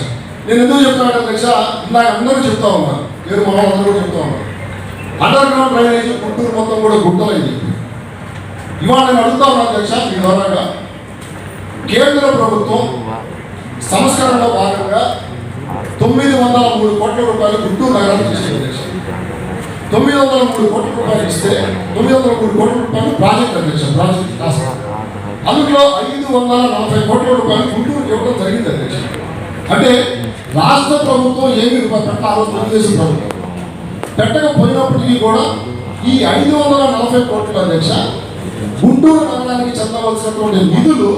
నేను ఎందుకు చెప్తానంటే అధ్యక్ష, ఇందాక అందరూ చెప్తా ఉన్నాను, నేను మన అందరూ కూడా చెప్తా ఉన్నాను, అండర్ గ్రౌండ్ డ్రైనేజ్ గుంటూరు మొత్తం కూడా గుంటలైంది. ఇవాళ నేను అడుగుతా ఉన్నాను అధ్యక్ష మీ ద్వారాగా, కేంద్ర ప్రభుత్వం సంస్కరణలో భాగంగా 903 కోట్ల రూపాయలు గుంటూరు నగరానికి ఇచ్చింది అధ్యక్ష. 903 కోట్ల రూపాయలు ఇస్తే 903 కోట్ల రూపాయలు ప్రాజెక్ట్ అధ్యక్ష, ప్రాజెక్ట్ కాస్ట్. అందులో 540 కోట్ల రూపాయలు గుంటూరుకి ఇవ్వడం జరిగింది అధ్యక్ష. అంటే రాష్ట్ర ప్రభుత్వం ఏమి రూపాయలు పెట్ట ఆ రోజు తెలుగుదేశం ప్రభుత్వం పెట్టకపోయినప్పటికీ కూడా ఈ 540 కోట్ల అధ్యక్ష గుంటూరు నగరానికి చెందవలసినటువంటి నిధులు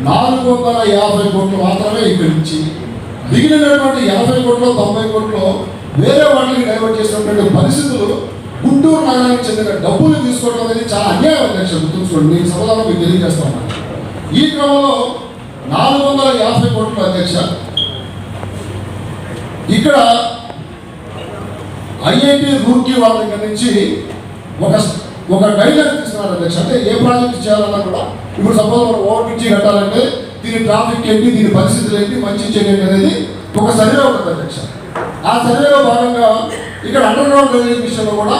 450 కోట్లు మాత్రమే ఇక్కడి నుంచి, మిగిలినటువంటి 80 కోట్లు 90 కోట్లు వేరే వాటికి డైవర్ట్ చేసినటువంటి పరిస్థితులు గుంటూరు నగరానికి చెందిన డబ్బులు తీసుకోవడం అనేది చాలా అన్యాయం అధ్యక్ష, గుర్తుంచుకోండి. మీకు సమాధానం మీకు తెలియజేస్తా ఉన్నాను. ఈ క్రమంలో 450 కోట్లు అధ్యక్ష ఇక్కడ ఐఐటి రూర్కీ వాళ్ళ దగ్గర నుంచి ఒక గైడ్లైన్స్ తీసుకున్నారు అధ్యక్ష. అంటే ఏ ప్రాజెక్ట్ చేయాలన్నా కూడా ఇప్పుడు సపోజ్ మనం ఓవర్ బ్రిడ్జి కట్టాలంటే దీని ట్రాఫిక్ ఏంటి, దీని పరిస్థితులు ఏంటి, మంచి చెడు అనేది ఒక సర్వే ఉంటుంది అధ్యక్ష. ఆ సర్వేలో భాగంగా ఇక్కడ అండర్ గ్రౌండ్ డ్రైనేజ్ విషయంలో కూడా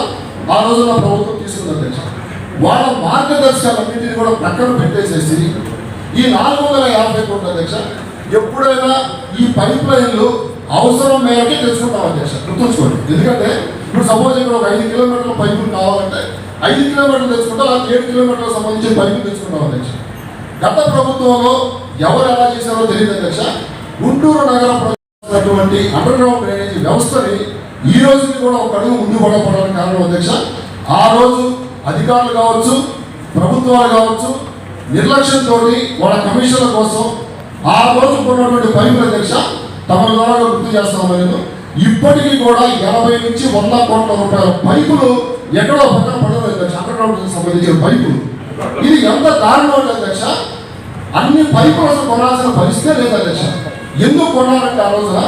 ఆ రోజున ప్రభుత్వం తీసుకుంది అధ్యక్ష. వాళ్ళ మార్గదర్శకాలన్నింటినీ కూడా ప్రక్కన పెట్టేసేసి ఈ 450 కోట్ల అధ్యక్ష ఎప్పుడైనా ఈ పైప్ లైన్లు అవసరం మేరకే తెచ్చుకుంటాం అధ్యక్ష, గుర్తుంచుకోండి. ఎందుకంటే ఇప్పుడు సపోజ్ ఇక్కడ ఒక 5 కిలోమీటర్ల పైపులు కావాలంటే 5 కిలోమీటర్లు తెచ్చుకుంటాం, ఆ 7 కిలోమీటర్లకు సంబంధించిన పైపులు తెచ్చుకుంటాం అధ్యక్ష. గత ప్రభుత్వంలో ఎవరు ఎలా చేశారో తెలియదు అధ్యక్ష. గుంటూరు నగరం అటువంటి అండర్ గ్రౌండ్ డ్రైనేజీ వ్యవస్థని ఈ రోజుకి కూడా ఒక అడుగు ముందు పడడానికి కారణం అధ్యక్ష ఆ రోజు అధికారులు కావచ్చు, ప్రభుత్వాలు కావచ్చు, నిర్లక్ష్యంతో వాళ్ళ కమిషన్ల కోసం ఆ రోజు కొన్నటువంటి పైపుల అధ్యక్ష తమ ద్వారా గుర్తు చేస్తాము. నేను ఇప్పటికీ కూడా 80 నుంచి 100 కోట్ల రూపాయల పైపులు ఎక్కడో పక్కన పడలేదు అధ్యక్ష, అండర్ గ్రౌండ్ సంబంధించిన పైపులు. ఇది ఎంత దారుణం అధ్యక్ష, అన్ని పైపులు అసలు కొనాల్సిన పరిస్థితే లేదు అధ్యక్ష. ఎందుకు కొన్నారంటే ఆ రోజున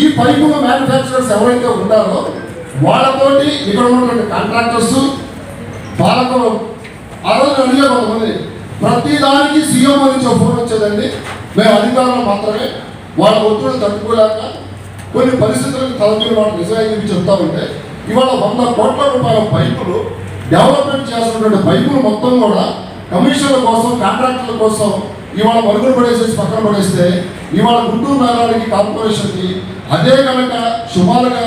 ఈ పైపుల మ్యానుఫ్యాక్చరర్స్ ఎవరైతే ఉన్నారో వాళ్ళతోటి ఇక్కడ ఉన్నటువంటి కాంట్రాక్టర్స్ పాలకులు ఆ రోజు అడిగే కొంతమంది ప్రతి దానికి సీఎం నుంచి ఫోన్ వచ్చేదండి, మేము అధికారులు మాత్రమే వాళ్ళ ఒత్తిడి తట్టుకోలేక కొన్ని పరిస్థితులకు తలపిన వాళ్ళు నిజాయితీ చెప్తా ఉంటే ఇవాళ 100 కోట్ల రూపాయల పైపులు డెవలప్మెంట్ చేస్తున్నటువంటి పైపులు మొత్తం కూడా కమిషన్ల కోసం, కాంట్రాక్టర్ల కోసం ఇవాళ మరుగులు పడేసేసి పక్కన పడేస్తే ఇవాళ గుంటూరు నగరానికి కార్పొరేషన్కి అదే కనుక సుమారుగా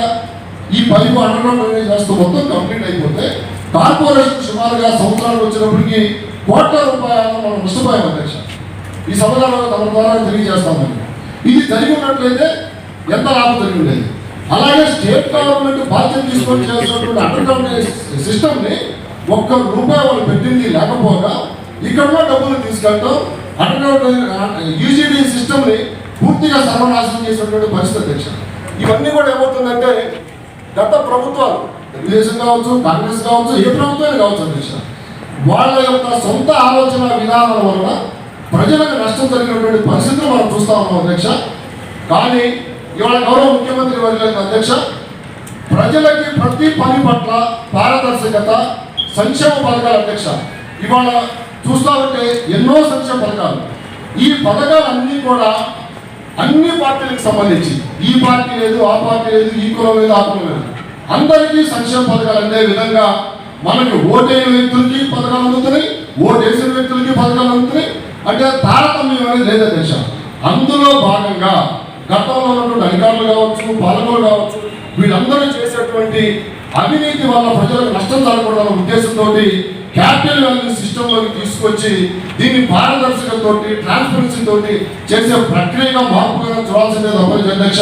ఈ పైపు అండర్గ్రౌండ్ డ్రైనేజ్ వ్యవస్థ మొత్తం కంప్లీట్ అయిపోతే కార్పొరేషన్ సుమారుగా సంవత్సరాలు వచ్చినప్పటికీ కోట్ల రూపాయలు మనం నష్టపోయాం అధ్యక్ష. ఈ సమాధానం తమ ద్వారా తెలియజేస్తామని ఇది జరిగి ఉన్నట్లయితే ఎంత లాభం జరిగి ఉండేది. అలాగే స్టేట్ గవర్నమెంట్ బాధ్యత తీసుకొని చేస్తున్నటువంటి అండర్గ్రౌండ్ సిస్టమ్ని ఒక్క రూపాయి వాళ్ళు పెట్టింది లేకపోగా ఇక్కడ ఉన్న డబ్బులు తీసుకెళ్ళడం అండర్గ్రౌండ్ యూజీడీ సిస్టమ్ని పూర్తిగా సర్వనాశనం చేసినటువంటి పరిస్థితి అధ్యక్ష. ఇవన్నీ కూడా ఏమవుతుందంటే గత ప్రభుత్వాలు తెలుగుదేశం కావచ్చు, కాంగ్రెస్ కావచ్చు, ఏ ప్రభుత్వాన్ని కావచ్చు అధ్యక్ష వాళ్ళ యొక్క సొంత ఆలోచన విధానాల వలన ప్రజలకు నష్టం జరిగినటువంటి పరిస్థితులు మనం చూస్తా ఉన్నాం అధ్యక్ష. కానీ ఇవాళ గౌరవ ముఖ్యమంత్రి వర్యులకు అధ్యక్ష ప్రజలకి ప్రతి పని పట్ల పారదర్శకత, సంక్షేమ పథకాలు అధ్యక్ష ఇవాళ చూస్తా ఉంటే ఎన్నో సంక్షేమ పథకాలు. ఈ పథకాలన్నీ కూడా అన్ని పార్టీలకు సంబంధించి ఈ పార్టీ లేదు, ఆ పార్టీ లేదు, ఈ కులం లేదు, ఆ కులం లేదు, అందరికీ సంక్షేమ పథకాలు అందే విధంగా మనకి ఓటైన వ్యక్తులకి పథకాలు అందుతున్నాయి, ఓటేసిన వ్యక్తులకి పథకాలు అందుతున్నాయి. అంటే తారతమ్యం అనేది లేదు అధ్యక్ష. అందులో భాగంగా గతంలో ఉన్నటువంటి అధికారులు కావచ్చు, పాలకులు కావచ్చు, వీళ్ళందరూ చేసేటువంటి అవినీతి వల్ల ప్రజలకు నష్టం జరగకూడదన్న ఉద్దేశంతో క్యాపిటల్ వాల్యూ సిస్టంలోకి తీసుకొచ్చి దీన్ని పారదర్శకతో, ట్రాన్స్పరెన్సీ తోటి చేసే ప్రక్రియగా మార్పుగా చూడాల్సిందే తప్ప అధ్యక్ష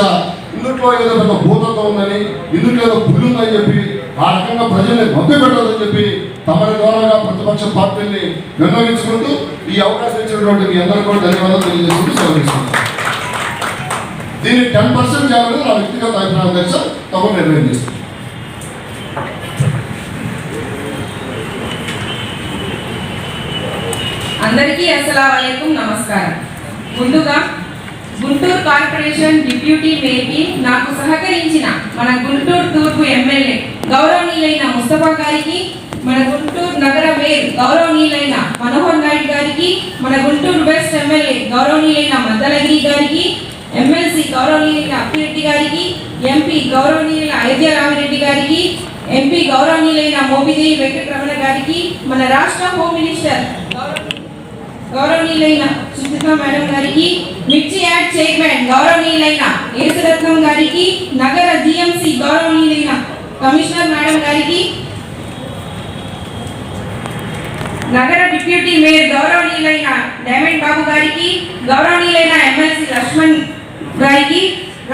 ఇందులో ఏదో పెద్ద భూతత్వం ఉందని, ఇందులో ఏదో పుల్లు ఉందని చెప్పి ఆ రకంగా ప్రజల్ని మభ్య పెట్టదని చెప్పి తమరి ద్వారా ప్రతిపక్ష పార్టీని విన్నవించుకుంటూ ఈ అవకాశం ఇచ్చినటువంటి మీ అందరూ కూడా ధన్యవాదాలు తెలియజేసుకుంటూ సెలవుస్తున్నాను. దీన్ని 10% చేయాలని నా వ్యక్తిగత అభిప్రాయం అధ్యక్ష తమకు నిర్ణయం చేస్తుంది. అందరికీ అస్సలాముఅలైకుం, నమస్కారం. ముందుగా గుంటూరు కార్పొరేషన్ డిప్యూటీ మేయర్కి నాకు సహకరించిన మన గుంటూరు తూర్పు ఎమ్మెల్యే గౌరవనీయులైన ముస్తఫా గారికి, మన గుంటూరు నగర మేయర్ గౌరవనీయులైన మనోహర్ నాయుడు గారికి, మన గుంటూరు వెస్ట్ ఎమ్మెల్యే గౌరవనీయులైన మద్దలగిరి గారికి, ఎమ్మెల్సీ గౌరవనీయులైన అప్పిరెడ్డి గారికి, ఎంపీ గౌరవనీయులైన అయోధ్య రామిరెడ్డి గారికి, ఎంపీ గౌరవనీయులైన మోపిదేవి వెంకటరమణ గారికి, మన రాష్ట్ర హోమ్ మినిస్టర్ గౌరవనీయులైన సుచిత్ర మేడం గారికి, మిర్చి యాడ్ చైర్మన్ గౌరవనీయులైన యేసురత్నం గారికి, నగర జిఎంసి గౌరవనీయులైన కమిషనర్ మేడం గారికి, నగర డిప్యూటీ మేయర్ గౌరవనీయులైన డైమండ్ బాబు గారికి, గౌరవనీయులైన ఎమ్మెల్సీ లక్ష్మణ్ గారికి,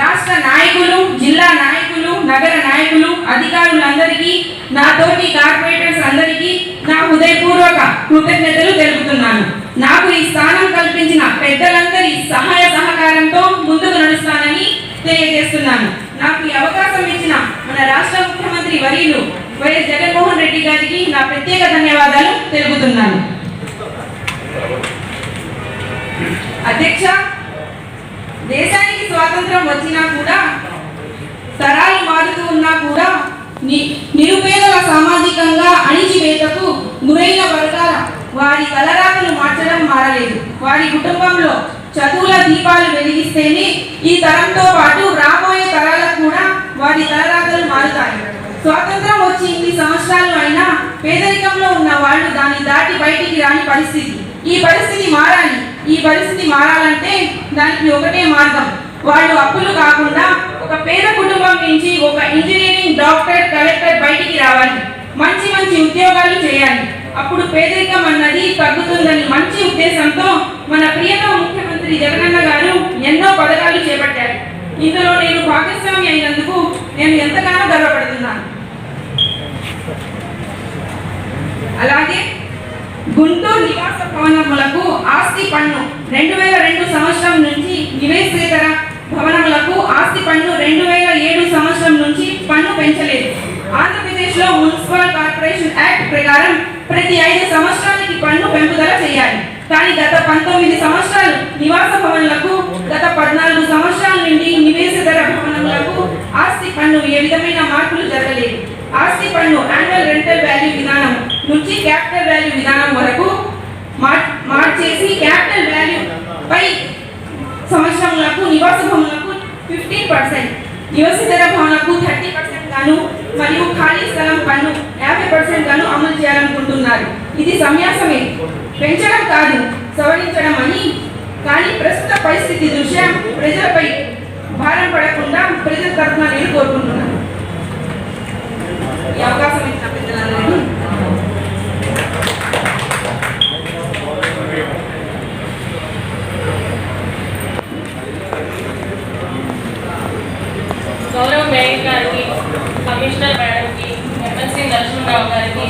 రాష్ట్ర నాయకులు, జిల్లా నాయకులు, నగర నాయకులు, అధికారులందరికీ, నా తోటి కార్పొరేటర్స్ అందరికీ నా హృదయపూర్వక కృతజ్ఞతలు తెలుపుతున్నాను. నాకు ఈ స్థానం కల్పించిన పెద్దలందరి సహాయ సహకారంతో ముందుకు నడుస్తానని తెలియజేస్తున్నాను. నాకు ఈ అవకాశం ఇచ్చిన మన రాష్ట్ర ముఖ్యమంత్రి వర్యులు వైఎస్ జగన్మోహన్ రెడ్డి గారికి నా ప్రత్యేక ధన్యవాదాలు తెలుపుతున్నాను. అధ్యక్ష, దేశానికి స్వాతంత్రం వచ్చినా కూడా, తరాలు మారుతూ ఉన్నా కూడా నిరుపేదల సామాజికంగా అణిచివేతకు గురైన వర్గాల వారి తలరాతలు మార్చడం మారలేదు. వారి కుటుంబంలో చదువుల దీపాలు వెలిగిస్తేనే ఈ తరంతో పాటు రాబోయే తరాలకు కూడా వారి తలరాతలు మారుతాయి. స్వాతంత్రం వచ్చి ఇన్ని సంవత్సరాలు అయినా పేదరికంలో ఉన్న వాళ్ళు దాన్ని దాటి బయటికి రాని పరిస్థితి. ఈ పరిస్థితి మారాలి. ఈ పరిస్థితి మారాలంటే దానికి ఒకటే మార్గం, వాళ్ళు అప్పులు కాకుండా ఒక పేద కుటుంబం నుంచి ఒక ఇంజనీరింగ్, డాక్టర్, కలెక్టర్ బయటికి రావాలి. మంచి మంచి ఉద్యోగాలు చేయాలి. అప్పుడు పేదరికం అన్నది తగ్గుతుందని మంచి ఉద్దేశంతో మన ప్రియతమ ముఖ్యమంత్రి జగనన్న గారు ఎన్నో పథకాలు చేపట్టారు. ఇందులో నేను భాగస్వామి అయినందుకు నేను ఎంతగానో గర్వపడుతున్నాను. అలాగే గుంటూరు నివాస భవనములకు ఆస్తి పన్ను 2002 సంవత్సరం నుంచి, నివేశేతర భవనములకు ఆస్తి పన్ను 2007 సంవత్సరం నుంచి పన్ను పెంచలేదు. ఆంధ్రప్రదేశ్లో మున్సిపల్ కార్పొరేషన్ యాక్ట్ ప్రకారం ప్రతి 5 సంవత్సరాలకి పన్ను పెంపుదల చేయాలి. కానీ గత 19 సంవత్సరాలు నివాస భవనాలకు, గత 14 సంవత్సరాల నుండి నివేశేతర భవనములకు ఆస్తి పన్ను ఏ విధమైన మార్పులు జరగలేదు. ఆస్తి పన్ను యాన్యువల్ రెంటల్ వాల్యూ విధానం నుంచి క్యాపిటల్ వాల్యూ విధానం వరకు మార్చేసి క్యాపిటల్ వాల్యూ పై సంవత్సరములకు నివాస భవనాలకు 15%, నివేశేతర భవనాలకు 30% గాను మరియు ఖాళీ స్థలం పన్ను 50% గాను అమలు చేయాలనుకుంటున్నారు. ఇది సన్యాసమే, పెంచడం కాదు, సవరించడం అని. కానీ ప్రస్తుత పరిస్థితి దృష్ట్యా ప్రజలపై భారం పడకుండా ప్రజల తరఫున నేను కోరుకుంటున్నాను. ఈ అవకాశం ఇచ్చిన పెద్దలందరికీ గౌరవ మేయర్ గారికి, కమిషనర్ మేడంకి, ఎమ్మెల్సీ లక్ష్మణరావు గారికి,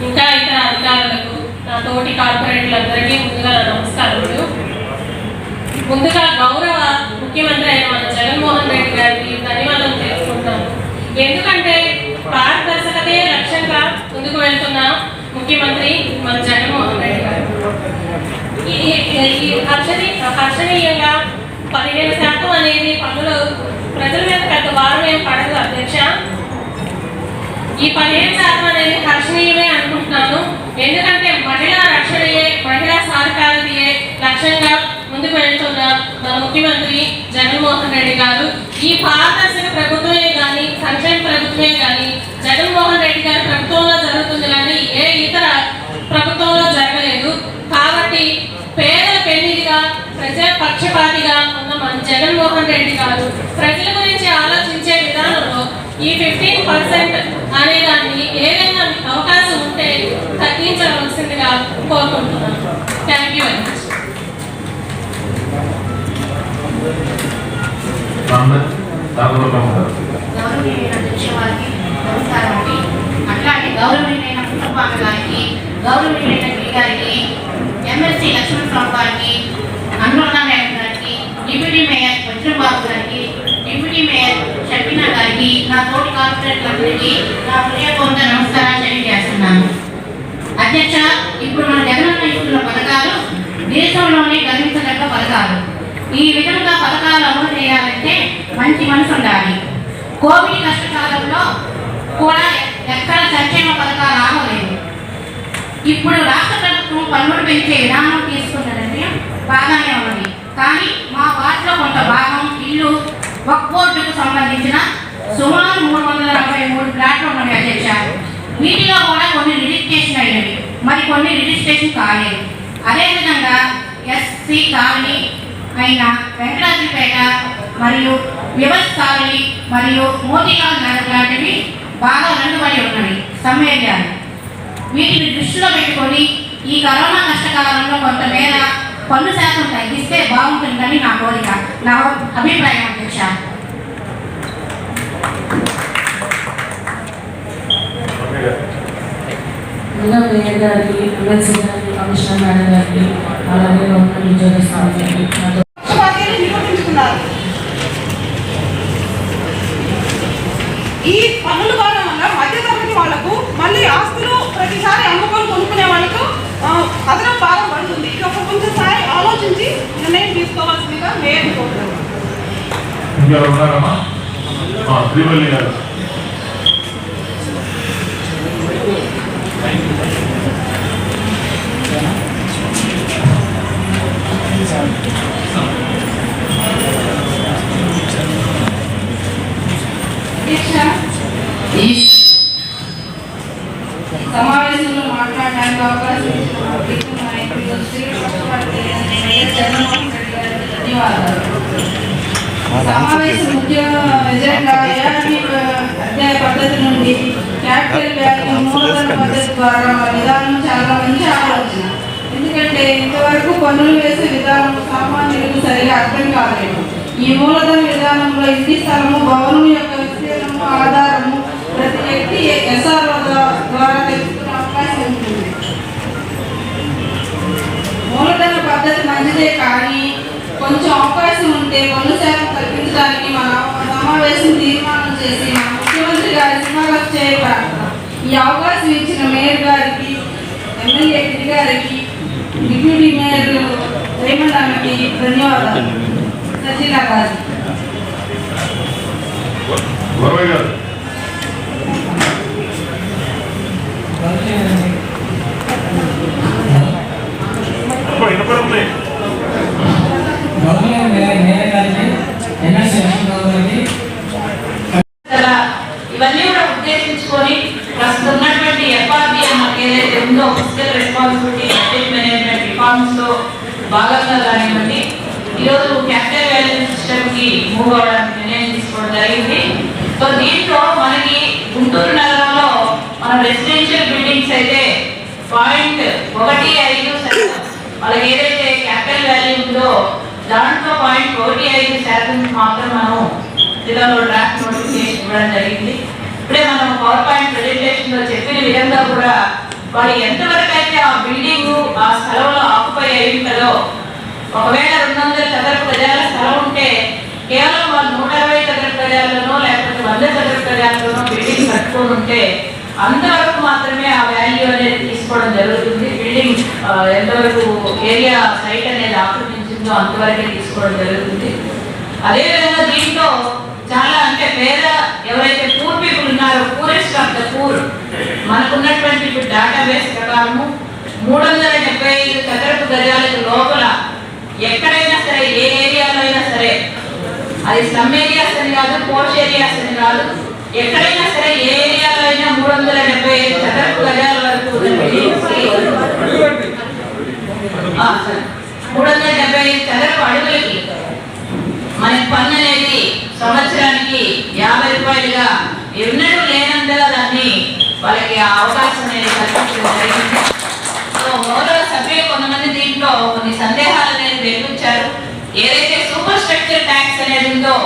ఇంకా ఇతర అధికారులకు, నా తోటి కార్పొరేటర్లందరికీ ముందుగా నా నమస్కారములు. ముందుగా గౌరవ ముఖ్యమంత్రి అయిన మన జగన్మోహన్ రెడ్డి గారికి ధన్యవాదాలు తెలుసుకుంటాను. ఎందుకంటే పారదర్శకతే లక్ష్యంగా ముందుకు వెళ్తున్న ముఖ్యమంత్రి మన జగన్మోహన్ రెడ్డి గారు. ఈ హర్షణీయంగా 15% అనేది పన్నులు ప్రజల మీద పెద్ద భారం ఏం పడదు అధ్యక్ష. ఈ 15% అనేది హర్షణీయమే అనుకుంటున్నాను. ఎందుకంటే మహిళా రక్షణయే, మహిళా సాధికారతయే లక్ష్యంగా ముందుకు వెళ్తున్న మన ముఖ్యమంత్రి జగన్మోహన్ రెడ్డి గారు. ఈ పారదర్శక ప్రభుత్వమే కానీ, సంక్షేమ ప్రభుత్వమే కానీ జగన్మోహన్ రెడ్డి గారి ప్రభుత్వంలో జరుగుతుంది కానీ ఏ ఇతర ప్రభుత్వంలో జరగలేదు. కాబట్టి పేదల పెన్నిదిగా, ప్రజా పక్షపాతిగా ఉన్న మన జగన్మోహన్ రెడ్డి గారు ప్రజల గురించి ఆలోచించే విధానంలో ఈ 15% అనే దాన్ని ఏదైనా అవకాశం ఉంటే తగ్గించవలసిందిగా కోరుకుంటున్నాను. Thank you very much. గౌరవనీయులైన అధ్యక్ష వారికి నమస్కారం అండి. అట్లాగే గౌరవనీయులైన కుటుంబాల గారికి, గౌరవనీయులైన శ్రీ గారికి, ఎమ్మెల్సీ లక్ష్మణరావు గారికి, అన్నోళ్ళ మేడం గారికి, డిప్యూటీ మేయర్ వజ్రబాబు గారికి, డిప్యూటీ మేయర్ షబీనా గారికి, నా తోటి కార్పొరేటర్లందరికీ నా హృదయపూర్వక నమస్కారాలు తెలియజేస్తున్నాను. అధ్యక్ష, ఇప్పుడు మన జగనన్న ఇస్తున్న పథకాలు దేశంలోనే గర్వించదగ్గ పథకాలు. ఈ విధంగా పథకాలు అమలు చేయాలంటే మంచి మనసు ఉండాలి. కోవిడ్ కష్టకాలంలో కూడా ఎక్కడ సంక్షేమ పథకాలు ఆగలేదు. ఇప్పుడు రాష్ట్ర ప్రభుత్వం పన్నులు పెంచే విధానం తీసుకున్నదంటే బాగానే ఉన్నది. కానీ మా వార్డులో కొంత భాగం ఇల్లు వక్ఫ్ బోర్డుకు సంబంధించిన సుమారు 343 ప్లాట్లు ఉన్నాయి అధ్యక్ష. వీటిలో కూడా కొన్ని రిజిస్ట్రేషన్ అయినవి, మరి కొన్ని రిజిస్ట్రేషన్ కాలేదు. అదేవిధంగా ఎస్సీ కాలనీ అయిన వెంకటాద్రిపేట మరియు వ్యవస్థ కాలనీ మరియు మోతీలాల్ నగర్ లాంటివి బాగా వెనుకబడి ఉన్నవి సమ్మేళనాలు. వీటిని దృష్టిలో పెట్టుకొని ఈ కరోనా కష్టకాలంలో కొంతమేర పన్ను శాతం తగ్గిస్తే బాగుంటుందని నా కోరిక, నా అభిప్రాయం అధ్యక్ష. మేయర్ గారికి, ఎమ్మెల్సీ గారికి, కమిషనర్ మేడం గారికి, అలాగే ఉన్న ఉద్యోగస్తులు ఈ పన్నులు కావడం వల్ల మధ్యతరగతి లాంటి వాళ్ళకు మళ్ళీ ఆస్తులు ప్రతిసారి అమ్ముకొని కొనుక్కునే వాళ్ళకు అదనపు భారం పడుతుంది. ఇది ఒక కొంచెంసారి ఆలోచించి నిర్ణయం తీసుకోవాల్సిందిగా నేను కోరుతున్నాను. సమావేశంలో మాట్లాడడానికి అవకాశం ధన్యవాదాలు. సమావేశం ముఖ్య ఎజెండా అధ్యాయ పద్ధతి నుండి క్యాపిటల్ వాల్యూ మూలధన పద్ధతి ద్వారా విధానం చాలా మంచి ఆలోచన. ఎందుకంటే ఇంతవరకు పన్నులు వేసే విధానం సామాన్యులకు సరిగా అర్థం కాలేదు. ఈ మూలధన విధానంలో ఇంటి స్థలము, భవనం యొక్క విస్తీర్ణము, ఆధారము ప్రతి వ్యక్తి ఎస్ఆర్ఓ ద్వారా తెలుసుకునే అవకాశం ఉంటుంది. మూలధన పద్ధతి మంచిదే, కానీ కొంచెం అవకాశం ఉంటే పన్ను శాతం తగ్గించడానికి మన సమావేశం తీర్మానం చేసి మన ముఖ్యమంత్రి గారి సిఫారసు చేయబడతాం. ఈ అవకాశం ఇచ్చిన మేయర్ గారికి, ఎమ్మెల్యే గిరి గారికి, డిప్యూటీ మేయర్ రేమండ్ అన్నకి ధన్యవాదాలు. సజీలా గారు ఇవన్నీ కూడా ఉద్దేశించుకొని ప్రస్తుతం ఉన్నటువంటి ఎఫ్ఆర్బి మనకి ఏదైతే ఉందో physical responsibility budget management reforms లో భాగంగా కానివ్వండి, ఈరోజు క్యాపిటల్ వాల్యూ సిస్టమ్ కి మూవ్ అవడానికి నిర్ణయం తీసుకోవడం జరిగింది. సో దీంట్లో మనకి గుంటూరు నగరంలో మన రెసిడెన్షియల్ బిల్డింగ్స్ అయితే 0.15% వాళ్ళకి ఏదైతే క్యాపిటల్ వాల్యూ ఉందో దాంట్లో 0.15% మాత్రం మనం జిల్లాలో డ్రాఫ్ట్ నోటిఫికేషన్ ఇవ్వడం జరిగింది. ఇప్పుడే మనం పవర్ పాయింట్ ప్రెజెంటేషన్ లో చెప్పిన విధంగా కూడా వాడు ఎంతవరకు అయితే ఆ బిల్డింగ్ ఆ స్థలంలో ఆక్యుపై అయి ఉంటుందో, ఒకవేళ 200 చదరపు గజాల స్థలం ఉంటే కేవలం వాళ్ళు 160 చదరపు గజాలలోనో లేకపోతే 100 చదరపు గజాలలోనో బిల్డింగ్ కట్టుకొని ఉంటే అంతవరకు మాత్రమే ఆ వాల్యూ అనేది తీసుకోవడం జరుగుతుంది. బిల్డింగ్ ఎంతవరకు ఏరియా సైట్ అనేది ఆక్రమించిందో అంతవరకే తీసుకోవడం జరుగుతుంది. అదేవిధంగా దీంట్లో చాలా అంటే పేద ఎవరైతే పూర్ పీపుల్ ఉన్నారో, పూరెస్ట్ ఆఫ్ ద పూర్, మనకున్నటువంటి డేటాబేస్ ప్రకారము 375 చదరపు గజాలకు లోపల ఎక్కడైనా సరే, ఏ ఏరియాలో అయినా సరే, అది స్లమ్ ఏరియాస్ అని కాదు, పోష్ ఏరియాస్ అని కాదు, ఎక్కడైనా సరే ఏ ఏరియాలో అయినా 375 చదరపు గజాల వరకు 375 చదరపు అడుగులకి మనకి పన్ను అనేది సంవత్సరానికి 50 రూపాయలుగా ఎన్నడూ లేనంతగా దాన్ని వాళ్ళకి ఆ అవకాశం అనేది కల్పించడం జరిగింది. సో గౌరవ సభ్యులు కొంతమంది దీంట్లో కొన్ని సందేహాలు అనేది వెలిపించారు. ఏదైతే సూపర్ స్ట్రక్చర్ ట్యాక్స్ అనేది ఉందో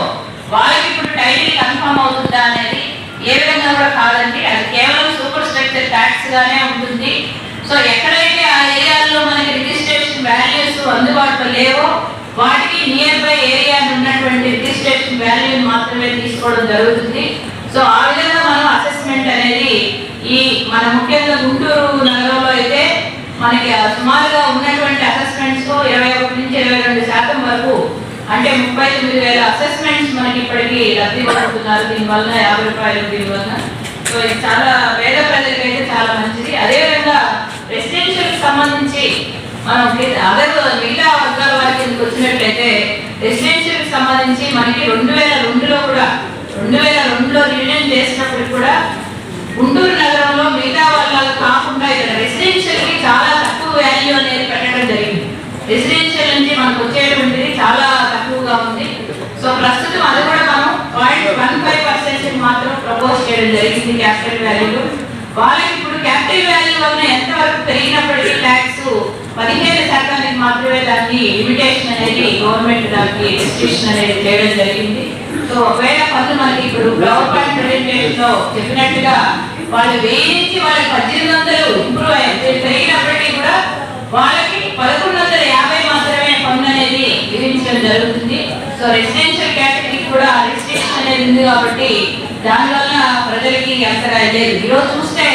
వాళ్ళకి ఇప్పుడు టైటిల్ కన్ఫర్మ్ అవుతుందా అనేది ఏ విధంగా కూడా కాదండి. అది కేవలం సూపర్ స్ట్రక్చర్ ట్యాక్స్ గానే ఉంటుంది. సో ఎక్కడైతే ఆ ఏరియాలో మనకి రిజిస్ట్రేషన్ వాల్యూస్ అందుబాటులో లేవో వాటికి నియర్ బై ఏరియా ఉన్నటువంటి రిజిస్ట్రేషన్ వాల్యూని మాత్రమే తీసుకోవడం జరుగుతుంది. సో ఆ విధంగా మనం అసెస్మెంట్ అనేది ఈ మన ముఖ్యంగా గుంటూరు నగరంలో అయితే మనకి సుమారుగా ఉన్నటువంటి అసెస్మెంట్స్ 21 నుంచి 22% వరకు, అంటే 39,000 అసెస్మెంట్స్ మనకి ఇప్పటికీ లబ్ధి పొందుతున్నారు దీనివల్ల 50 రూపాయలు దీనివల్ల. సో ఇది చాలా పేద ప్రజలకైతే చాలా మంచిది. అదేవిధంగా రెసిడెన్షియల్ సంబంధించి మనం మిగతా వర్గాల వారికి వచ్చినట్లయితే రెసిడెన్షియల్ సంబంధించి మనకి 2002లో కూడా 2002లో యూనియన్ చేసినప్పుడు కూడా గుంటూరు నగరంలో మిగతా వర్గాలు కాకుండా ఇక్కడ రెసిడెన్షియల్ కి చాలా తక్కువ వాల్యూ అనేది పెట్టడం జరిగింది. రెసిడెన్షియల్ నుంచి మనకు వచ్చేటువంటిది చాలా తక్కువగా ఉంది. సో ప్రస్తుతం అది కూడా మనం 0.15% మాత్రం ప్రపోజ్ చేయడం జరిగింది క్యాపిటల్ వాల్యూలో. వాళ్ళకి ఇప్పుడు క్యాపిటల్ వాల్యూ వల్ల ఎంతవరకు పెరిగినప్పటికీ ట్యాక్స్ 15% మాత్రమే దాన్ని లిమిటేషన్ అనేది గవర్నమెంట్ దానికి రిస్ట్రిక్షన్ అనేది చేయడం జరిగింది. సో ఒకవేళ పన్ను మనకి ఇప్పుడు పవర్ పాయింట్ ప్రెజెంటేషన్ లో చెప్పినట్టుగా వాళ్ళు 1000 నుంచి వాళ్ళకి 1800 ఇంప్రూవ్ పెరిగినప్పటికీ కూడా వాళ్ళకి 1150 మాత్రమే పన్ను అనేది విధించడం జరుగుతుంది. సో రెసిడెన్షియల్ కేటగిరీ కూడా రిస్ట్రిక్షన్ అనేది ఉంది కాబట్టి దానివల్ల ప్రజలకి అంతగా లేదు. ఈరోజు చూస్తే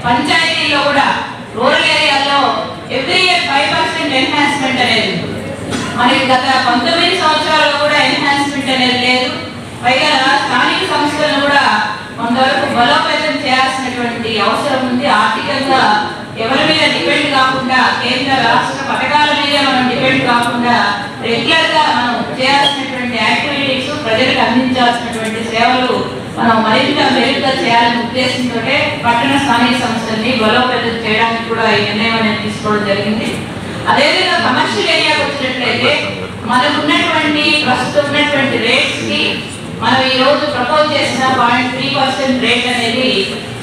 పంచాయతీల్లో కూడా రూరల్ ఏరియాలో ఎవ్రీ ఇయర్ 5% ఎన్హాన్స్మెంట్ అనేది మనకి గత 19 సంవత్సరాల్లో కూడా ఎన్హాన్స్మెంట్ అనేది లేదు. పైగా స్థానిక సంస్థలను కూడా కొంతవరకు బలోపేతం చేయాల్సినటువంటి అవసరం ఉంది. ఆర్థికంగా ఎవరి మీద డిపెండ్ కాకుండా కేంద్ర రాష్ట్ర పథకాల మీద మనం డిపెండ్ కాకుండా రెగ్యులర్ గా మనం చేయాల్సినటువంటి యాక్టివిటీస్, ప్రజలకు అందించాల్సినటువంటి సేవలు మనం మరింత మెరుగ్గా చేయాలనే ఉద్దేశంతో పట్టణ స్థానిక సంస్థల్ని బలోపేతం చేయడానికి కూడా ఈ నిర్ణయం అనేది తీసుకోవడం జరిగింది. అదేవిధంగా కమర్షియల్ ఏరియాకి వచ్చినట్లయితే మనకు ఉన్నటువంటి ప్రస్తుతం ఉన్నటువంటి రేట్స్ కి మనం ఈ రోజు ప్రపోజ్ చేసిన 0.3% రేట్ అనేది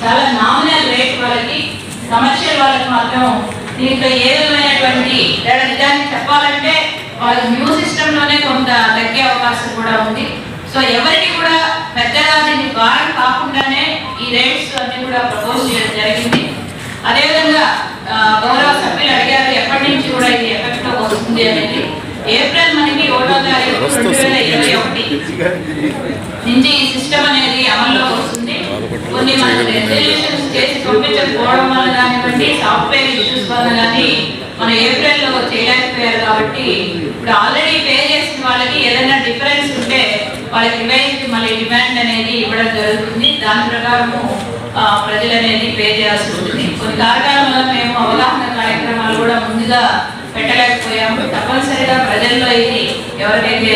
చాలా నామినల్ రేట్ వాళ్ళకి. కమర్షియల్ వాళ్ళకి మాత్రం దీంట్లో ఏ విధమైనటువంటి నిజాన్ని చెప్పాలంటే వాళ్ళకి న్యూ సిస్టమ్ లోనే కొంత తగ్గే అవకాశం కూడా ఉంది. సో ఎవరికి కూడా పెద్దగా దీన్ని భారం కాకుండానే ఈ రేట్స్ అన్ని కూడా ప్రపోజ్ చేయడం జరిగింది. అదేవిధంగా గౌరవ సభ్యులు అడిగారు ఎప్పటి నుంచి కూడా ఇది ఎఫెక్ట్ లో వస్తుంది అనేది. ఏప్రిల్ మనకి 1వ తారీఖు 2021 నుంచి ఈ సిస్టమ్ అనేది అమల్లో వస్తుంది. కొన్ని మనం రెజల్యూషన్స్ చేసి పంపించకపోవడం వల్ల కానివ్వండి, సాఫ్ట్వేర్ ఇష్యూస్ వల్ల కానీ మనం ఏప్రిల్లో చేయలేకపోయారు. కాబట్టి ఇప్పుడు ఆల్రెడీ పే చేసిన వాళ్ళకి ఏదైనా డిఫరెన్స్ ఉంటే వాళ్ళకి రివైజ్ మళ్ళీ డిమాండ్ అనేది ఇవ్వడం జరుగుతుంది. దాని ప్రకారము ప్రజలు అనేది పే చేయాల్సి ఉంటుంది. కొన్ని కారణాల వల్ల మేము అవగాహన కార్యక్రమాలు కూడా ముందుగా పెట్టలేకపోయాము. తప్పనిసరిగా ప్రజల్లో ఇది ఎవరికైతే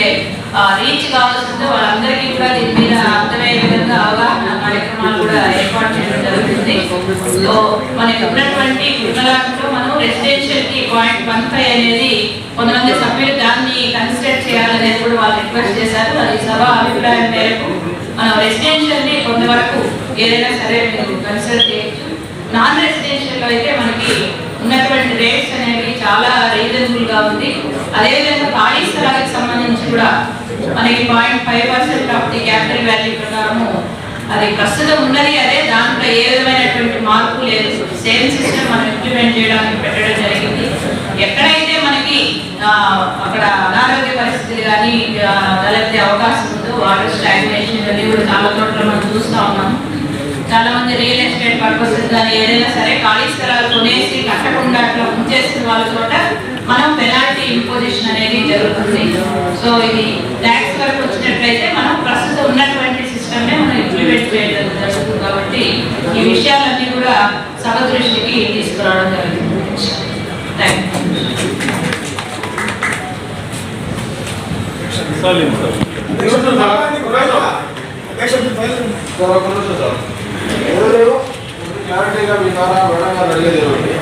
రీచ్ కావాల్సిందో వాళ్ళందరికీ కూడా దీని మీద అర్థమయ్యే విధంగా అవగాహన కార్యక్రమాలు కూడా ఏర్పాటు చేయడం జరుగుతుంది. సో మనకి ఉన్నటువంటి గుణగాంలో మనం రెసిడెన్షియల్ కి 0.15 అనేది కొంతమంది సభ్యులు దాన్ని కన్సిడర్ చేయాలనేది కూడా వాళ్ళు రిక్వెస్ట్ చేశారు. అది సభ అభిప్రాయం మేరకు మనం రెసిడెన్షియల్ ని కొంతవరకు ఏదైనా సరే మీరు కన్సిడర్ చేయొచ్చు. నాన్ రెసిడెన్షియల్ అయితే మనకి ఉన్నటువంటి రేట్స్ అనేవి చాలా రీజనబుల్ గా ఉంది. అదేవిధంగా ఖాళీ స్థలాలకు సంబంధించి కూడా మనకి 0.5% ఆఫ్ ది క్యాపిటల్ వాల్యూ ప్రకారము అది ప్రస్తుతం ఉన్నది అదే, దాంట్లో ఏ విధమైనటువంటి మార్పు లేదు. సేమ్ సిస్టమ్ మనం ఇంప్లిమెంట్ చేయడానికి పెట్టడం జరిగింది. ఎక్కడైతే మనకి అక్కడ అనారోగ్య పరిస్థితులు కానీ తలెత్తే అవకాశం ఉందో వాటర్ స్టాగ్నేషన్ అనేది కూడా చాలా చోట్ల మనం చూస్తూ ఉన్నాము. చాలా మంది రియల్ ఎస్టేట్ పర్పసెస్ కానీ ఏదైనా సరే ఖాళీ స్థలాలు కొనేసి కట్టకుండా అట్లా ఉంచేసిన వాళ్ళ చోట మనం పెనాల్టీ ఇంపోజిషన్ అనేది జరుగుతుంది. సో ఇది ట్యాక్స్ వరకు వచ్చినట్లయితే మనం ప్రస్తుతం ఉన్నటువంటి సిస్టమ్నే మనం ఇంప్లిమెంట్ చేయడం జరుగుతుంది. కాబట్టి ఈ విషయాలన్నీ కూడా సభ దృష్టికి తీసుకురావడం జరుగుతుంది. థ్యాంక్ క్లారిటీగా మీ ద్వారా మేడం గారు అడిగేది ఏమంటే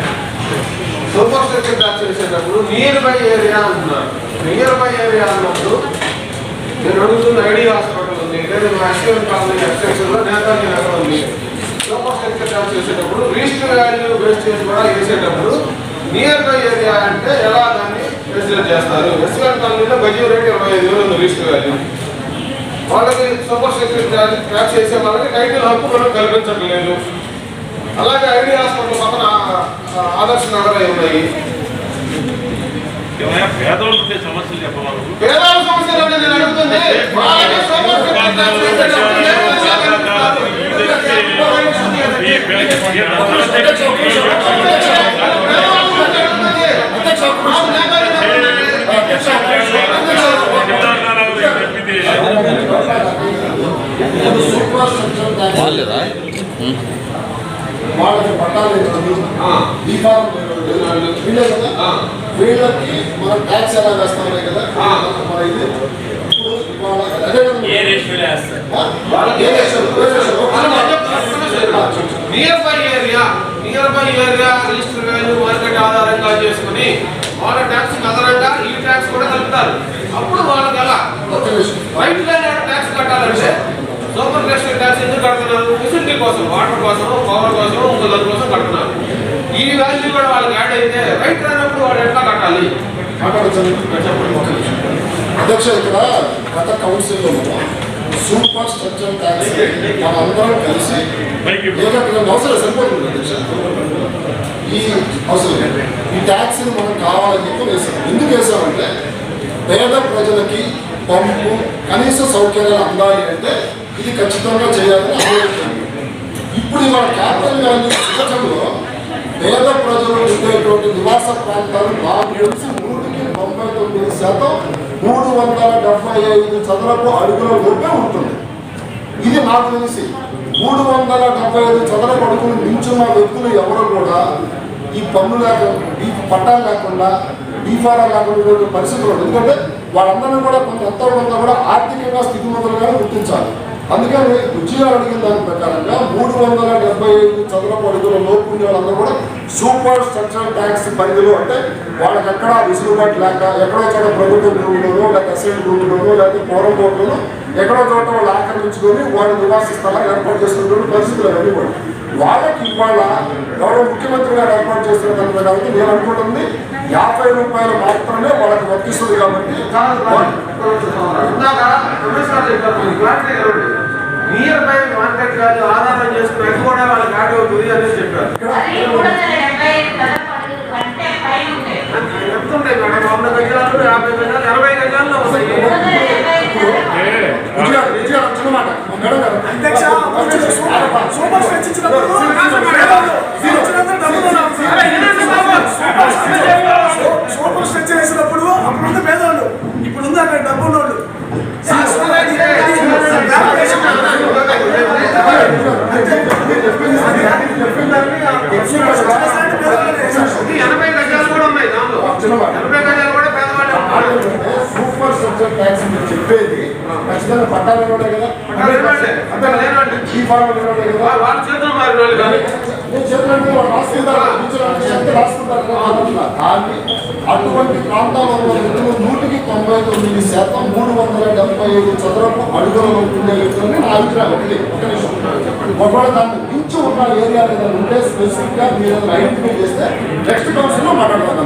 సూపర్ స్ట్రక్చర్ ట్యాక్స్ చేసేటప్పుడు నియర్ బై ఏరియా అంటున్నారు. నియర్ బై ఏరియా అన్నప్పుడు నేను అడుగుతున్న ఐడి హాస్పిటల్ ఉంది, లేదా అశ్విన్ కాలనీ ఎక్స్టెన్షన్లో నేతాజీ నగర్ ఉంది. సూపర్ స్ట్రక్చర్ ట్యాక్స్ చేసేటప్పుడు రిజిస్టర్ వాల్యూ బేస్ చేసి కూడా వేసేటప్పుడు నియర్ బై ఏరియా అంటే ఎలా దాన్ని కన్సిడర్ చేస్తారు? అశ్విన్ కాలనీలో గజం రేట్ 25,000 ఉంది రిజిస్టర్ వాల్యూ. వాళ్ళకి సూపర్ స్ట్రక్చర్ ట్యాక్స్ చేసే వాళ్ళకి టైటిల్ హక్కు మనం కల్పించట్లేదు. అలాగే ఐడి హాస్పిటల్ పక్కన ఆదర్శ నగరాలు ఉన్నాయి. పేదవాళ్ళు ఉండే సమస్యలు చెప్పవాలి. పేదవాళ్ళ సమస్యలు అంటే నేను అడుగుతుంది వాళ్ళకి పట్టాలు వీళ్ళే కదా, వీళ్ళకి మనం ట్యాక్స్ ఎలా వేస్తామనే కదా మన ఇది. Near by area register value market ఆధారంగా చేసుకుని వాళ్ళ ట్యాక్స్ అదనంగా ఈ ట్యాక్స్ కూడా కలుపుతారు. అప్పుడు వాళ్ళకి ఎలా రైట్ గా ట్యాక్స్ కట్టాలంటే సూపర్ స్ట్రక్చర్ ట్యాక్స్ ఎందుకు కడుతున్నారు? ఫెసిలిటీ కోసం, వాటర్ కోసం, పవర్ కోసం, ఇంకొక కోసం కడుతున్నారు. ఈ వాల్యూ కూడా వాళ్ళకి యాడ్ అయితే రైట్ రానప్పుడు వాళ్ళు ఎట్లా కట్టాలి? అధ్యక్ష, ఇక్కడ గత కౌన్సిల్లో సూపర్ స్ట్రక్చర్ ట్యాక్స్ మన అందరం కలిసి అవసరం సరిపోతుంది అధ్యక్ష. ఈ అవసరం ఈ ట్యాక్స్ని మనం కావాలని చెప్పి వేసాం. ఎందుకు వేసామంటే పేద ప్రజలకి పంపు కనీస సౌకర్యాలు అందాలి అంటే ఇది ఖచ్చితంగా చేయాలని ఆలోచించారు. ఇప్పుడు ఇవాళ క్యాపిటల్ వ్యాలీ సిద్ధంలో పేద ప్రజలు ఉండేటువంటి నివాస ప్రాంతాలు నాకు తెలిసి 99% 375 చదరపు అడుగుల లోపే ఉంటుంది. ఇది నాకు తెలిసి 375 చదరపు అడుగులు మించున్న వ్యక్తులు ఎవరు కూడా ఈ పన్ను లేకుండా ఈ పట్టాలు లేకుండా డీఫారాలు లేకుండా పరిస్థితులు. ఎందుకంటే వాళ్ళందరినీ కూడా ఎంతో కొంత కూడా ఆర్థికంగా స్థితిమంతులుగా గుర్తించాలి. అందుకని ఉద్యోగాలు అడిగిన దాని ప్రకారంగా 375 చదరపు అడుగుల లోపు ఉండే వాళ్ళందరూ కూడా సూపర్ స్ట్రక్చరల్ ట్యాక్స్ పరిధిలో, అంటే వాళ్ళకి ఎక్కడ విసులుబాటు లేక ఎక్కడో చోట ప్రభుత్వ భూమిలోనో లేకపోతే అసెంట్ భూమిలోనో లేకపోతే పౌరం బోర్డులోనో ఎక్కడో చోట వాళ్ళు ఆక్రమించుకొని వాళ్ళ నివాస స్థలాలు ఏర్పాటు చేసుకున్నటువంటి పరిస్థితులు అవన్నీ కూడా వాళ్ళకి ఇవాళ గౌరవ ముఖ్యమంత్రి గారు ఏర్పాటు చేస్తున్న దాని కాబట్టి నేను అనుకుంటుంది 50 రూపాయలు మాత్రమే వాళ్ళకి వర్తిస్తుంది. కాబట్టి నియర్ బై మార్కెట్ వాల్యూ ఆధారం చేసుకుని అది కూడా వాళ్ళకి యాడ్ అవుతుంది అని చెప్పారు. ఎంత ఉంటాయి మేడం? 100 గజాలు 50 గజాలు 80 గజాల్లో వస్తాయి. సూపర్ స్ట్రక్చర్ వేసినప్పుడు అప్పుడు పేదవాళ్ళు, ఇప్పుడు ఉంది అక్కడ డబ్బున్నోళ్ళు. సూపర్ స్ట్రక్చర్ ట్యాక్స్ మీరు చెప్పేది ఖచ్చితంగా పట్టాలు ఉన్నాయి కదా, ఈ ఫార్మ్ కదా, వాళ్ళ చేతులు మారి నేను చెప్పినట్టు వాళ్ళు రాసుకుంటారు కదా. కానీ అటువంటి ప్రాంతాల్లో వ్యక్తులు 199% 375 చదరపు అడుగులలో ఉండే వ్యక్తులని నా అభిప్రాయం. ఒక నిమిషం, ఒకవేళ దాన్ని మించి ఉన్న ఏరియా ఏదైనా ఉంటే స్పెసిఫిక్ గా మీరు ఏదైనా ఐడెంటిఫై చేస్తే నెక్స్ట్ కౌన్సిల్ లో మాట్లాడుతున్నాం.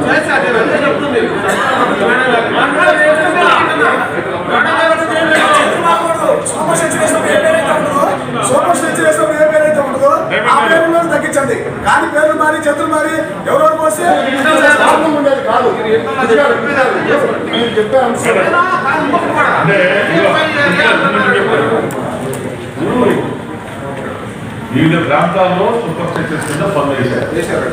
సూపర్ స్ట్రక్చర్ ఏ పేరైతే ఉంటుందో ఆ పేరులో తగ్గించండి. కానీ పేర్లు మారి చేతులు మారి ఎవరెవరు పోస్తే ఉండేది కాదు. నేను చెప్పే అంశం వివిధ ప్రాంతాల్లో సూపర్ స్ట్రక్చర్స్ కింద పనులు వేశారు.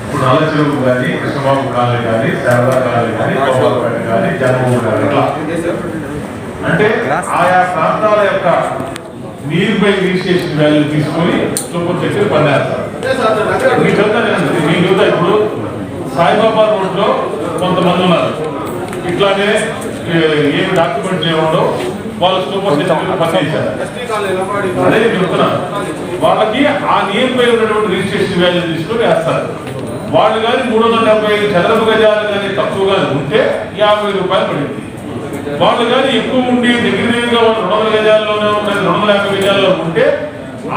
ఇప్పుడు నల్లచెరువు కానీ, కృష్ణబాబు కాలనీ కానీ, శారదా కాలనీ కానీ, గోపాలపేట కానీ, జన్మభూమి కానీ, ఇట్లా అంటే ఆయా ప్రాంతాల యొక్క నీరు పై రిజిస్ట్రేషన్ వాల్యూ తీసుకొని సూపర్ స్ట్రక్చర్ పనిచేస్తారు. మీకు చెప్తా ఇప్పుడు సాయిబాబా రోడ్ లో కొంతమంది ఉన్నారు, ఇట్లానే ఏమి డాక్యుమెంట్స్ ఏమో వాళ్ళు సూపర్ స్ట్రక్చర్ పనిచేశారు. అదే చెప్తున్నా, వాళ్ళకి ఆ నియర్ పై ఉన్నటువంటి రిజిస్ట్రేషన్ వాల్యూ తీసుకొని వేస్తారు. వాళ్ళు కానీ 375 చదరపు గజాలు కానీ తక్కువగా ఉంటే 50 రూపాయలు పడింది. వాళ్ళు కానీ ఎక్కువ ఉండి దగ్గరగా 200 గజాల్లోనే ఉన్నది 250 గజాల్లో ఉంటే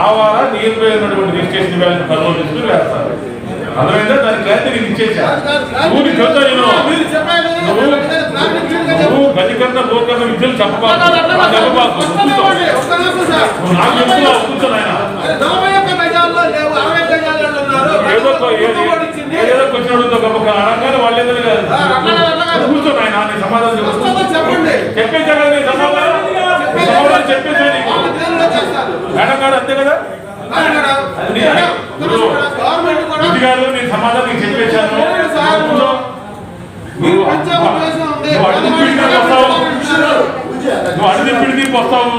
ఆ వారా నియర్ బై ఉన్నటువంటి రిజిస్ట్రేషన్ వాల్యూ పరిధిలో తీసుకుని వేస్తారు. అర్థమైందా? దాని క్లారిటీ నీకు ఇచ్చేసాను. నువ్వు చెప్తా నువ్వు గజకర్ణ గోకర్ణ విద్యలు చెప్పబాకు, నాకు చెప్తున్నావు కూర్చొని ఆయన ఏదో కొంచెం గొప్ప అనగానే వాళ్ళు ఏదో కూర్చొని ఆయన నేను సమాధానం చెప్పేసాడు. నేను సమాధానం చెప్పేసాను నీకు మేడం గారు, అంతే కదా ఇది గారు, నేను సమాధానం నీకు చెప్పేశాను. నువ్వు అడిగి తీపి వస్తావు.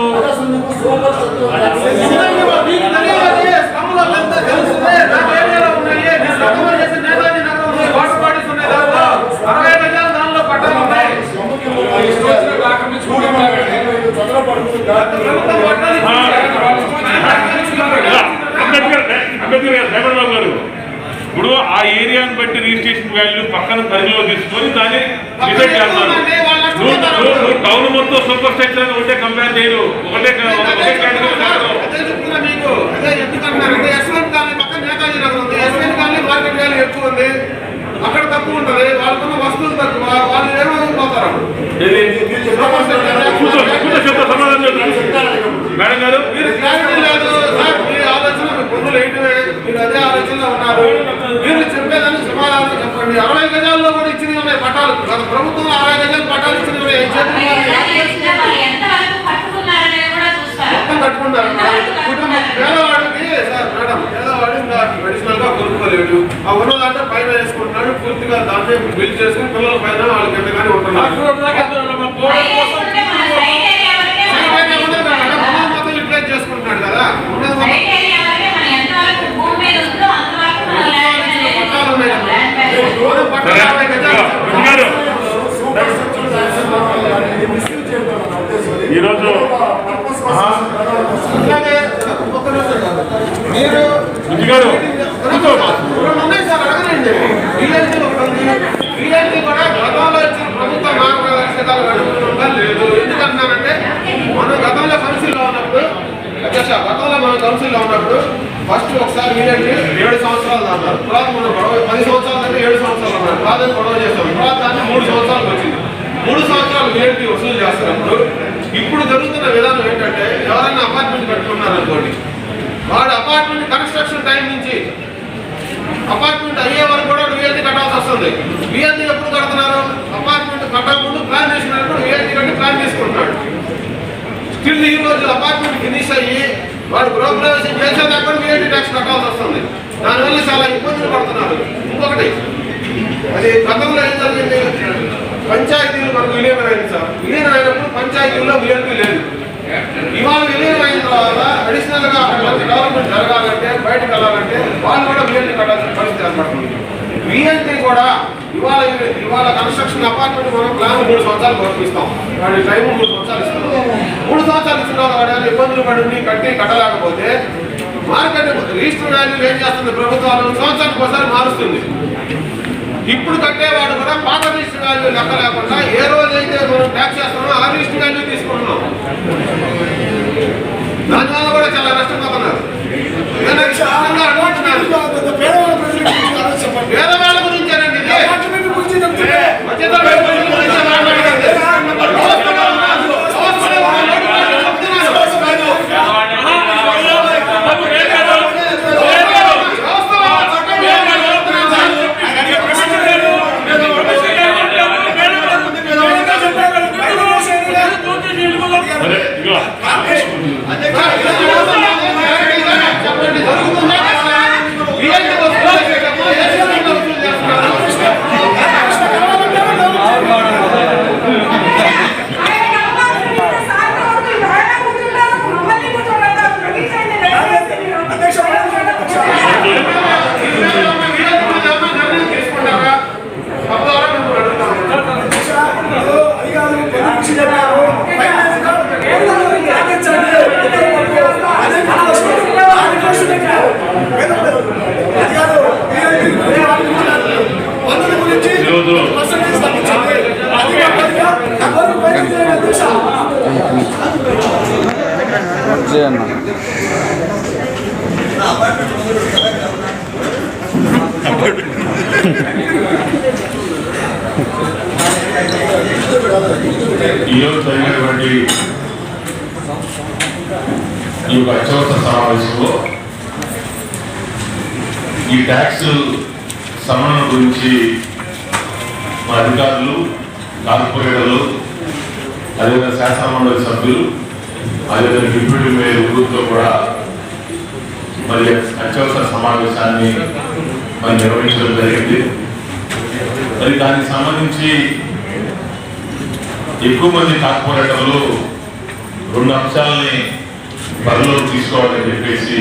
అంబేద్కర్ గారు ఇప్పుడు ఆ ఏరియాను బట్టి రిజిస్ట్రేషన్ వాల్యూ పక్కన పరిధిలో తీసుకొని దాన్ని డిసైడ్ చేస్తారు. నువ్వు టౌన్ మొత్తం సూపర్ స్ట్రక్చర్ అని ఒకటే కంపేర్ చేయరు, ఒకటే ఎక్కువ ఉంది, అక్కడ తక్కువ ఉంటుంది, వాళ్ళకున్న వస్తువులు తక్కువ, వాళ్ళు ఏమైపోతారు. మేడం గారు మీరు క్లారిటీ లేదు, మీ ఆలోచన మీ పొందులు ఏంటివే, మీరు అదే ఆలోచనలో ఉన్నారు. మీరు చెప్పేదాన్ని సమాధానం చెప్పండి. 60 గజాల్లో కూడా ఇచ్చినవి ఉన్నాయి పట్టాలు, గత ప్రభుత్వం 60 గజాలు పట్టాలు ఇచ్చినవి. మొత్తం దాన్ని బిల్ చేసుకుని పిల్లల పైన వాళ్ళకి ఎంతగానే ఉంటున్నారు. మొత్తం యూటిలైజ్ చేసుకుంటున్నాడు కదా. ఈరోజు మీరు ఉన్నాయి సార్, అడగనండి. వీలైతే కూడా గతంలో ఇచ్చిన ప్రభుత్వ మార్గదర్శకాలు అనుగుణంగా లేదు. ఎందుకంటున్నానంటే మనం గతంలో కౌన్సిల్లో ఉన్నప్పుడు ఫస్ట్ ఒకసారి వీలైతే 7 సంవత్సరాలు అన్నారు. తర్వాత మనం 10 సంవత్సరాలు అంటే 7 సంవత్సరాలు అన్నారు. తర్వాత గొడవ చేస్తాం. తర్వాత దాన్ని 3 సంవత్సరాలకు వచ్చింది. 3 సంవత్సరాలు వీలైతే వసూలు చేస్తున్నప్పుడు ఇప్పుడు జరుగుతున్న విధానం ఏంటంటే ఎవరైనా అపార్ట్మెంట్ కట్టుకున్నారనుకోండి, వాడు అపార్ట్మెంట్ కన్స్ట్రక్షన్ టైం నుంచి అపార్ట్మెంట్ అయ్యే వరకు కూడా వీఎల్టీ కట్టాల్సి వస్తుంది. వీఎల్టీ ఎప్పుడు కడుతున్నారు? అపార్ట్మెంట్ కట్టకముందు ప్లాన్ చేసినప్పుడు వీఎల్టీ కట్టి ప్లాన్ తీసుకుంటున్నాడు. స్టిల్ ఈ రోజు అపార్ట్మెంట్ ఫినిష్ అయ్యి వాడు గృహప్రవేశం చేసేదాకా వీఎల్టీ ట్యాక్స్ కట్టాల్సి వస్తుంది. దానివల్ల చాలా ఇబ్బందులు పడుతున్నారు. ఇంకొకటి, అది గతంలో ఏం జరిగింది, పంచాయతీలు మనకు విలీనమైంది సార్. విలీనమైనప్పుడు పంచాయతీల్లో వీఎల్టీ లేదు. ఇవాళ విలీనమైన తర్వాత అడిషనల్ గా డెవలప్మెంట్ జరగాలంటే బయటకు వెళ్ళాలంటే వాళ్ళు కూడా వీఎల్టీ కట్టాల్సిన పరిస్థితి ఏర్పడుతుంది. వీఎల్టీ కూడా ఇవాళ కన్స్ట్రక్షన్ అపార్ట్మెంట్ మనం ప్లాన్ 3 సంవత్సరాలు గౌరవిస్తాం. వాడి టైం 3 సంవత్సరాలు ఇస్తాం. 3 సంవత్సరాలు ఇచ్చిన తర్వాత వాడు ఇబ్బందులు పడి కట్టలేకపోతే మార్కెట్ రిజిస్టర్ వాల్యూ ఏం చేస్తుంది ప్రభుత్వాలు? సంవత్సరానికి ఒకసారి మారుస్తుంది. ఇప్పుడు కట్టేవాడు కూడా పాత రిజిస్టర్ వాల్యూ లెక్క లేకుండా ఏ రోజైతే మనం ట్యాక్స్ చేస్తున్నామో ఆ రిజిస్టర్ వాల్యూ తీసుకుంటున్నాం. దానివల్ల కూడా చాలా నష్టపోతున్నారు. పేదవాళ్ళ గురించేనండి ఇది. ఈరోజు జరిగినటువంటి ఈ యొక్క అత్యవసర సమావేశంలో ఈ ట్యాక్స్ సమన్వయం గురించి మా అధికారులు, కార్పొరేటర్లు, అదేవిధంగా శాసనమండలి సభ్యులు, అదేవిధంగా డిప్యూటీ మేయర్ గ్రూప్తో కూడా మరి అత్యవసర సమావేశాన్ని మరి నిర్వహించడం జరిగింది. మరి దానికి సంబంధించి ఎక్కువ మంది కార్పొరేటర్లు 2 అంశాలని పరిలోకి తీసుకోవాలని చెప్పేసి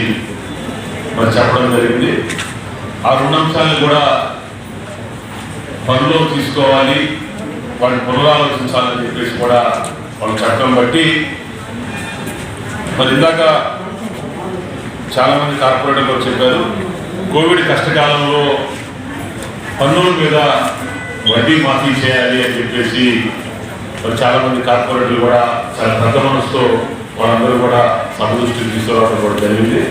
మరి చెప్పడం జరిగింది. ఆ 2 అంశాలను కూడా పరిలోకి తీసుకోవాలి, వాటిని పునరాలోచించాలని చెప్పేసి కూడా వాళ్ళు చట్టం బట్టి మరి ఇందాక చాలామంది కార్పొరేటర్లు చెప్పారు, కోవిడ్ కష్టకాలంలో పన్నుల మీద వడ్డీ మాఫీ చేయాలి అని చెప్పేసి మరి చాలామంది కార్పొరేటర్లు కూడా చాలా పెద్ద మనసుతో వాళ్ళందరూ కూడా సభ దృష్టికి తీసుకురావడం కూడా జరిగింది.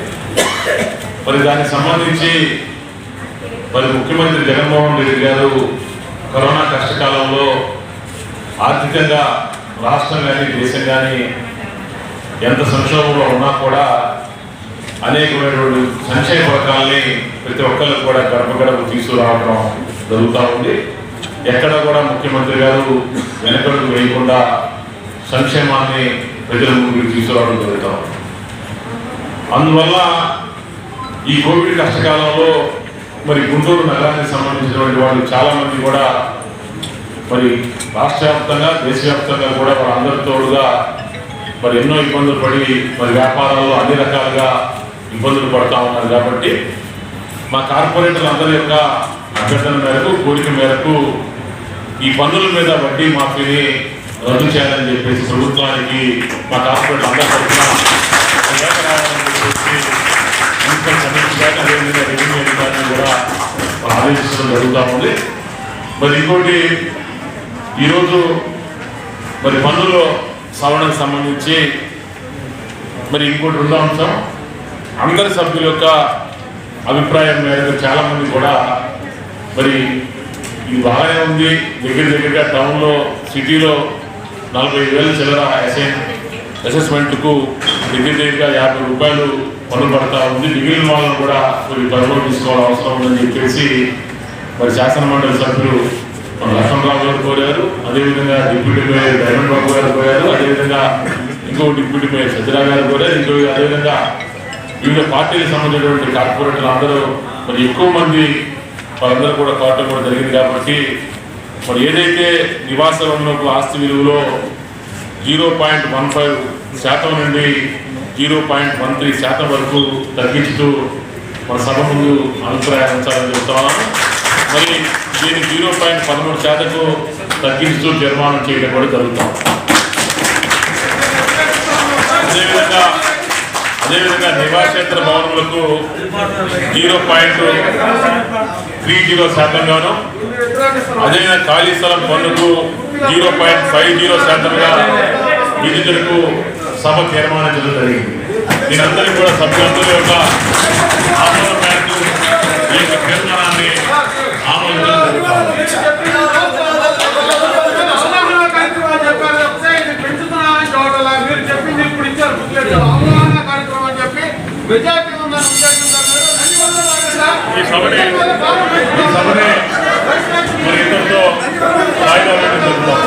మరి దానికి సంబంధించి మరి ముఖ్యమంత్రి జగన్మోహన్ రెడ్డి గారు కరోనా కష్టకాలంలో ఆర్థికంగా రాష్ట్రం కానీ దేశం కానీ ఎంత సంక్షోభంలో ఉన్నా కూడా అనేకమైనటువంటి సంక్షేమ పథకాలని ప్రతి ఒక్కరికి కూడా గడప తీసుకురావడం జరుగుతూ ఉంది. ఎక్కడ కూడా ముఖ్యమంత్రి గారు వెనకడుగు వేయకుండా సంక్షేమాన్ని ప్రజల ముందుకు తీసుకురావడం జరుగుతాం. అందువల్ల ఈ కోవిడ్ కష్టకాలంలో మరి గుంటూరు నగరానికి సంబంధించినటువంటి వాళ్ళు చాలామంది కూడా మరి రాష్ట్ర వ్యాప్తంగా దేశవ్యాప్తంగా కూడా వాళ్ళందరి తోడుగా మరి ఎన్నో ఇబ్బందులు పడి మరి వ్యాపారాల్లో అన్ని రకాలుగా ఇబ్బందులు పడుతూ ఉన్నారు. కాబట్టి మా కార్పొరేటర్లు అందరి యొక్క అభ్యర్థన మేరకు కోరిక మేరకు ఈ పన్నుల మీద వడ్డీ మాఫీని రద్దు చేయాలని చెప్పేసి ప్రభుత్వానికి మా కార్పొరేటర్ అందరి తరఫున లేఖ రాయాలని చెప్పేసి మున్సిపల్ కమిషన్ గారిని అదేవిధంగా రెవెన్యూ అధికారులను కూడా ఆదేశించడం జరుగుతూ ఉంది. మరి ఇంకోటి ఈరోజు మరి పన్నుల సవరణకు సంబంధించి మరి ఇంకోటి రెండో అంశం, అందరి సభ్యుల యొక్క అభిప్రాయం మేరకు చాలామంది కూడా మరి ఇది బాగానే ఉంది, దగ్గరగా టౌన్లో సిటీలో 45,000 చిల్లర అసెస్మెంట్కు దగ్గరగా 50 రూపాయలు పన్ను పడతా ఉంది. మిగిలిన వాళ్ళని కూడా కొన్ని పరిలో తీసుకోవాల్సిన అవసరం ఉందని చెప్పేసి మరి శాసనమండలి సభ్యులు మన లక్ష్మణరావు గారు కోరారు, అదేవిధంగా డిప్యూటీ మేయర్ డైమండ్ బాబు గారు కోరారు, అదేవిధంగా ఇంకో డిప్యూటీ మేయర్ సజ్జరా గారు కోరారు, ఇంకో అదేవిధంగా వివిధ పార్టీలకు సంబంధించినటువంటి కార్పొరేటర్లు అందరూ మరి ఎక్కువ మంది వాళ్ళందరూ కూడా కోరటం కూడా జరిగింది. కాబట్టి మరి ఏదైతే నివాస రంగంలో ఆస్తి విలువలో 0.15% నుండి 0.13% వరకు తగ్గించుతూ మన సభ ముందు అభిప్రాయించాలని చెప్తున్నాను. మరి దీన్ని 0.13%కు తగ్గించుతూ తీర్మానం చేయడం కూడా జరుగుతాం. అదేవిధంగా నివాసేతర భవనములకు 0.30% గాను, అదేవిధంగా ఖాళీ స్థలం పన్నుకు 0.50%గా విధితులకు సభ తీర్మానించడం జరిగింది. దీనందరికీ కూడా సభ్యులందరి యొక్క ఆమోదం మేరకు ఈ యొక్క తీర్మానాన్ని ఆమోదించడం మెజార్టీ ఉందని ఈ సభని మరి ఇద్దరితో వాయిదా జరుగుతాం.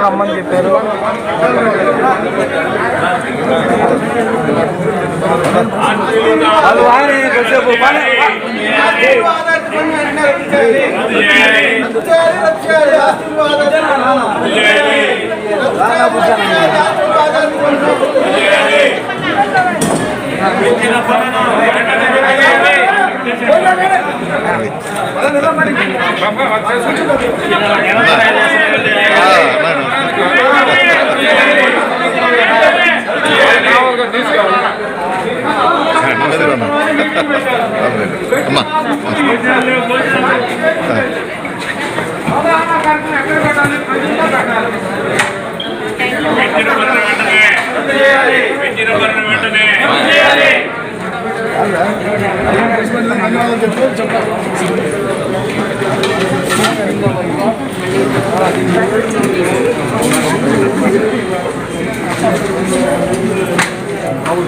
అమ్మని చెప్పారు. వాళ్ళు వాడే కొద్దిసేపు చెప్పండి.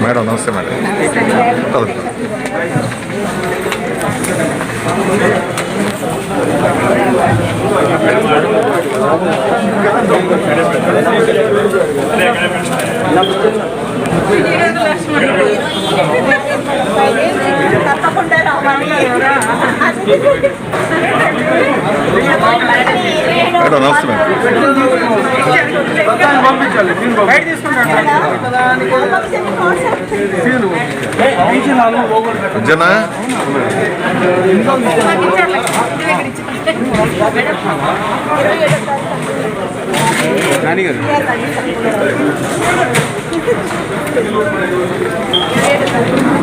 మేడం నమస్తే మేడం. తప్పకుండా రావాలి. మేడం నమస్తే మేడం. జనా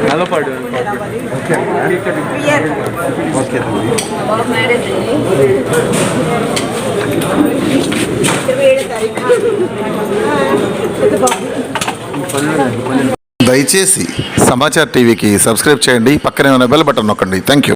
నల్లపాడు ఓకే దయచేసి సమాచార్ టీవీకి సబ్స్క్రైబ్ చేయండి. పక్కనే ఉన్న బెల్ బటన్ నొక్కండి. Thank you.